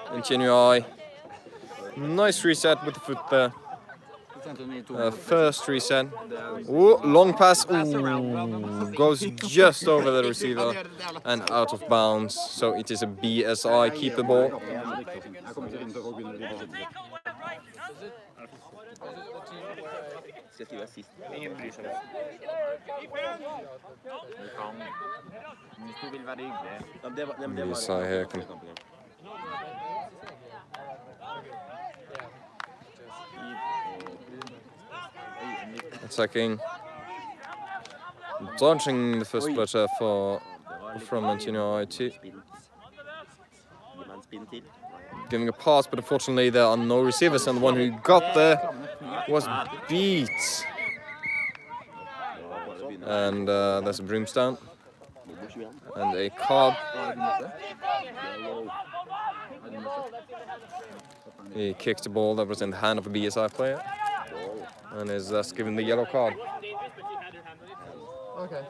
NTNUI. Nice reset with the foot there. First reset. Ooh, long pass. Ooh, goes just over the receiver and out of bounds. So it is a BSI keeper ball. BSI here. Attacking, dodging the first bloodshed from NTNUI too. Giving a pass, but unfortunately there are no receivers, and the one who got there was beat. And there's a broomstone and a card. He kicked the ball that was in the hand of a BSI player. And is thus given the yellow card. Okay.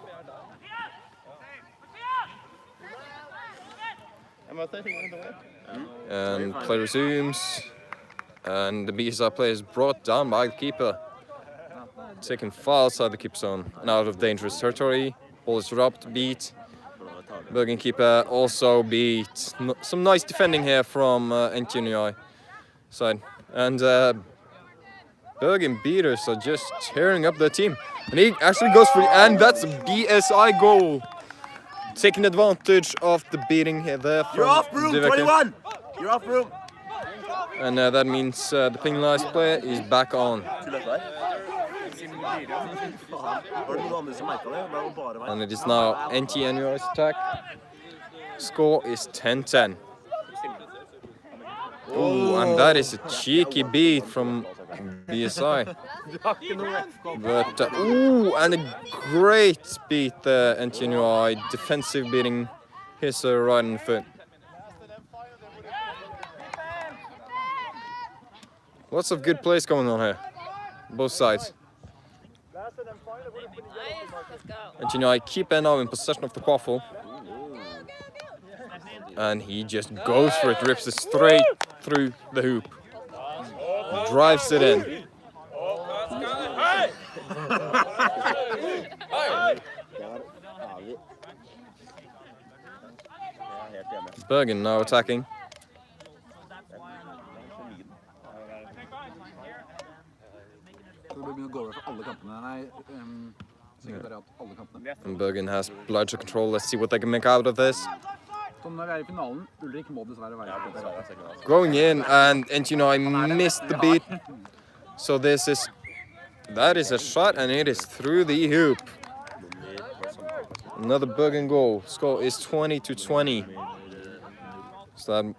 And play resumes. And the BSI player is brought down by the keeper. Taken far outside the keeper zone and out of dangerous territory. Ball is dropped, beat. Bergen keeper also beat. Some nice defending here from NTNUI side. And Bergen beaters are just tearing up their team. And he actually goes for it, and that's a BSI goal. Taking advantage of the beating here there from You're off room, 21! You're off room! And that means the penalized player is back on. And it is now NTNUI's attack. Score is 10-10. Oh, and that is a cheeky beat from BSI. But ooh, and a great beat there, NTNUI. Defensive beating his right in the foot. Lots of good plays going on here, both sides. NTNUI keeper now in possession of the quaffle. And he just goes for it, rips it straight through the hoop. Drives it in. Bergen now attacking. And Bergen has blood to control. Let's see what they can make out of this. Going in, and NTNUI missed the beat. So that is a shot, and it is through the hoop. Another Bergen goal. Score is 20-20. So that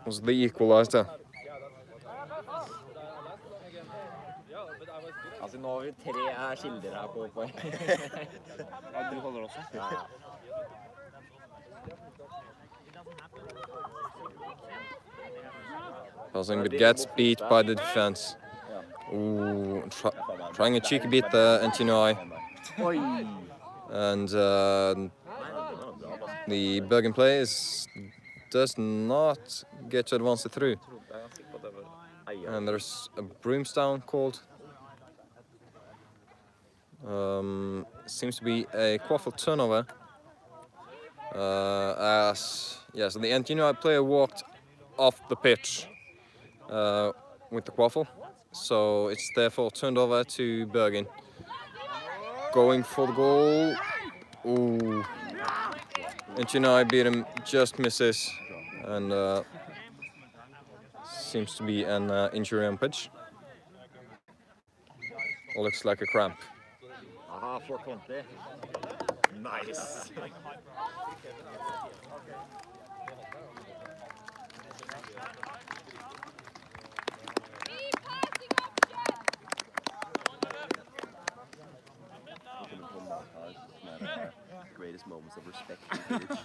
was the equalizer. Altså, nå har vi 3 kilder her på poeng. Ja, du holder også. Ja. Passing, but gets beat by the defense. Ooh, trying a cheeky beat there, NTNUI. And the Bergen players does not get to advance it through. And there's a brimstone called. Seems to be a quaffle turnover. So the NTNUI player walked off the pitch with the quaffle. So it's therefore turned over to Bergen. Going for the goal. Ooh. NTNUI beat him, just misses. And seems to be an injury on pitch. Looks like a cramp. Aha, 420. Nice. Greatest moments of respect in Quidditch.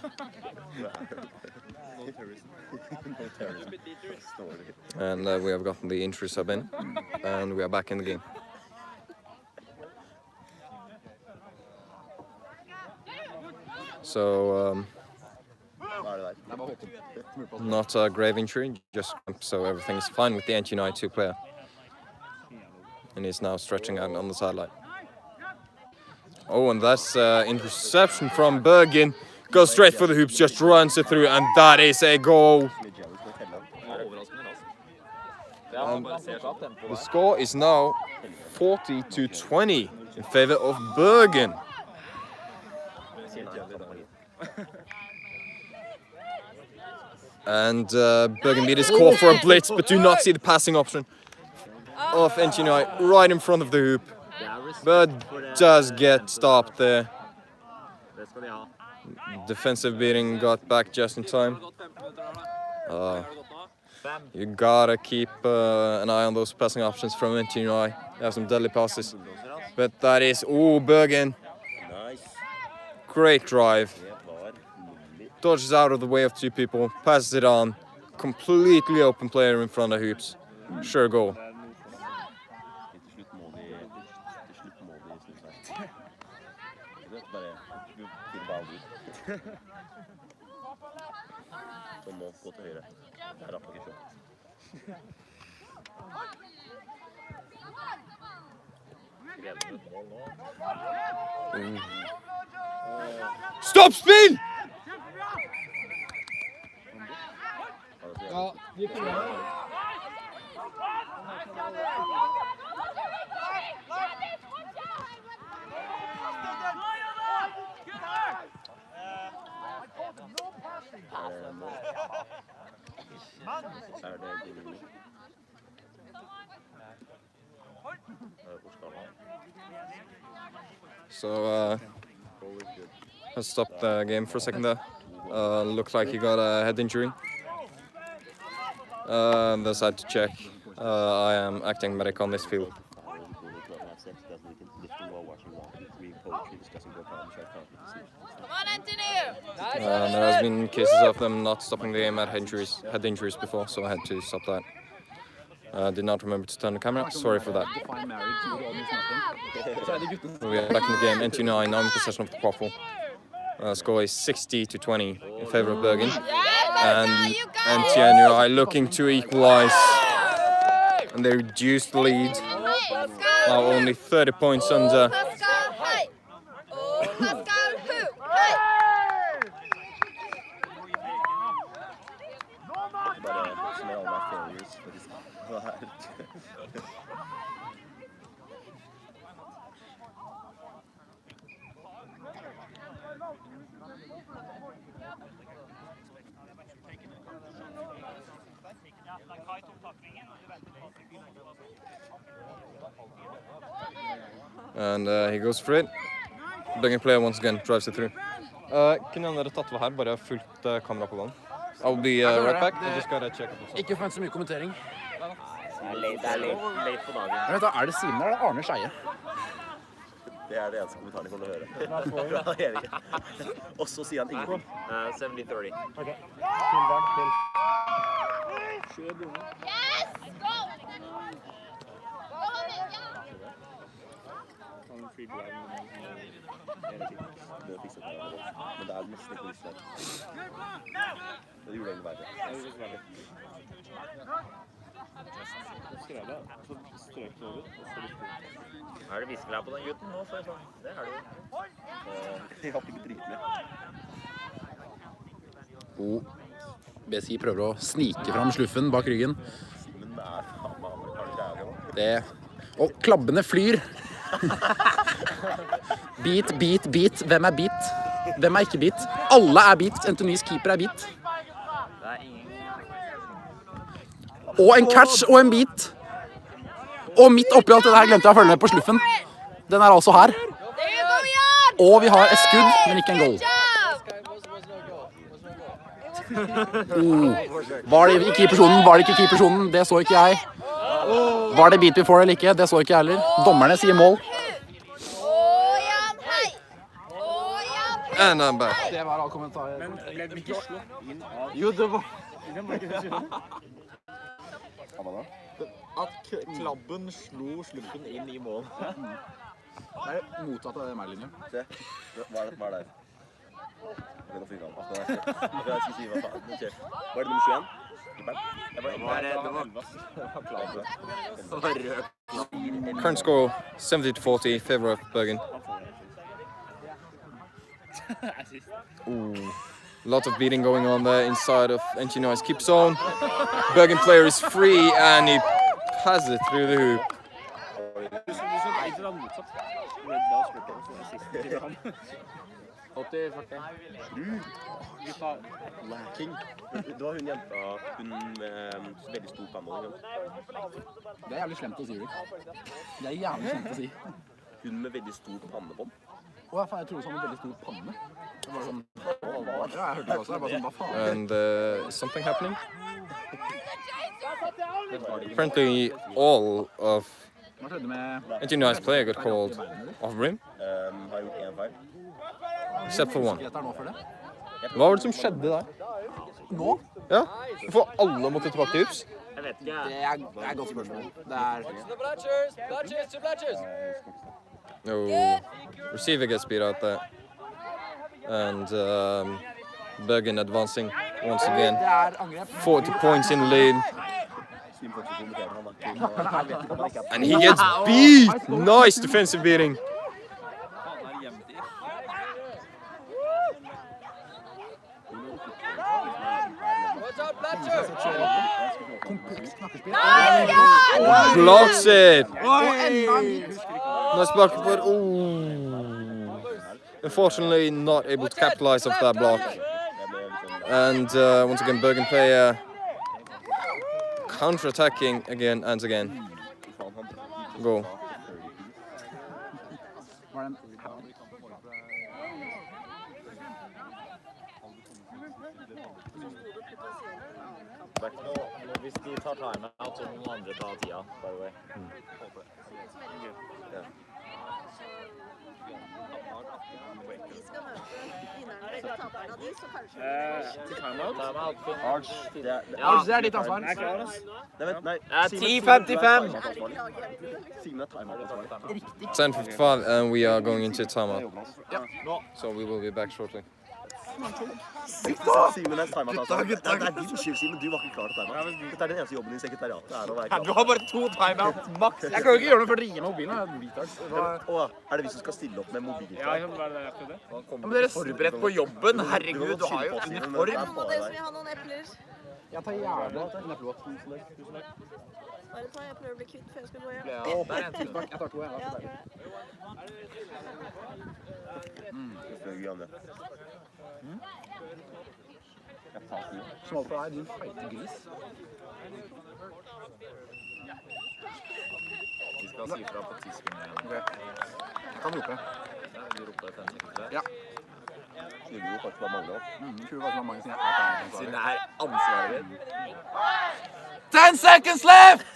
No terrorism. No terrorism. And we have gotten the injury sub in, and we are back in the game. So, not a grave injury, just so everything is fine with the NTNUI 2 player. And he's now stretching out on the sideline. Oh, and that's interception from Bergen. Goes straight for the hoops, just runs it through, and that is a goal. The score is now 40-20 in favor of Bergen. And Bergen made his call for a blitz, but do not see the passing option of NTNUI right in front of the hoop. But does get stopped there. Defensive beating got back just in time. You gotta keep an eye on those passing options from NTNUI. They have some deadly passes. But that is, Bergen. Great drive. Dodges out of the way of 2 people, passes it on. Completely open player in front of hoops. Sure goal. Stop spin! So, let's stop the game for a second there. Looked like he got a head injury. Decided to check. I am acting medic on this field. There has been cases of them not stopping the game at head injuries before, so I had to stop that. Did not remember to turn the camera. Sorry for that. We are back in the game. NTNUI now in possession of the quaffle. Score is 60-20 in favor of Bergen. And NTNUI looking to equalize. And they reduced the lead. Now only 30 points under. And he goes for it. Bergen player once again drives it through. Kunne dere tatt over her, bare fulgt kamera på banen? I'll be right back. I just gotta check. Ikke forvent så mye kommentering. Det er late på dagen. Men vet du, er det Simen eller er det Arne Skeie? Det er det eneste kommentaren jeg kommer til å høre. Fra Erik. Og så sier han ingenting. 70-30. Ok. Til den til. Yes! Go! Men det er nesten ikke lyst til det gjorde det verre. Er det viskelær på den gutten nå? Det er det jo. Jeg har ikke dritt med. BSI prøver å snike fram sluffen bak ryggen. Men det er faen meg amerikansk greier nå. Det... Og klabbene flyr. Beat, beat, beat. Hvem er beat? Hvem er ikke beat? Alle er beat. NTNUIs keeper er beat. Og en catch og en beat. Og midt oppi alt det der glemte jeg å følge med på sluffen. Den er altså her. Og vi har et skudd, men ikke en goal. Var det i keepersonen? Var det ikke i keepersonen? Det så ikke jeg. Var det beat before eller ikke? Det så ikke jeg heller. Dommerne sier mål. And I'm back. Det var all kommentarer. Men ble den ikke slått inn av... Jo, det var... Den ble ikke slått. At klabben slo sluppen inn i mål. Det er mottatt av det meg-linjen. Se, hva er det? Det går fint an. Jeg skal si hva faen. Hva er det nummer 21? Current score 70-40 favor of Bergen. Ooh, lot of beating going on there inside of NTNUI's keep zone. Bergen player is free and he passes it through the hoop. Lacking. Det var hun jenta, hun med veldig stor panne. Det er jævlig slemt å si, Ulrik. Det er jævlig slemt å si. Hun med veldig stor pannebånd. Jeg tror det var en veldig stor panne. Det var sånn... Ja, jeg hørte det også. Jeg bare sånn, hva faen? And something happening? Apparently all of NTNUI's player got called off rim. Har gjort en feil. Except for one. Hva var det som skjedde der? Nå? Ja, for alle måtte tilbake til hups. Jeg vet ikke. Det er et godt spørsmål. Det er... Oh, receiver gets beat out there. And Bergen advancing once again. 40 points in the lead. And he gets beat! Nice defensive beating. Blocks it! Nice block, but unfortunately not able to capitalize off that block. And once again, Bergen player counter-attacking again and again. Goal. Hvis de tar timeout, så må noen andre ta tida, by the way. Til timeout? Timeout. Det er ditt ansvar. Jeg er klar, ass. Nei, 10:55. Simen er timeout. 10:55 and we are going into timeout. So we will be back shortly. Simen er timeout. Det er din skyld, Simen. Du var ikke klar til timeout. Dette er den eneste jobben din i sekretariatet. Du har bare 2 timeout, maks. Jeg kan jo ikke gjøre noe for å ringe med mobilen. Er det vi som skal stille opp med mobilen? Ja, jeg kan være der etter det. Men dere er forberedt på jobben. Herregud, du har jo uniform. Dere som vil ha noen epler? Jeg tar gjerne en eplevåt. Bare ta, jeg prøver å bli kvitt før jeg skal gå hjem. Jeg tar 2, jeg. Ja, det. Smalt på deg, din feite gris. Vi skal si fra på tisken igjen. Ok. Jeg kan rope. Ja, vi roper 5 sekunder. Ja. Skulle jo faktisk bare mangle opp. Skulle faktisk bare mangle Siden det er ansvaret. 10 seconds left!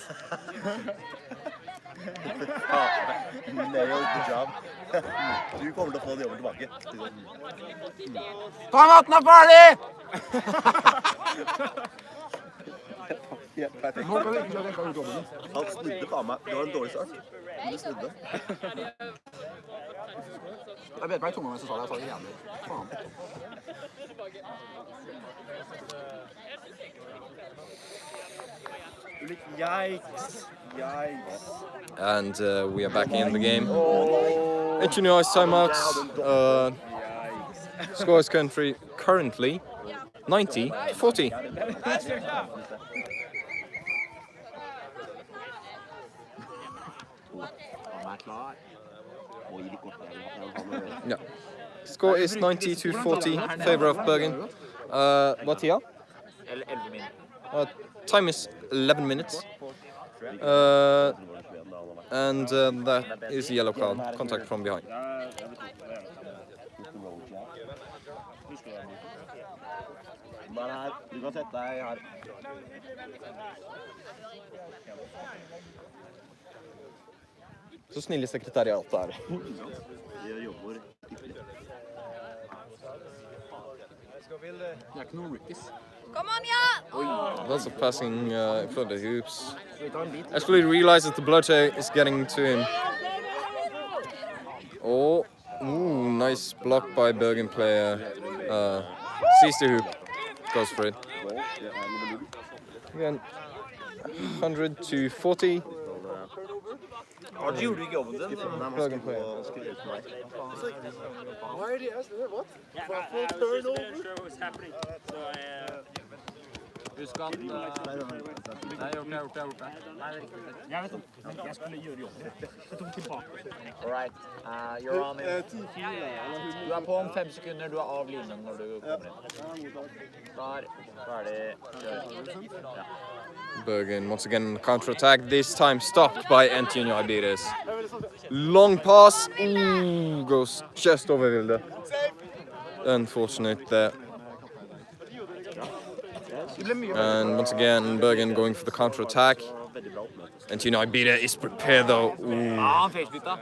Nailed the job. Du kommer til å få den jobben tilbake. Timeouten er ferdig! Helt perfekt. Nå kan vi ikke rekke ut jobben. Han snudde faen meg. Det var en dårlig start. Men du snudde. Jeg vet meg i tunga mens jeg sa det. Jeg sa det jævlig. Faen. Yikes. Yikes. And we are back in the game. NTNUI's timeouts. Score is currently 90-40. Yeah. Score is 90-40, favor of Bergen. What here? Time is 11 minutes. And that is a yellow card. Contact from behind. Du kan sette deg her. Så snille sekretariat er. Det jobber ytterligere. Det er ikke noen rookies. Come on, yeah! Lots of passing in front of the hoops. Actually realizes the bloodshed is getting to him. Oh, ooh, nice block by Bergen player. Sees the hoop, goes for it. Again, 100-40. Du gjorde ikke jobben din. Bergen player. Why are they asking what? Husk at Nei, jeg har gjort det. Jeg vet om. Jeg skulle gjøre jobben. Jeg tok tilbake. Alright, you're on in. Du er på om 5 sekunder, du er av linjen når du kommer inn. Klar, ferdig, kjør. Ja. Bergen once again counter-attack, this time stopped by NTNUI beaters. Long pass, ooh, goes just over Vilde. Unfortunate there. And once again, Bergen going for the counter-attack. NTNUI beater is prepared though. Han facebeata.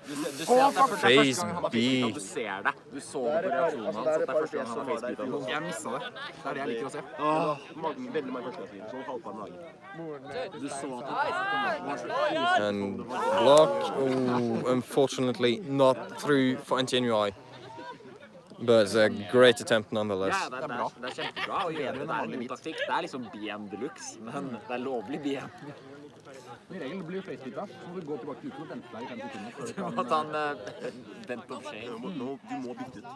Du ser at det er første gang Face-beat. du ser det. Du så det på reaksjonen hans at det er første gang han har facebeata. Jeg misset det. Det er det jeg liker å se. Veldig mange førstegangsspillere som holdt på en dag. Du så at det And block, ooh, unfortunately not through for NTNUI. But it's a great attempt nonetheless. Ja, det er kjempebra å gjøre det. Det er en god taktikk. Det er liksom BM deluxe, men det er lovlig BM. I regel blir jo facebeata, så må du gå tilbake til uken og vente deg i 5 sekunder. Du må ta en vent om skje. Du må bytte ut.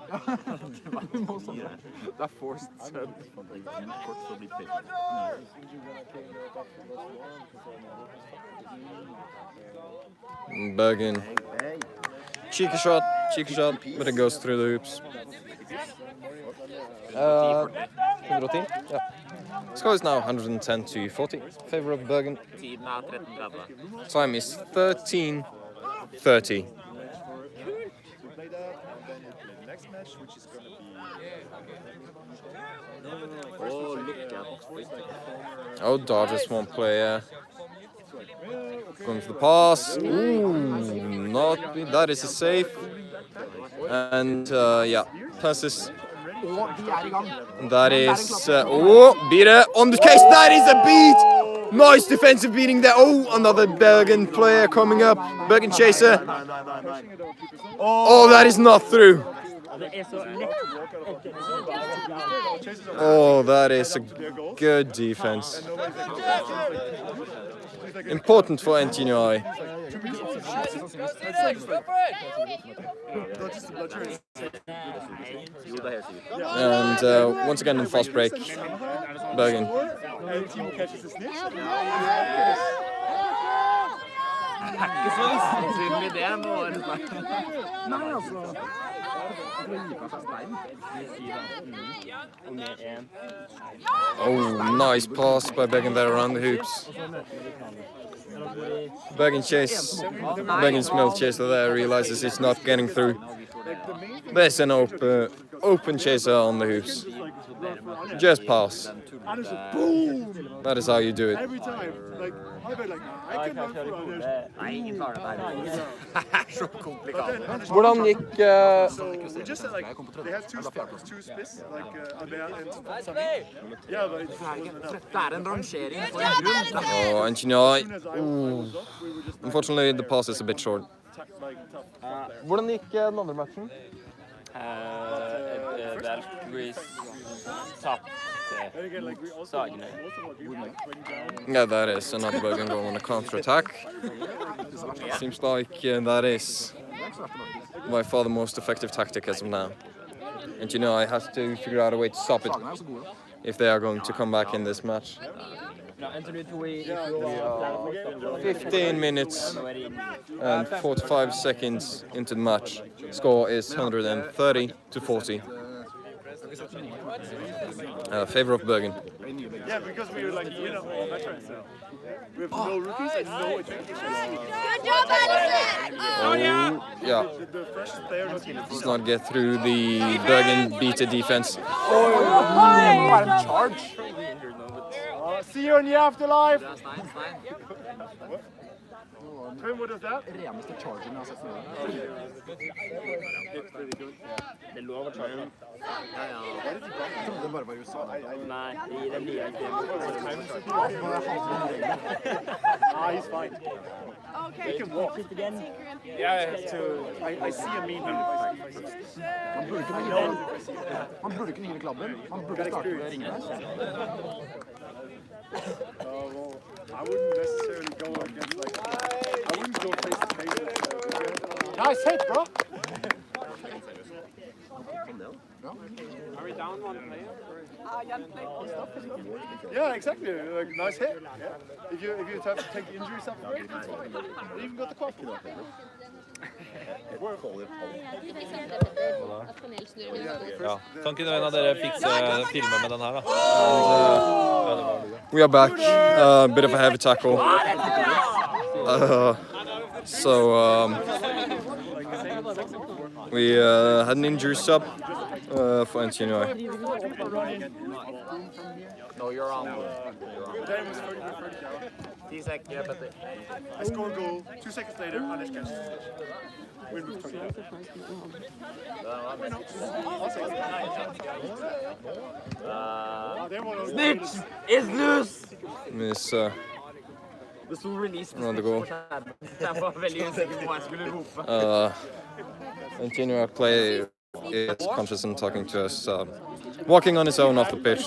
Du må sånn. Det er forced sub. Kort så blir det facebeata. Bergen. Cheeky shot, but it goes through the hoops. 110, yeah. Score is now 110-40, favor of Bergen. Tiden er 13:30. Time is 13:30. Oh, look at. Oh, Dodgers one player. Going for the pass. Ooh, not that is a save. And yeah, passes. That is beat it on the case. That is a beat. Nice defensive beating there. Oh, another Bergen player coming up. Bergen chaser. Oh, that is not through. Oh, that is a good defense. Important for NTNUI. And once again in fast break, Bergen. Oh, nice pass by Bergen there around the hoops. Bergen chase, Bergen's mill chaser there realizes it's not getting through. There's an open chaser on the hoops. Just pass. That is how you do it. Every time. Like, I bet like, I can run through on this. Så komplikat. Hvordan gikk So we just said like, they had two spiss, like Albert and Sami. Yeah, but it wasn't enough. Det en rangering for en grunn. Oh, NTNUI. Unfortunately, the pass is a bit short. Hvordan gikk den andre matchen? Der vi tapte Sagene. Yeah, that is another Bergen goal on a counter-attack. Seems like that is by far the most effective tactic as of now. NTNUI has to figure out a way to stop it if they are going to come back in this match. 15 minutes and 45 seconds into the match. Score is 130-40. Favor of Bergen. Yeah, because we were like, all veterans. We have no rookies and no education. Good job, Albus! Yeah. The freshest player Does not get through the Bergen beater defense. Charge. See you in the afterlife. Tim, what is that? Det lov å charge. Nei, det blir ikke. He's fine. Okay. He can walk. Yeah, I see a meme. Han burde ikke ringe klabben. Han burde starte med ringene. Well, I wouldn't necessarily go against like. I wouldn't go face to face. Nice hit, bro. Are we down one player? Yeah, exactly. Like nice hit. Yeah. If you have to take injuries up, you even got the coffee. Ja, kan ikke en av dere fikse filme med den her da? We are back. Bit of a heavy tackle. We had an injury sub for NTNUI. No, you're on. I score a goal. 2 seconds later, Anders catches. Win with 20. Snitch is loose! Miss Det sto release another goal. Jeg var veldig usikker på hva jeg skulle rope. NTNUI play is conscious and talking to us, walking on his own off the pitch.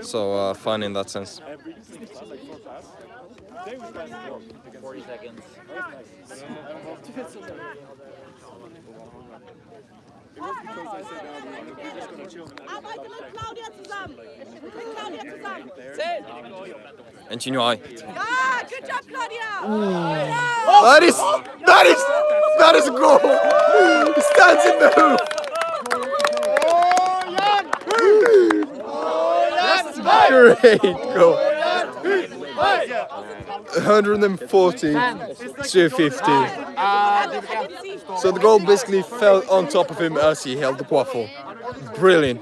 So fine in that sense. 40 seconds. NTNUI. Ah, good job, Claudia! That is a goal! He stands in the hoop! Great goal! 140 to 50. So the goal basically fell on top of him as he held the quaffle. Brilliant.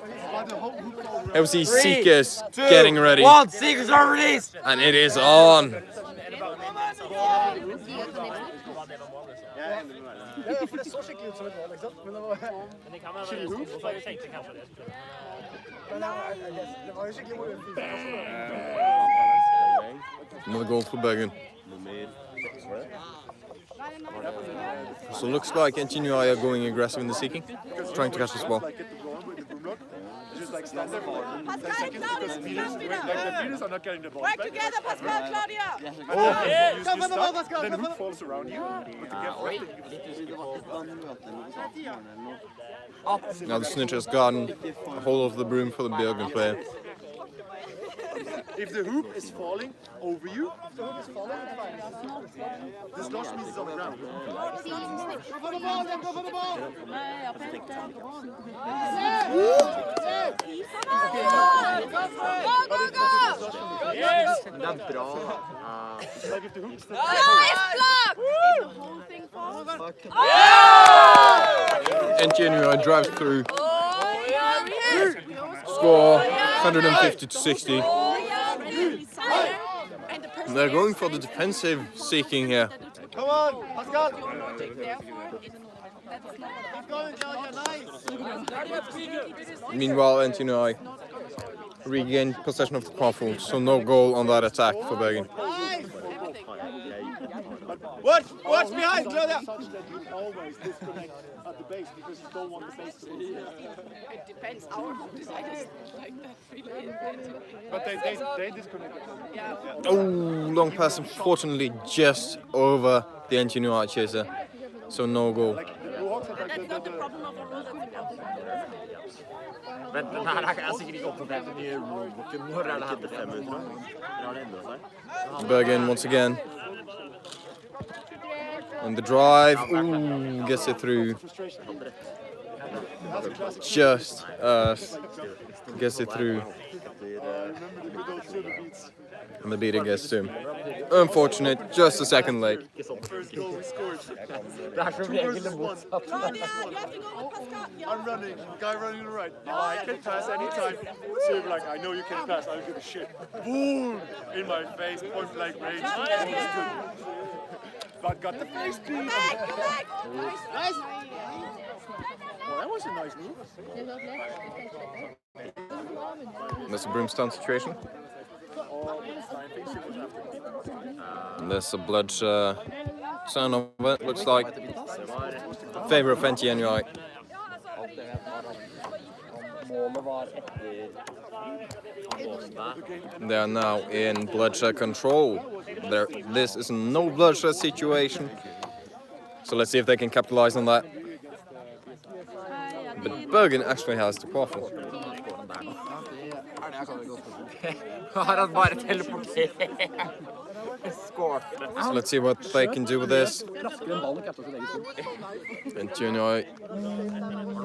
LC Seekers getting ready. One, Seekers are released! And it is on. Another goal for Bergen. So looks like NTNUI are going aggressive in the seeking, trying to catch this ball. Just like stand there for 10 seconds because the beaters are not getting the ball. Work together, Pascal, Claudia! Then who falls around you? Now the snitch has gotten a hold of the broom for the Bergen player. If the hoop is falling over you, this loss means it's on the ground. Nice block! NTNUI drives through. Score 150 to 60. They're going for the defensive seeking here. Come on, Pascal. Meanwhile, NTNUI regained possession of the platform, so no goal on that attack for Bergen. Watch behind, Claudia. Always disconnect at the base because you don't want the base to be. It depends our designers like that really. But they disconnect. Oh, long pass, unfortunately just over the NTNUI chaser, so no goal. That's not the problem of the rules. Vent, den her er sikkert ikke oppdatert den nye rulebooken. Når det her til 5 minutter? Har det endret seg? Bergen once again. And the drive, ooh, gets it through. Just gets it through. And the beater gets to him. Unfortunate, just a second late. I'm running, guy running to the right. I can pass anytime. So you're like, I know you can pass, I don't give a shit. Boom! In my face, point blank range. But got the face beat. Nice! Well, that was a nice move. There's a brimstone situation. And there's a blood son of it, looks like. Favor of NTNUI. They are now in bloodshed control. This is a no bloodshed situation. So let's see if they can capitalize on that. But Bergen actually has the quaffle. So let's see what they can do with this. And NTNUI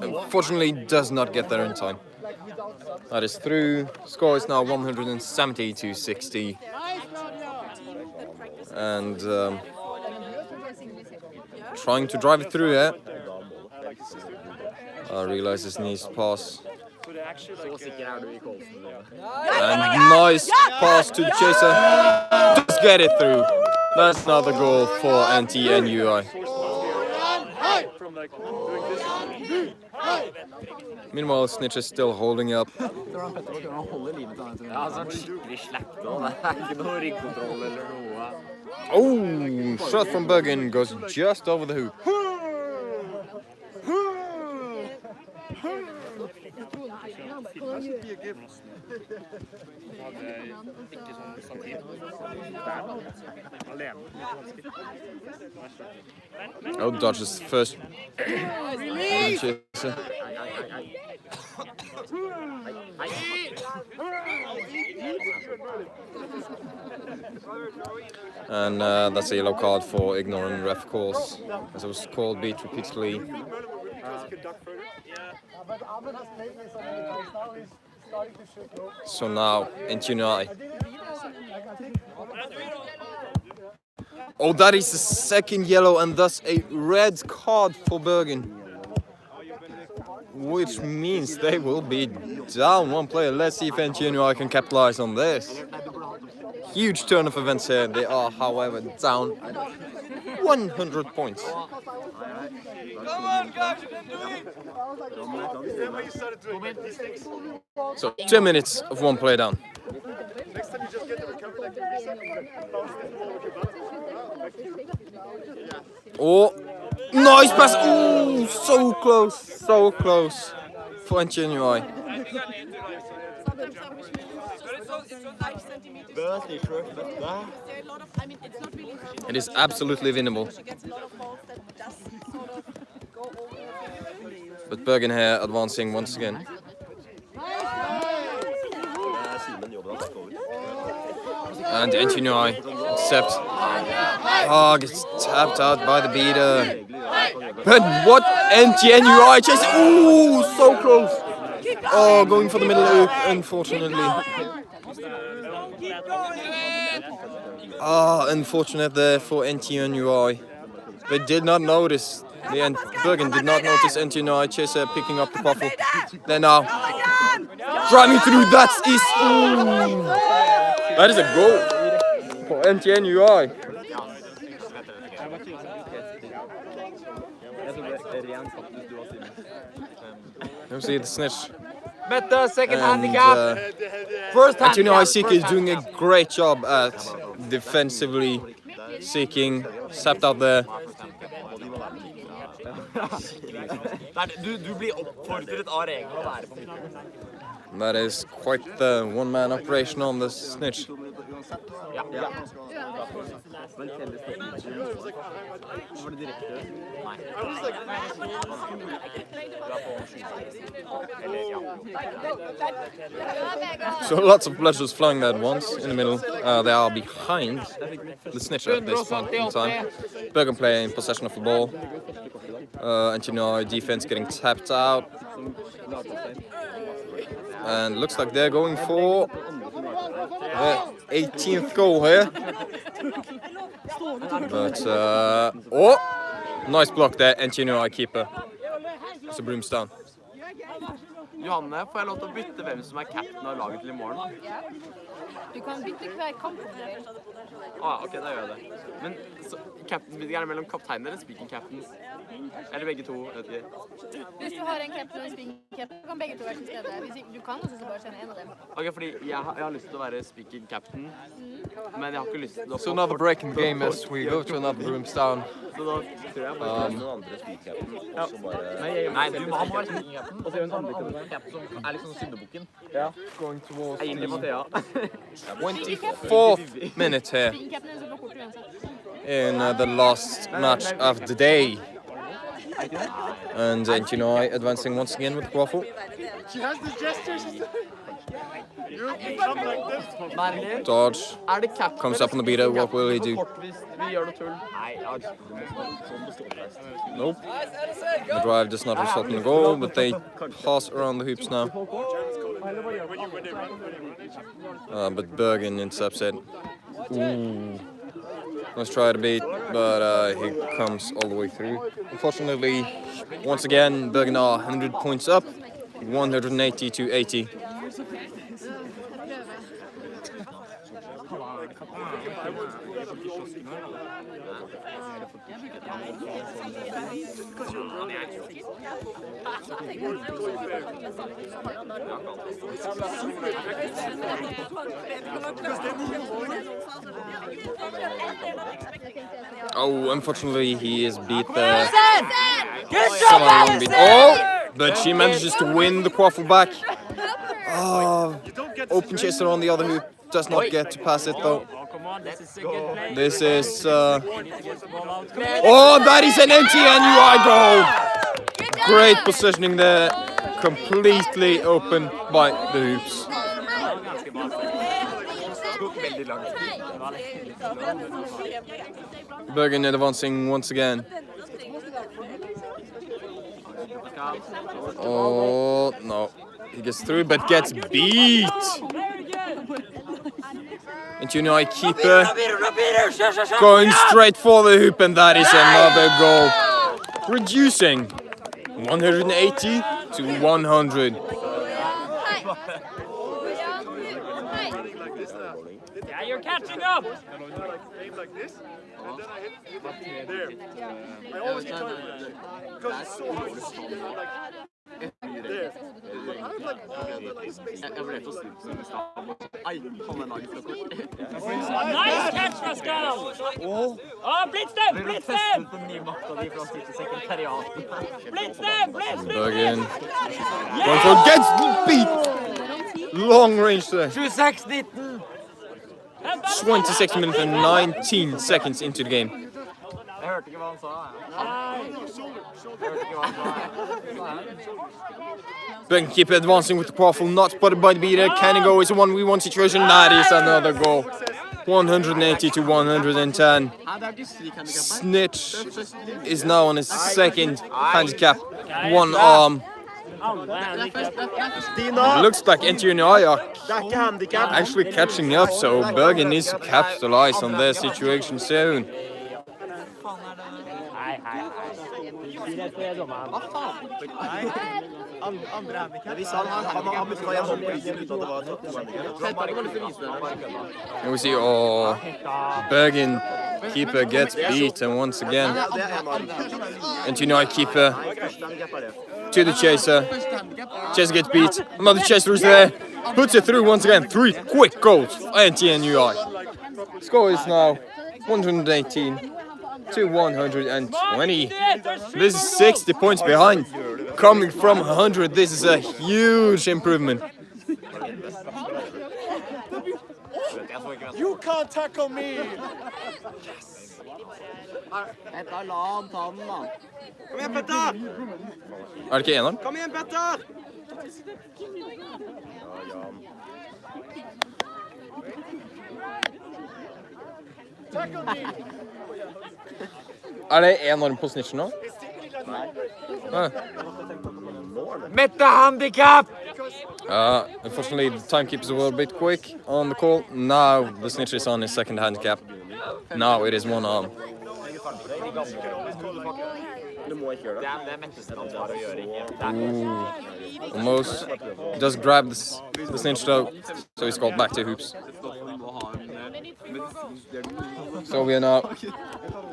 unfortunately does not get there in time. That is through. Score is now 170 to 60. And trying to drive it through here. Realizes needs to pass. And nice pass to the chaser. Just get it through. That's another goal for NTNUI. Meanwhile, Snitch is still holding up. Oh, shot from Bergen goes just over the hoop. Oh, dodges first. And that's a yellow card for ignoring ref calls, as it was called beat repeatedly. So now, NTNUI. Oh, that is the second yellow and thus a red card for Bergen. Which means they will be down one player. Let's see if NTNUI can capitalize on this. Huge turn of events here. They are, however, down 100 points. Come on, guys, you can do it! So 2 minutes of one player down. Next time you just get the recovery like the reset, bounce the ball with your butt. Oh, nice pass! Ooh, so close for NTNUI. It is absolutely winnable. But Bergen here advancing once again. And NTNUI accepts. Oh, gets tapped out by the beater. But what? NTNUI chase. Ooh, so close. Oh, going for the middle loop, unfortunately. Ah, unfortunate there for NTNUI. They did not notice. Bergen did not notice NTNUI Chaser picking up the quaffle. Then now driving through. That is a goal for NTNUI. Let me see the snitch. Mette, second handicap. First handicap. NTNUI Seeker is doing a great job at defensively seeking. Sapped out there. Du blir oppfordret av reglene å være på midten. That is quite the one-man operation on the snitch. Ja. So lots of pledges flying there at once in the middle. They are behind the snitch at this point in time. Bergen play in possession of the ball. NTNUI defense getting tapped out. And looks like they're going for the 18th goal here. But, nice block there, NTNUI keeper. It's a Broomstown. Johanne, får jeg lov til å bytte hvem som captain av laget til I morgen? Du kan bytte hver kamp. Ok, da gjør jeg det. Men captain-bytting mellom kapteinen eller speaking-captain? Eller begge to, vet ikke. Hvis du har en captain og en speaking-captain, kan begge to være til stede. Hvis ikke, du kan også bare kjenne en av dem. Ok, fordi jeg har lyst til å være speaking-captain, men jeg har ikke lyst til å... So another break in the game as we go to another Broomstown. Så da tror jeg bare noen andre speaking-captain, og så bare... Nei, du må være speaking-captain, og så gjør en andre captain som liksom syndebukken. Ja. Going towards the 24th minute here in the last match of the day. And NTNUI advancing once again with the quaffle. She has the gestures. Dodge comes up on the beater. What will he do? Nope. The drive does not result in a goal, but they pass around the hoops now. But Bergen intercepts it. Ooh. Let's try to beat, but he comes all the way through. Unfortunately, once again, Bergen are 100 points up, 180 to 80. Oh, unfortunately, he is beat there. Oh, but she manages to win the quaffle back. Oh, open chaser on the other hoop. Does not get to pass it though. This is... Oh, that is an NTNUI goal! Great positioning there. Completely open by the hoops. Bergen advancing once again. Oh, no. He gets through, but gets beat. NTNUI keeper going straight for the hoop, and that is another goal. Reducing 180 to 100. Yeah, you're catching up. Aim like this, and then I hit there. I always get tired because it's so hard to see like there. I was like, space. Jeg vurderte å snu på Ai, han laget så kort. Nice catch, Pascal! Blitz dem! Blitz dem! Den nye makta di fra å sitte sekretariaten. Blitz dem! Blitz! Bergen going for gets beat. Long range there. 26-19. 26 minutes and 19 seconds into the game. Jeg hørte ikke hva han sa. Bergen keep advancing with the quaffle, not spotted by the beater. Can it go? It's a 1v1 situation. That is another goal. 180 to 110. Snitch is now on his second handicap. One arm. Looks like NTNUI are actually catching up, so Bergen needs to capitalize on their situation soon. Hva faen? Nei. Andre handicap. Vi sa han måtte være gjennom prisen uten at det var to handicap. And we see, oh, Bergen keeper gets beaten once again. NTNUI keeper to the chaser. Chaser gets beat. Another chaser is there. Puts it through once again. 3 quick goals for NTNUI. Score is now 118 to 120. This is 60 points behind. Coming from 100, this is a huge improvement. You can't tackle me! Petter, la han ta den, da. Kom igjen, Petter! Er det ikke eneren? Kom igjen, Petter! Er det eneren på snitchen nå? Nei. Mette handicap! Unfortunately, the timekeepers were a bit quick on the call. Now the snitch is on his second handicap. Now it is one arm. Du må ikke gjøre det. Det er Mettes ansvar å gjøre, ikke. Almost just grab the snitch though, so he's got back to hoops. So we are now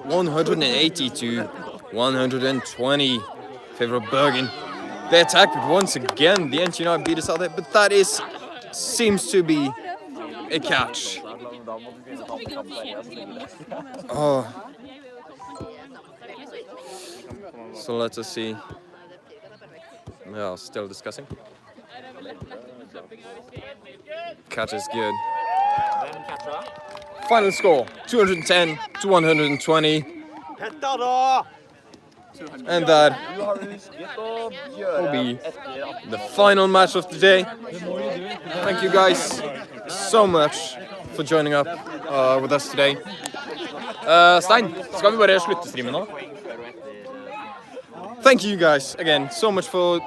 180 to 120 favor of Bergen. They attack, but once again the NTNUI beat us out there, but that seems to be a catch. Oh. So let us see. Yeah, still discussing. Catch is good. Final score 210 to 120. And that will be the final match of the day. Thank you guys so much for joining up with us today. Stein, skal vi bare slutte streamen nå? Thank you guys again so much for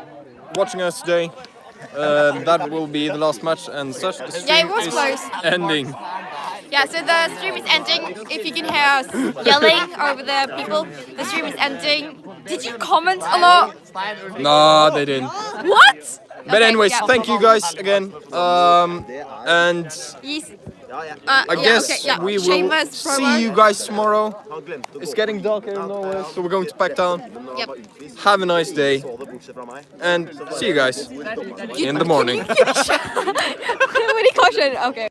watching us today. That will be the last match and such. The stream it was close. Ending. Yeah, so the stream is ending. If you can hear us yelling over the people, the stream is ending. Did you comment a lot? No, they didn't. What? But anyways, thank you guys again. And I guess we will see you guys tomorrow. It's getting dark here in Norway, so we're going to pack down. Yep. Have a nice day. And see you guys in the morning. Okay.